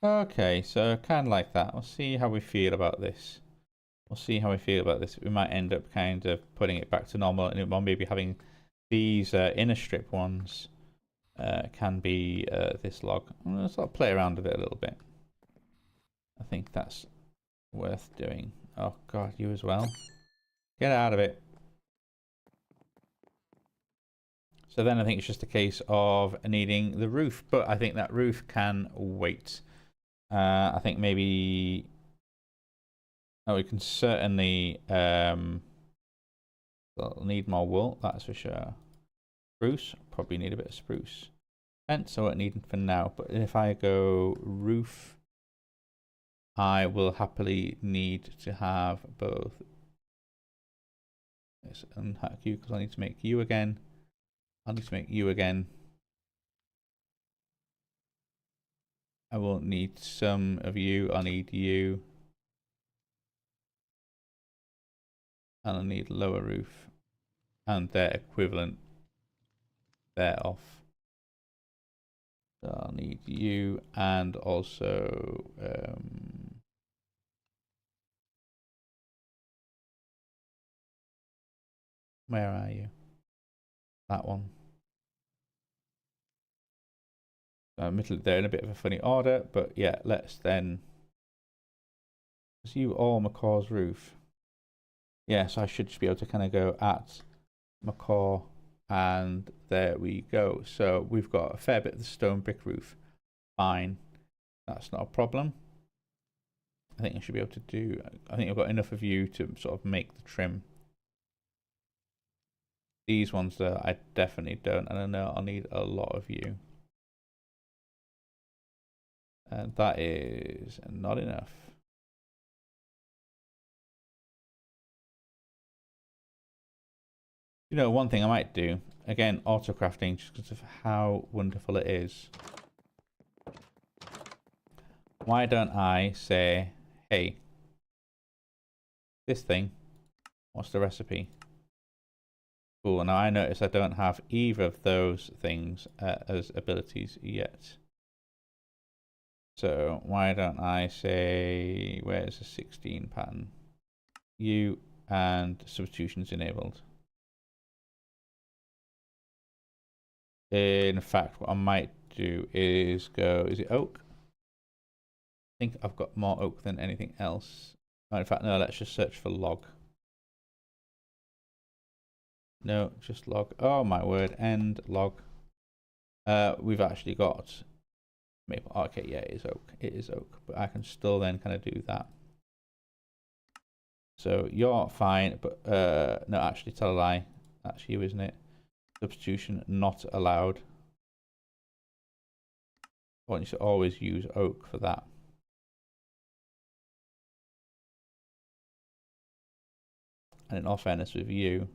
Okay, so kind of like that. We'll see how we feel about this. We might end up kind of putting it back to normal, and maybe having these inner strip ones can be this log. I'm going to sort of play around with it a little bit. I think that's worth doing. Oh god, you as well. Get out of it. So then I think it's just a case of needing the roof, but I think that roof can wait. I think maybe... Oh, we can certainly need more wool, that's for sure. Spruce, probably need a bit of spruce. Fence, I won't need it for now, but if I go roof, I will happily need to have both. Let's unhack you because I need to make you again. I need to make you again. I will need some of you. I need you. And I need lower roof. And their equivalent thereof. So I'll need you and also where are you? That one. Admittedly, they're in a bit of a funny order, but yeah, let's then. Is you all Macaw's roof? Yeah, so I should just be able to kind of go at Macaw, and there we go. So we've got a fair bit of the stone brick roof. Fine, that's not a problem. I think I should be able to do. I think I've got enough of you to sort of make the trim. These ones though, I definitely don't, and I know I'll need a lot of you. And that is not enough. You know, one thing I might do, again, auto crafting, just because of how wonderful it is. Why don't I say, hey, this thing, what's the recipe? Cool, now I notice I don't have either of those things as abilities yet. So why don't I say, where's the 16 pattern? You and substitutions enabled. In fact, what I might do is go, is it oak? I think I've got more oak than anything else. Oh, in fact, no, let's just search for log. No, just log. Oh my word, end log. We've actually got maple. Okay, yeah, it is oak. It is oak, but I can still then kind of do that. So you're fine, but no, actually, tell a lie. That's you, isn't it? Substitution not allowed. Well, you should always use oak for that. And in all fairness with you,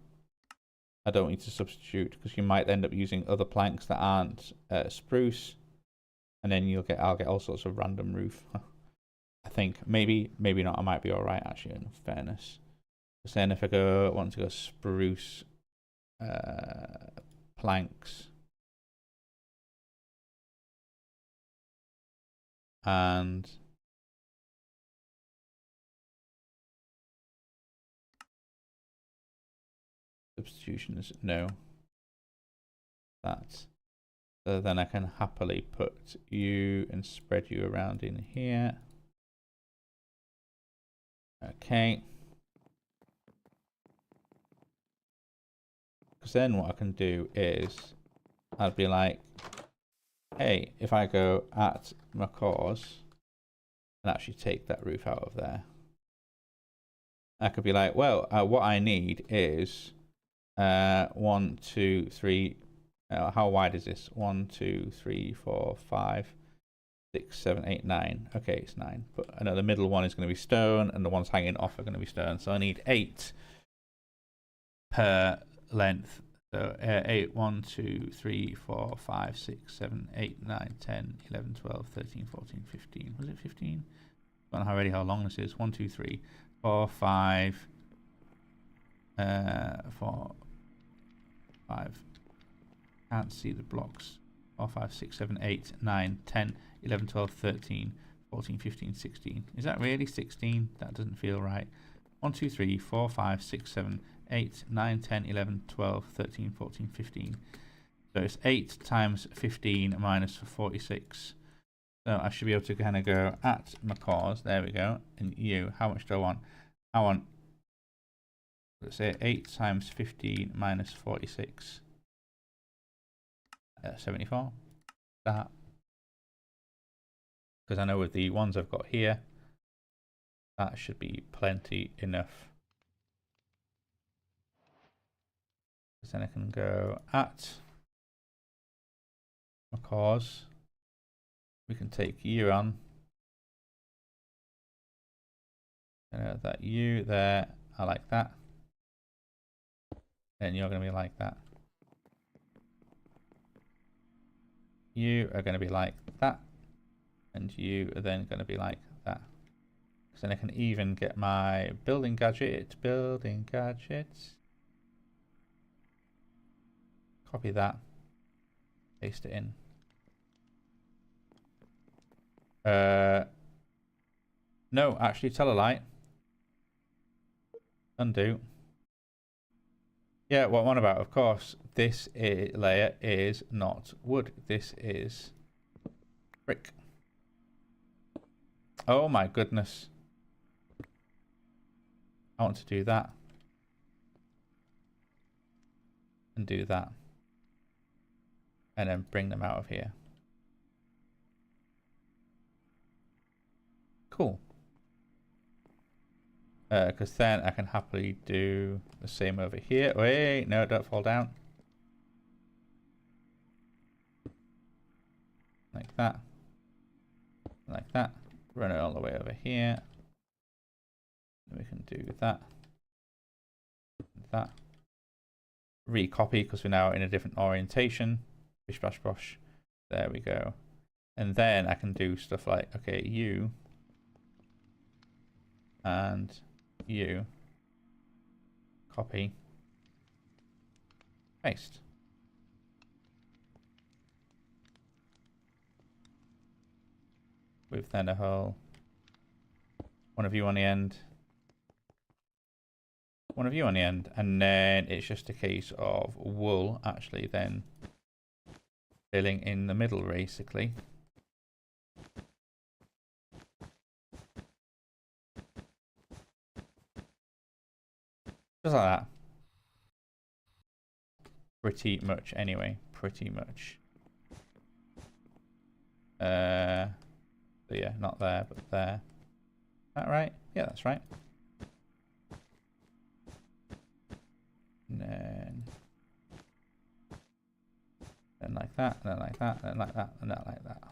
I don't need to substitute because you might end up using other planks that aren't spruce, and then I'll get all sorts of random roof. I think maybe not. I might be all right actually. In fairness, because then if I want to go spruce planks and substitutions, no. That. So then I can happily put you and spread you around in here. Okay. Because then what I can do is I'd be like, hey, if I go at Macaw's and actually take that roof out of there, I could be like, well, what I need is 1, 2, 3. How wide is this? 1, 2, 3, 4, 5, 6, 7, 8, 9. Okay, it's 9. But I know the middle one is going to be stone, and the ones hanging off are going to be stone. So I need 8 per length. So 8, 1, 2, 3, 4, 5, 6, 7, 8, 9, 10, 11, 12, 13, 14, 15. Was it 15? I don't know already how long this is. 1, 2, 3, 4, 5. 4, 5. Can't see the blocks. 4, 5, 6, 7, 8, 9, 10, 11, 12, 13, 14, 15, 16. Is that really 16? That doesn't feel right. 1, 2, 3, 4, 5, 6, 7, 8, 9, 10, 11, 12, 13, 14, 15. So it's 8 times 15 minus 46. So I should be able to kind of go at Macaw's. There we go. And you, how much do I want? I want, let's say 8 times 15 minus 46. 74. That. Because I know with the ones I've got here, that should be plenty enough. Because then I can go at Macaw's. We can take you on. That you there. I like that. And you're going to be like that. You are going to be like that. And you are then going to be like that. So then I can even get my building gadgets. Copy that. Paste it in. No, actually, tell a lie. Undo. Yeah, what I'm on about, of course, this layer is not wood. This is brick. Oh my goodness. I want to do that. And do that. And then bring them out of here. Cool. Because then I can happily do the same over here. Wait, no, don't fall down. Like that. Like that. Run it all the way over here. Then we can do that. That. Recopy because we're now in a different orientation. Bish bash bosh. There we go. And then I can do stuff like, okay, you and you. Copy. Paste. With then a whole one of you on the end. One of you on the end. And then it's just a case of wool actually then filling in the middle basically. Just like that. Pretty much anyway. Pretty much. So yeah, not there, but there. Is that right? Yeah, that's right. And then like that, and then like that, and then like that, and then like that.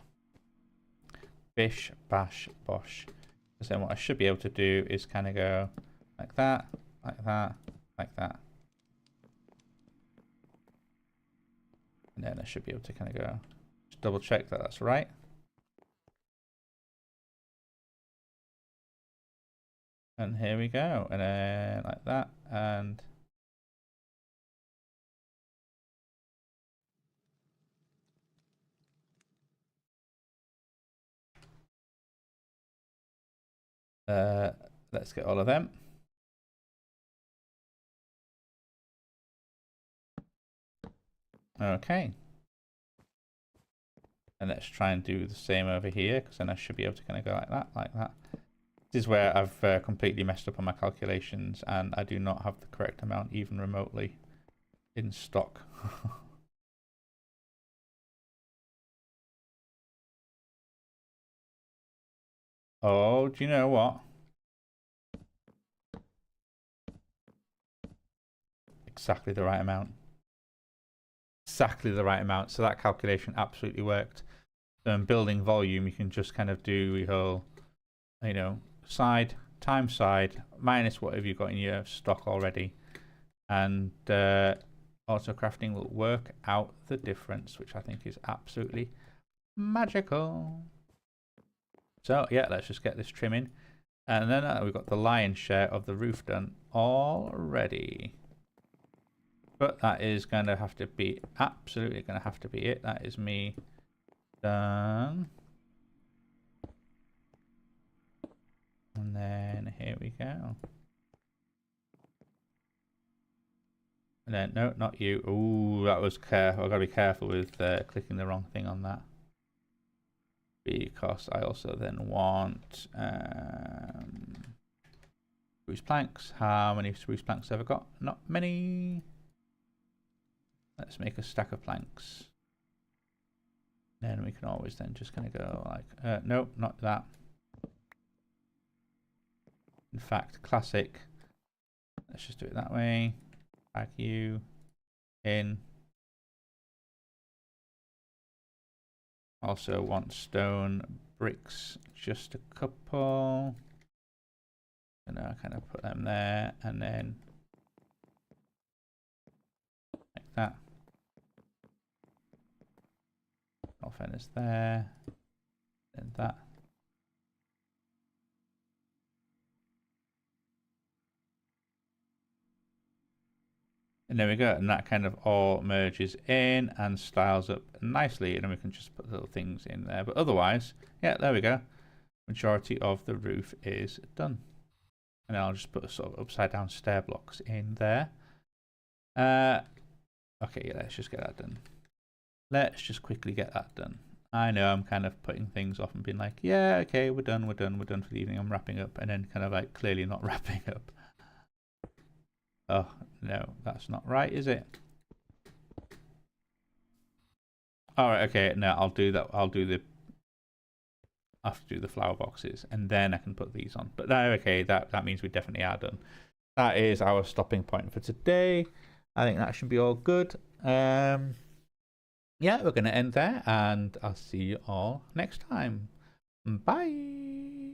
Bish, bash, bosh. Because then what I should be able to do is kind of go like that, like that, like that. And then I should be able to kind of go, just double check that that's right. And here we go. And then like that, and let's get all of them. Okay. And let's try and do the same over here, because then I should be able to kind of go like that, like that. This is where I've completely messed up on my calculations, and I do not have the correct amount even remotely in stock. Oh, do you know what? Exactly the right amount. Exactly the right amount. So that calculation absolutely worked. So in building volume, you can just kind of do your whole, you know, side times side minus whatever you've got in your stock already. And auto crafting will work out the difference, which I think is absolutely magical. So yeah, let's just get this trimming. And then we've got the lion's share of the roof done already. But that is going to have to be, absolutely going to have to be it. That is me done. And then here we go. And then, no, not you. Ooh, that was careful. I've got to be careful with clicking the wrong thing on that. Because I also then want spruce planks. How many spruce planks have I got? Not many. Let's make a stack of planks. Then we can always then just kind of go like, nope, not that. In fact, classic. Let's just do it that way. Drag you in. Also want stone bricks, just a couple. And I kind of put them there, and then like that. All furnace there, and that. And there we go, and that kind of all merges in and styles up nicely, and then we can just put little things in there. But otherwise, yeah, there we go. Majority of the roof is done. And then I'll just put a sort of upside down stair blocks in there. Okay, yeah, let's just get that done. Let's just quickly get that done. I know I'm kind of putting things off and being like, yeah, okay, we're done for the evening. I'm wrapping up, and then kind of like clearly not wrapping up. Oh, no, that's not right, is it? All right, okay, no, I'll do that. I'll have to do the flower boxes, and then I can put these on. But no, okay, that means we definitely are done. That is our stopping point for today. I think that should be all good. Yeah, we're going to end there, and I'll see you all next time. Bye.